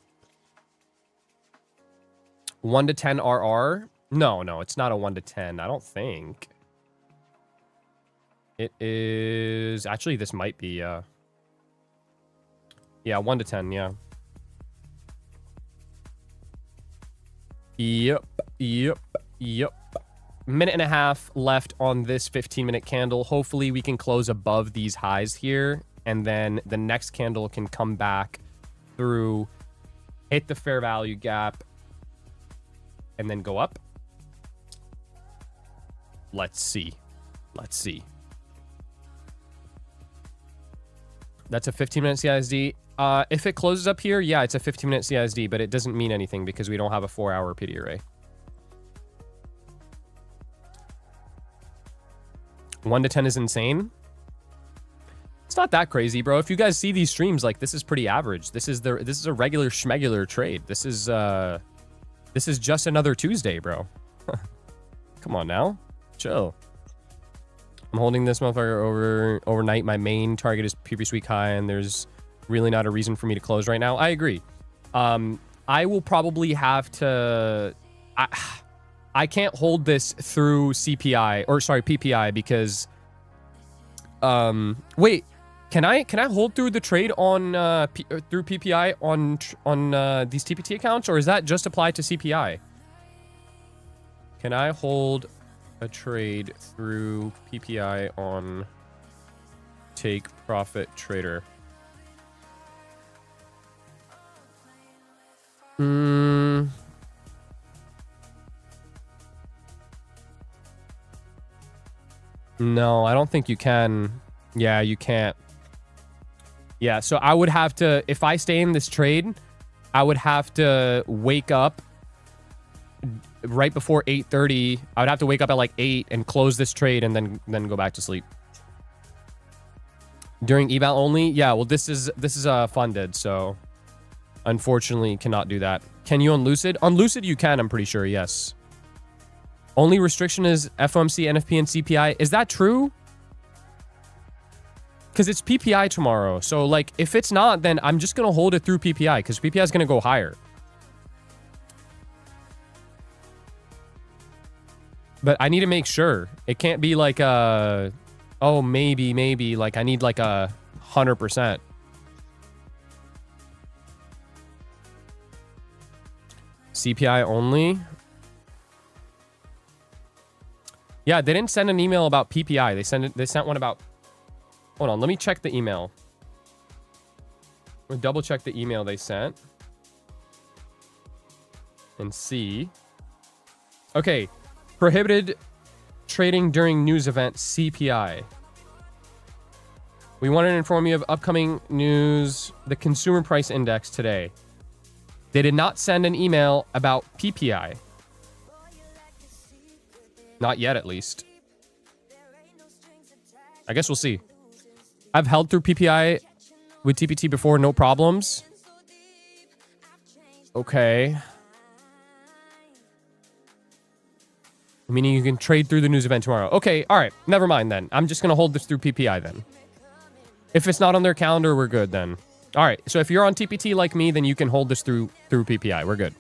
1 to 10 RR? No, no, it's not a 1 to 10. I don't think. It is... Actually, this might be... Yeah, 1 to 10, yeah. Yep. Minute and a half left on this 15-minute candle. Hopefully, we can close above these highs here. And then the next candle can come back through, hit the fair value gap, and then go up. Let's see. That's a 15-minute CISD. If it closes up here, yeah, it's a 15-minute CISD, but it doesn't mean anything because we don't have a 4-hour PD array. 1 to 10 is insane. It's not that crazy, bro. If you guys see these streams, like, this is pretty average. This is a regular schmegular trade. This is just another Tuesday, bro. Come on now. Chill. I'm holding this motherfucker overnight. My main target is previous week high, and there's really not a reason for me to close right now. I agree. I will probably have to... I can't hold this through CPI, or sorry, PPI, because... Wait, can I hold through the trade on through PPI on these TPT accounts, or is that just applied to CPI? Can I hold a trade through PPI on Take Profit Trader? No, I don't think you can. Yeah, you can't. Yeah, so I would have to, if I stay in this trade, I would have to wake up right before 8:30. I would have to wake up at like 8 and close this trade and then go back to sleep. During eval only? Yeah, well, this is funded, so unfortunately cannot do that. Can you on Lucid? On Lucid you can, I'm pretty sure, yes. Only restriction is FOMC, NFP, and CPI. Is that true? Because it's PPI tomorrow. So, like, if it's not, then I'm just going to hold it through PPI because PPI is going to go higher. But I need to make sure. It can't be like a... Oh, maybe. Like, I need like a 100%. CPI only? Yeah, they didn't send an email about PPI. They sent one about... Hold on, let me check the email. We'll double check the email they sent. And see. Okay. Prohibited trading during news event CPI. We wanted to inform you of upcoming news, the consumer price index today. They did not send an email about PPI. Not yet, at least. I guess we'll see. I've held through PPI with TPT before, no problems. Okay. Meaning you can trade through the news event tomorrow. Okay, all right. Never mind then. I'm just going to hold this through PPI then. If it's not on their calendar, we're good then. All right, so if you're on TPT like me, then you can hold this through PPI. We're good.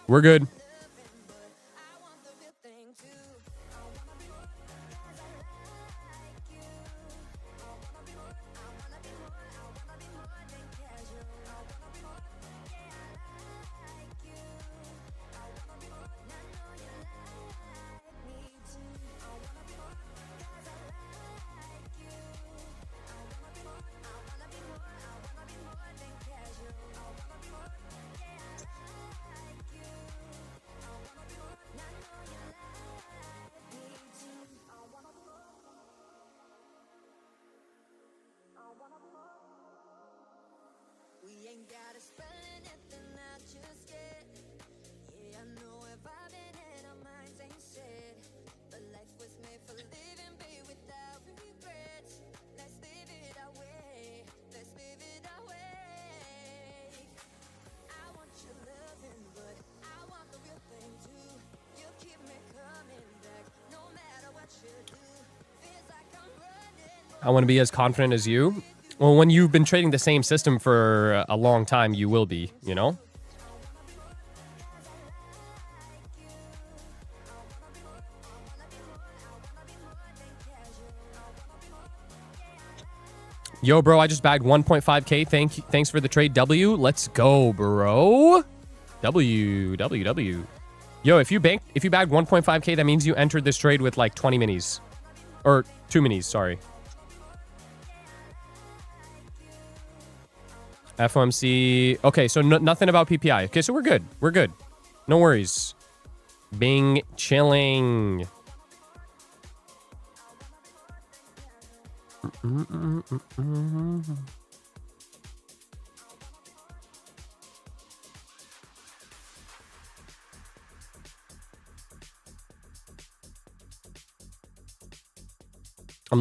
We're good. I want to be as confident as you. Well, when you've been trading the same system for a long time, you will be, you know? Yo, bro, I just bagged 1.5K. Thanks for the trade, W. Let's go, bro. W. Yo, if you bagged 1.5K, that means you entered this trade with like 20 minis. Or 2 minis, sorry. FOMC. Okay, so nothing about PPI. Okay, so we're good. We're good. No worries. Bing chilling. I'm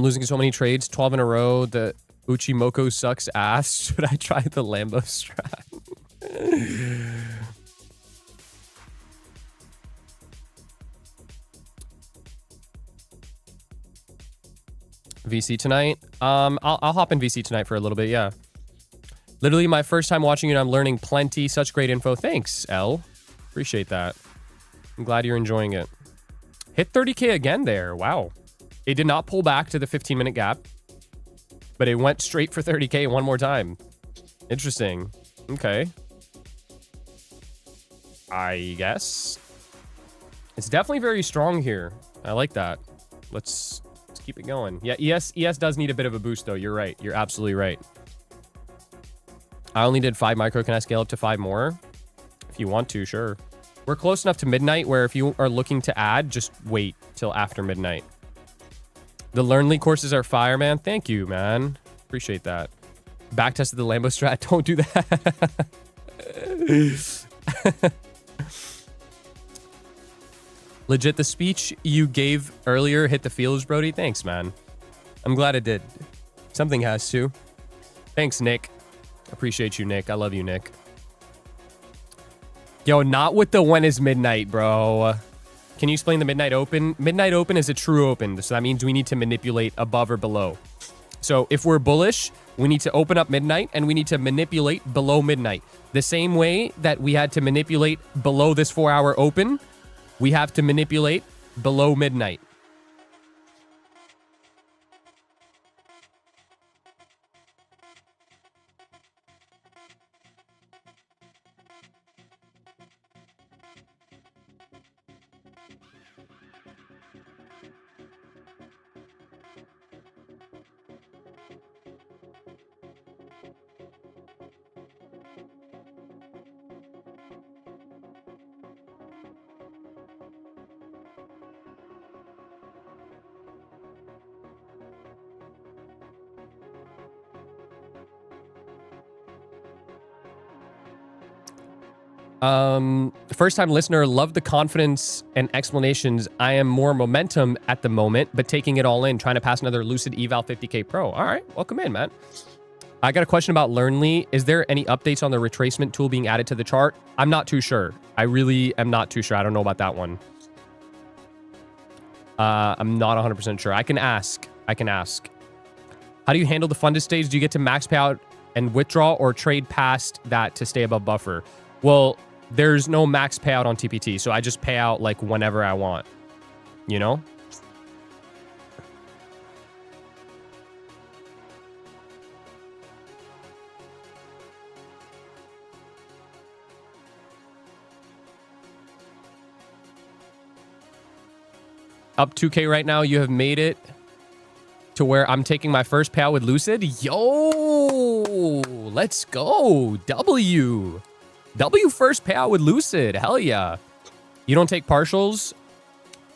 losing so many trades. 12 in a row. The Uchimoko sucks ass. Should I try the Lambo strat? VC tonight? I'll hop in VC tonight for a little bit, yeah. Literally my first time watching it, I'm learning plenty. Such great info. Thanks, L. Appreciate that. I'm glad you're enjoying it. Hit 30K again there. Wow. It did not pull back to the 15-minute gap, but it went straight for 30K one more time. Interesting. Okay. I guess. It's definitely very strong here. I like that. Let's keep it going. Yeah, ES does need a bit of a boost, though. You're right. You're absolutely right. I only did 5 micro. Can I scale up to 5 more? If you want to, sure. We're close enough to midnight where if you are looking to add, just wait till after midnight. The Learnly courses are fire, man. Thank you, man. Appreciate that. Backtested the Lambo strat. Don't do that. Legit, the speech you gave earlier hit the feels, Brody. Thanks, man. I'm glad it did. Something has to. Thanks, Nick. Appreciate you, Nick. I love you, Nick. Yo, not with the when is midnight, bro. Can you explain the midnight open? Midnight open is a true open. So that means we need to manipulate above or below. So if we're bullish, we need to open up midnight and we need to manipulate below midnight. The same way that we had to manipulate below this 4-hour open, we have to manipulate below midnight. First time listener, love the confidence and explanations. I am more momentum at the moment, but taking it all in, trying to pass another Lucid Eval 50K Pro. All right, welcome in, man. I got a question about Learnly. Is there any updates on the retracement tool being added to the chart? I'm not too sure. I really am not too sure. I don't know about that one. I'm not 100% sure. I can ask. How do you handle the funded stage? Do you get to max payout and withdraw or trade past that to stay above buffer? Well, there's no max payout on TPT, so I just pay out like whenever I want, you know? Up 2K right now. You have made it to where I'm taking my first payout with Lucid. Yo, let's go. W first payout with Lucid. Hell yeah. You don't take partials?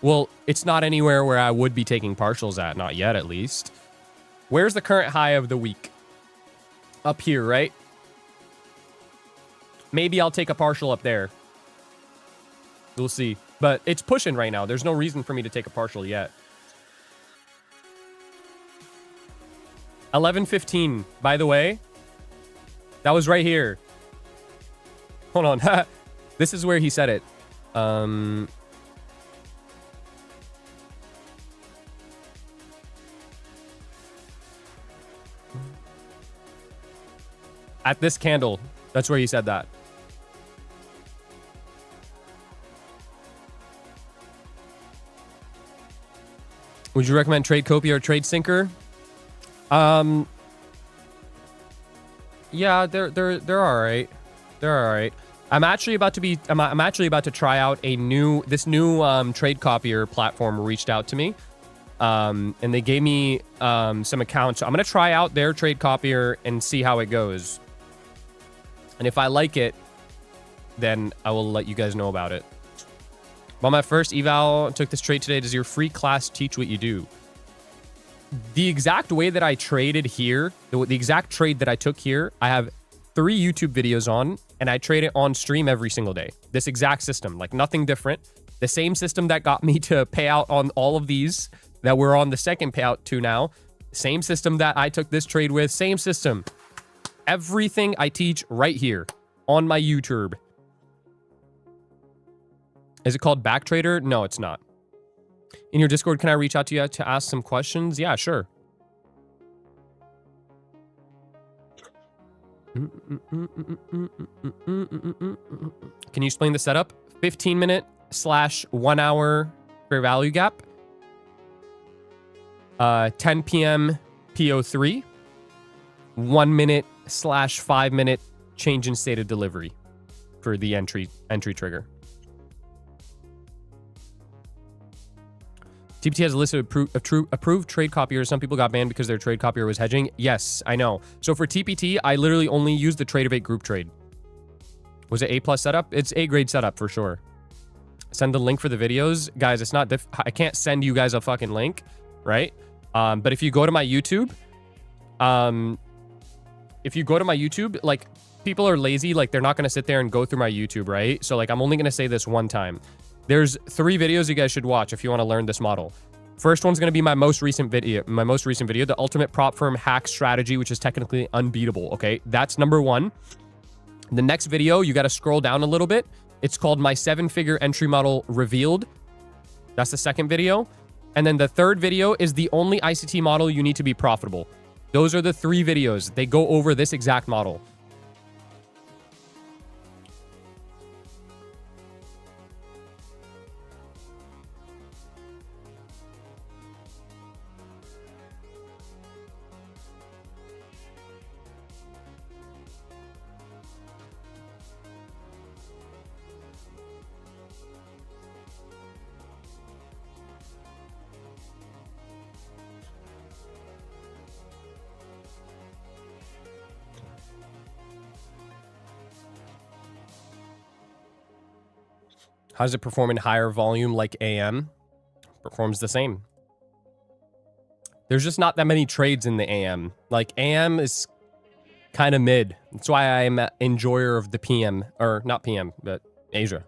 Well, it's not anywhere where I would be taking partials at. Not yet, at least. Where's the current high of the week? Up here, right? Maybe I'll take a partial up there. We'll see. But it's pushing right now. There's no reason for me to take a partial yet. 11:15, by the way. That was right here. Hold on. This is where he said it. At this candle. That's where he said that. Would you recommend Trade Copia or Trade Sinker? Yeah, they're all right. They're all right. I'm actually about to try out this new trade copier platform reached out to me. And they gave me some accounts. So I'm gonna try out their trade copier and see how it goes. And if I like it, then I will let you guys know about it. Well, my first eval took this trade today. Does your free class teach what you do? The exact way that I traded here, the exact trade that I took here, I have 3 YouTube videos on, and I trade it on stream every single day. This exact system, like nothing different. The same system that got me to pay out on all of these that we're on the second payout to now. Same system that I took this trade with, same system. Everything I teach right here on my YouTube. Is it called Backtrader? No, it's not. In your Discord, can I reach out to you to ask some questions? Yeah, sure. Can you explain the setup? 15-minute/1 hour fair value gap. 10 p.m. PO3. 1 minute/5 minute change in state of delivery for the entry trigger. TPT has a list of approved trade copiers. Some people got banned because their trade copier was hedging. Yes, I know. So for TPT, I literally only used the Trade-of-8 group trade. Was it A+ setup? It's A-grade setup for sure. Send the link for the videos. Guys, it's not I can't send you guys a fucking link, right? But if you go to my YouTube, like, people are lazy. Like, they're not going to sit there and go through my YouTube, right? So, like, I'm only going to say this one time. There's 3 videos you guys should watch if you want to learn this model. First one's going to be my most recent video, the ultimate prop firm hack strategy, which is technically unbeatable. Okay, that's number 1. The next video, you got to scroll down a little bit. It's called my 7-figure entry model revealed. That's the second video. And then the third video is the only ICT model you need to be profitable. Those are the 3 videos. They go over this exact model. How does it perform in higher volume like AM? Performs the same. There's just not that many trades in the AM. Like, AM is kind of mid. That's why I'm an enjoyer of the PM. Or, not PM, but Asia.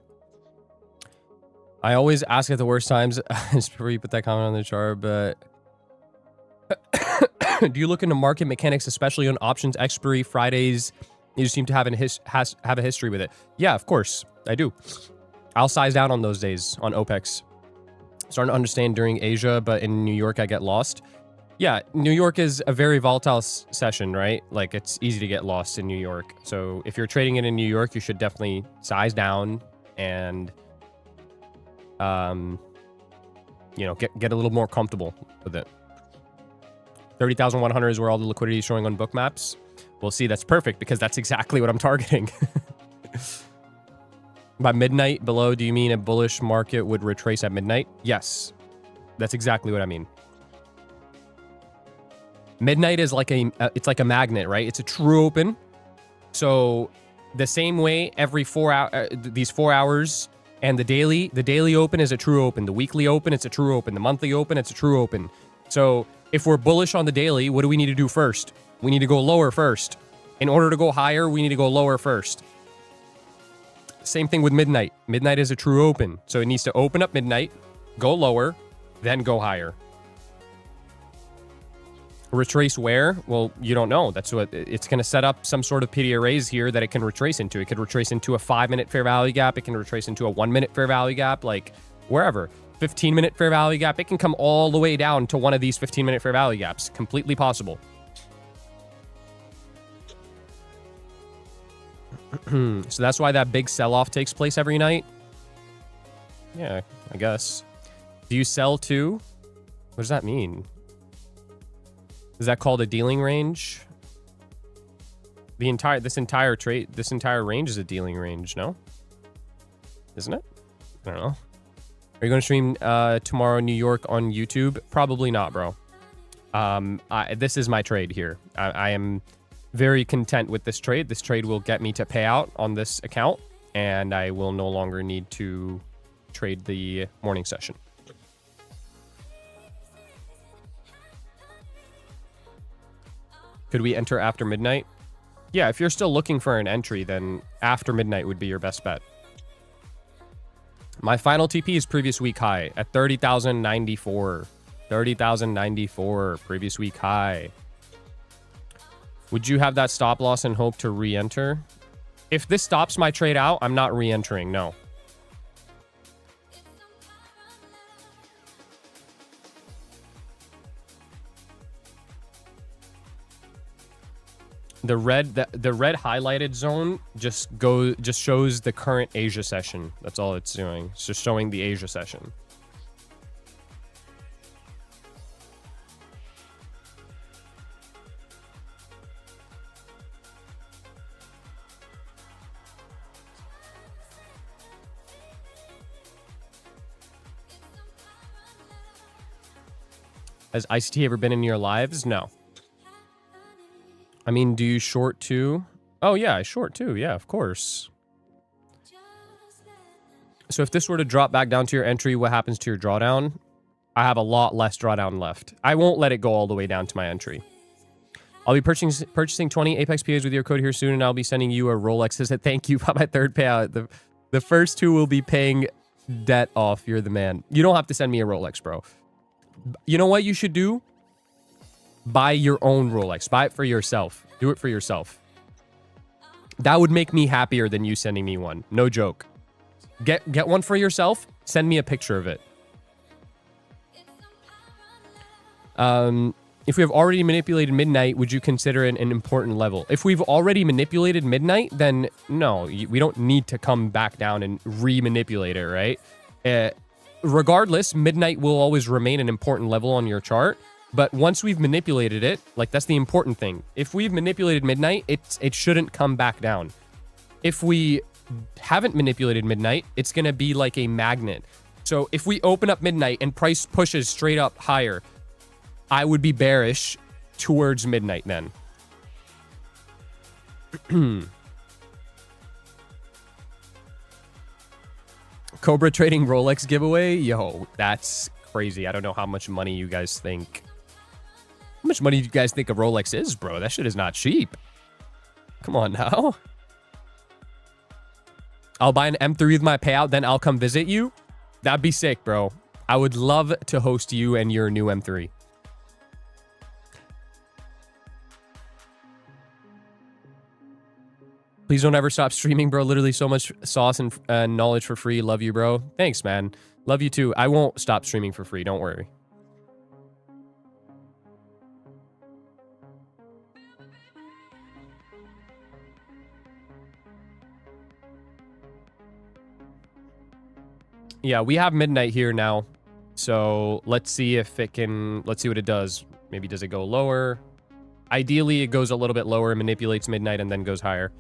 I always ask at the worst times. Just before you put that comment on the chart, but... Do you look into market mechanics, especially on options expiry Fridays? You seem to have a history with it. Yeah, of course. I do. I'll size down on those days on OPEX. Starting to understand during Asia, but in New York, I get lost. Yeah, New York is a very volatile session, right? Like, it's easy to get lost in New York. So if you're trading it in New York, you should definitely size down and, you know, get a little more comfortable with it. 30,100 is where all the liquidity is showing on book maps. We'll see, that's perfect because that's exactly what I'm targeting. By midnight below, do you mean a bullish market would retrace at midnight? Yes. That's exactly what I mean. Midnight is like it's like a magnet, right? It's a true open. So the same way every 4 hours, these 4 hours and the daily open is a true open. The weekly open, it's a true open. The monthly open, it's a true open. So if we're bullish on the daily, what do we need to do first? We need to go lower first. In order to go higher, we need to go lower first. Same thing with midnight. Midnight is a true open. So it needs to open up midnight, go lower, then go higher. Retrace where? Well, you don't know. That's what it's going to set up some sort of PD arrays here that it can retrace into. It could retrace into a 5-minute fair value gap. It can retrace into a 1-minute fair value gap, like wherever. 15-minute fair value gap. It can come all the way down to one of these 15-minute fair value gaps. Completely possible. So that's why that big sell-off takes place every night? Yeah, I guess. Do you sell too? What does that mean? Is that called a dealing range? This entire range is a dealing range, no? Isn't it? I don't know. Are you going to stream tomorrow in New York on YouTube? Probably not, bro. This is my trade here. I am very content with this trade. This trade will get me to pay out on this account, and I will no longer need to trade the morning session. Could we enter after midnight? Yeah, if you're still looking for an entry, then after midnight would be your best bet. My final TP is previous week high at 30,094. 30,094, previous week high. Would you have that stop loss and hope to re-enter? If this stops my trade out, I'm not re-entering, no. The red highlighted zone just shows the current Asia session. That's all it's doing. It's just showing the Asia session. Has ICT ever been in your lives? No. I mean, do you short too? Oh, yeah, I short too. Yeah, of course. So if this were to drop back down to your entry, what happens to your drawdown? I have a lot less drawdown left. I won't let it go all the way down to my entry. I'll be purchasing 20 Apex PAs with your code here soon, and I'll be sending you a Rolex as a thank you for my third payout. The first two will be paying debt off. You're the man. You don't have to send me a Rolex, bro. You know what you should do? Buy your own Rolex. Buy it for yourself. Do it for yourself. That would make me happier than you sending me one. No joke. Get one for yourself. Send me a picture of it. If we have already manipulated midnight, would you consider it an important level? If we've already manipulated midnight, then no. We don't need to come back down and re-manipulate it, right? Regardless, midnight will always remain an important level on your chart. But once we've manipulated it, like, that's the important thing. If we've manipulated midnight, it shouldn't come back down. If we haven't manipulated midnight, it's going to be like a magnet. So if we open up midnight and price pushes straight up higher, I would be bearish towards midnight then. Cobra trading Rolex giveaway? Yo, that's crazy. I don't know how much money you guys think. How much money do you guys think a Rolex is, bro? That shit is not cheap. Come on now. I'll buy an M3 with my payout, then I'll come visit you. That'd be sick, bro. I would love to host you and your new M3. Please don't ever stop streaming, bro. Literally so much sauce and knowledge for free. Love you, bro. Thanks, man. Love you too. I won't stop streaming for free. Don't worry. Yeah, we have midnight here now. So let's see if it can... Let's see what it does. Maybe does it go lower? Ideally, it goes a little bit lower, manipulates midnight, and then goes higher.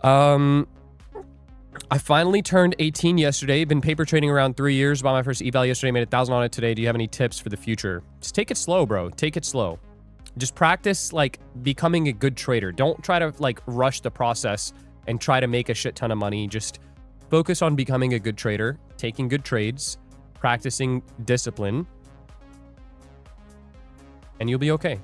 I finally turned 18 yesterday. Been paper trading around 3 years. Bought my first eval yesterday. Made 1,000 on it today. Do you have any tips for the future? Just take it slow, bro. Take it slow. Just practice, like, becoming a good trader. Don't try to, like, rush the process and try to make a shit ton of money. Just focus on becoming a good trader, taking good trades, practicing discipline, and you'll be okay.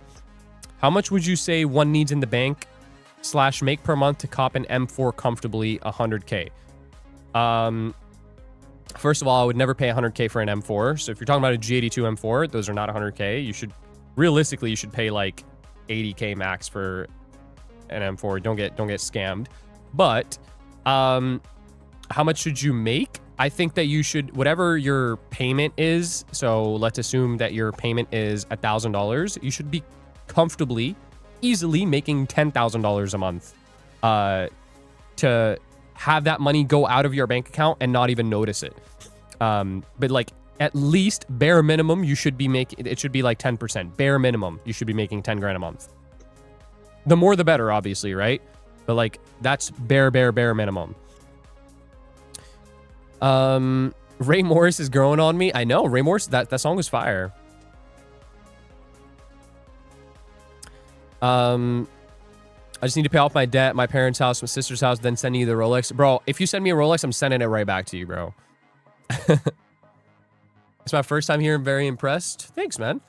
How much would you say one needs in the bank / make per month to cop an M4 comfortably? 100K. First of all, I would never pay 100K for an M4. So if you're talking about a G82 M4, those are not 100K. You should, realistically, you should pay like 80K max for an M4. Don't get scammed. But how much should you make? I think that you should, whatever your payment is, so let's assume that your payment is $1,000, you should be comfortably, easily making $10,000 a month to have that money go out of your bank account and not even notice it. But like, at least bare minimum, you should be making, it should be like 10%. Bare minimum, you should be making 10 grand a month. The more the better, obviously, right? But like, that's bare minimum. Ray Morris is growing on me. I know, Ray Morris, that song was fire. I just need to pay off my debt, my parents' house, my sister's house, then send you the Rolex. Bro, if you send me a Rolex, I'm sending it right back to you, bro. It's my first time here. I'm very impressed. Thanks, man.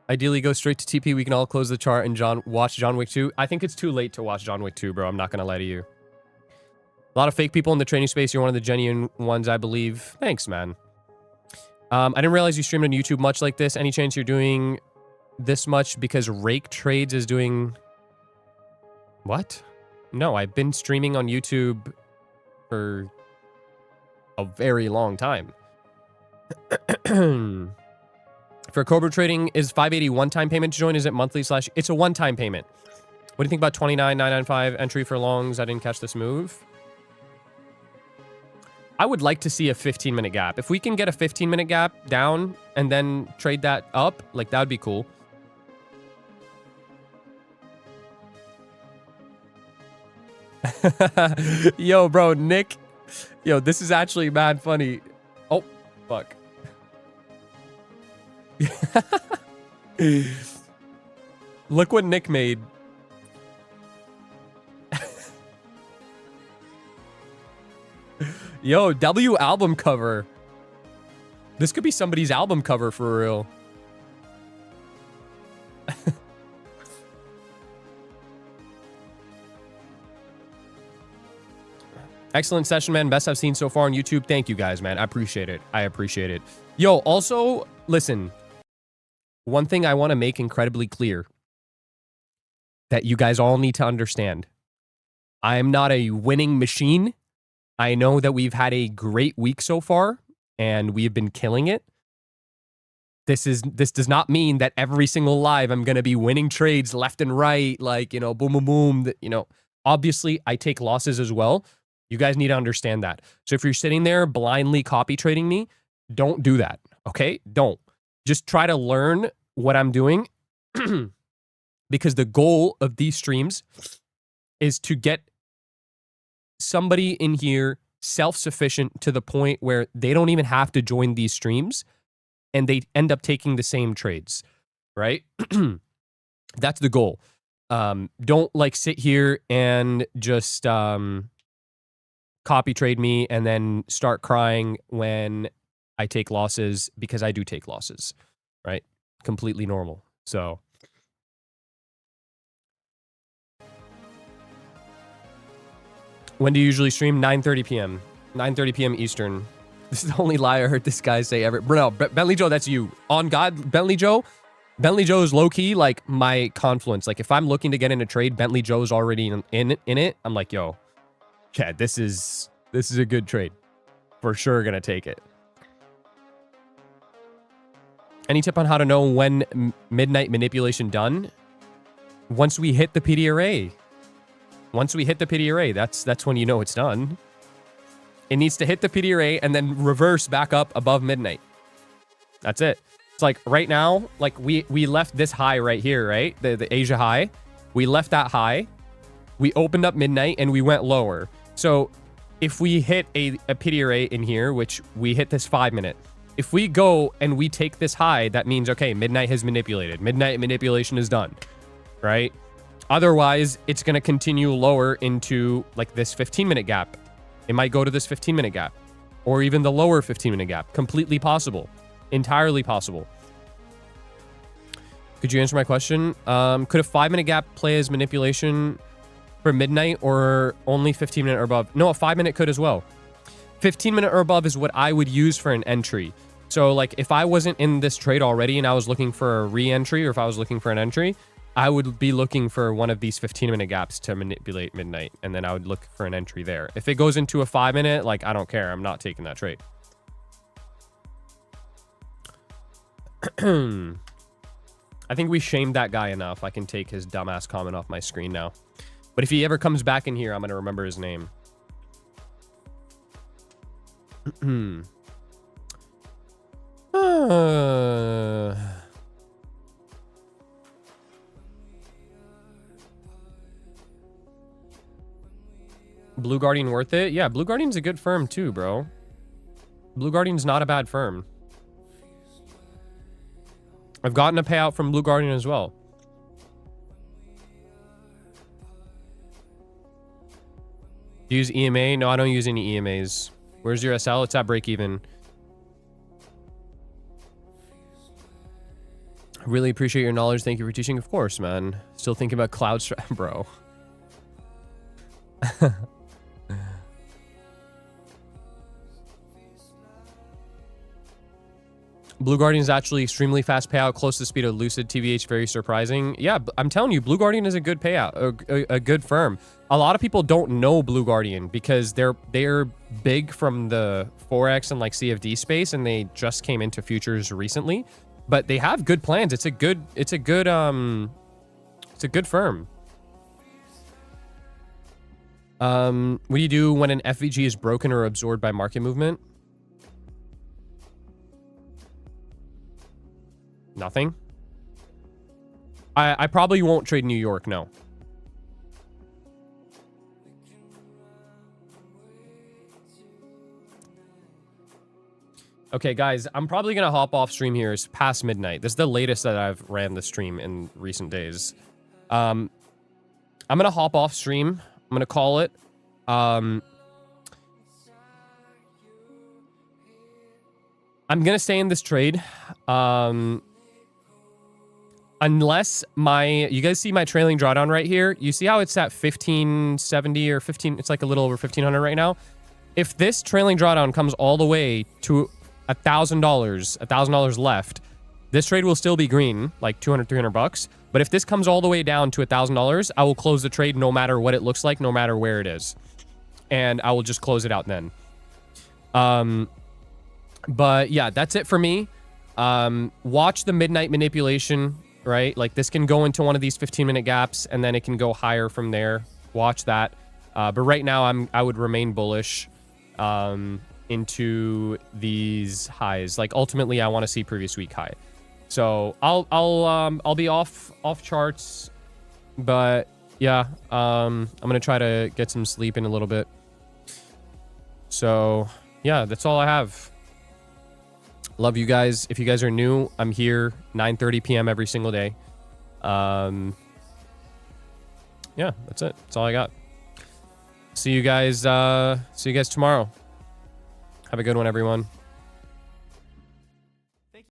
Ideally, go straight to TP. We can all close the chart and watch John Wick 2. I think it's too late to watch John Wick 2, bro. I'm not going to lie to you. A lot of fake people in the trading space. You're one of the genuine ones, I believe. Thanks, man. I didn't realize you streamed on YouTube much like this. Any chance you're doing this much because Rake Trades is doing... What? No, I've been streaming on YouTube for a very long time. For Cobra Trading, is 580 one-time payment to join? Is it monthly / It's a one-time payment. What do you think about 29,995 entry for longs? I didn't catch this move. I would like to see a 15-minute gap. If we can get a 15-minute gap down and then trade that up, like, that would be cool. Yo, bro, Nick. Yo, this is actually mad funny. Oh, fuck. Look what Nick made. Yo, W album cover. This could be somebody's album cover for real. Excellent session, man. Best I've seen so far on YouTube. Thank you guys, man. I appreciate it. I appreciate it. Yo, also, listen. One thing I want to make incredibly clear that you guys all need to understand. I am not a winning machine. I know that we've had a great week so far, and we've been killing it. This does not mean that every single live I'm going to be winning trades left and right, like, you know, boom, boom, boom. You know, obviously, I take losses as well. You guys need to understand that. So if you're sitting there blindly copy trading me, don't do that, okay? Don't. Just try to learn what I'm doing because the goal of these streams is to get somebody in here self-sufficient to the point where they don't even have to join these streams and they end up taking the same trades, right? That's the goal. Don't like sit here and just copy trade me and then start crying when I take losses, because I do take losses, right? Completely normal. So when do you usually stream? 9:30 p.m. 9:30 p.m. Eastern. This is the only lie I heard this guy say ever. No, Bentley Joe, that's you. On God, Bentley Joe is low-key like my confluence. Like if I'm looking to get in a trade, Bentley Joe's already in it. I'm like, yo, Chad, this is a good trade. For sure gonna take it. Any tip on how to know when midnight manipulation done? Once we hit the PD array. Once we hit the PD array, that's when you know it's done. It needs to hit the PD array and then reverse back up above midnight. That's it. It's like right now, like we left this high right here, right? The Asia high. We left that high. We opened up midnight and we went lower. So if we hit a PD array in here, which we hit this 5 minute, if we go and we take this high, that means, okay, midnight has manipulated. Midnight manipulation is done, right? Otherwise, it's going to continue lower into like this 15-minute gap. It might go to this 15-minute gap or even the lower 15-minute gap. Completely possible. Entirely possible. Could you answer my question? Could a 5-minute gap play as manipulation for midnight or only 15-minute or above? No, a 5-minute could as well. 15-minute or above is what I would use for an entry. So like if I wasn't in this trade already and I was looking for a re-entry, or if I was looking for an entry, I would be looking for one of these 15-minute gaps to manipulate midnight, and then I would look for an entry there. If it goes into a 5-minute, like, I don't care. I'm not taking that trade. I think we shamed that guy enough. I can take his dumbass comment off my screen now. But if he ever comes back in here, I'm going to remember his name. Blue Guardian worth it? Yeah, Blue Guardian's a good firm too, bro. Blue Guardian's not a bad firm. I've gotten a payout from Blue Guardian as well. Do you use EMA? No, I don't use any EMAs. Where's your SL? It's at break even. Really appreciate your knowledge. Thank you for teaching. Of course, man. Still thinking about cloud strat, bro. Blue Guardian is actually extremely fast payout, close to the speed of Lucid TVH. Very surprising. Yeah, I'm telling you, Blue Guardian is a good payout, a good firm. A lot of people don't know Blue Guardian because they're big from the Forex and like CFD space, and they just came into futures recently. But they have good plans. It's a good firm. What do you do when an FVG is broken or absorbed by market movement? Nothing. I probably won't trade New York, no. Okay, guys, I'm probably going to hop off stream here. It's past midnight. This is the latest that I've ran the stream in recent days. I'm going to hop off stream. I'm going to call it. I'm going to stay in this trade. Unless you guys see my trailing drawdown right here. You see how it's at 1570 or 15, it's like a little over 1500 right now. If this trailing drawdown comes all the way to $1,000 left, this trade will still be green, like 200, 300 bucks. But if this comes all the way down to $1,000, I will close the trade no matter what it looks like, no matter where it is. And I will just close it out then. But yeah, that's it for me. Watch the midnight manipulation, right? Like this can go into one of these 15-minute gaps and then it can go higher from there. Watch that. But right now I would remain bullish into these highs. Like ultimately I want to see previous week high. So I'll be off charts, but yeah, I'm going to try to get some sleep in a little bit. So yeah, that's all I have. Love you guys. If you guys are new, I'm here 9:30 p.m. every single day. Yeah, that's it. That's all I got. See you guys tomorrow. Have a good one, everyone.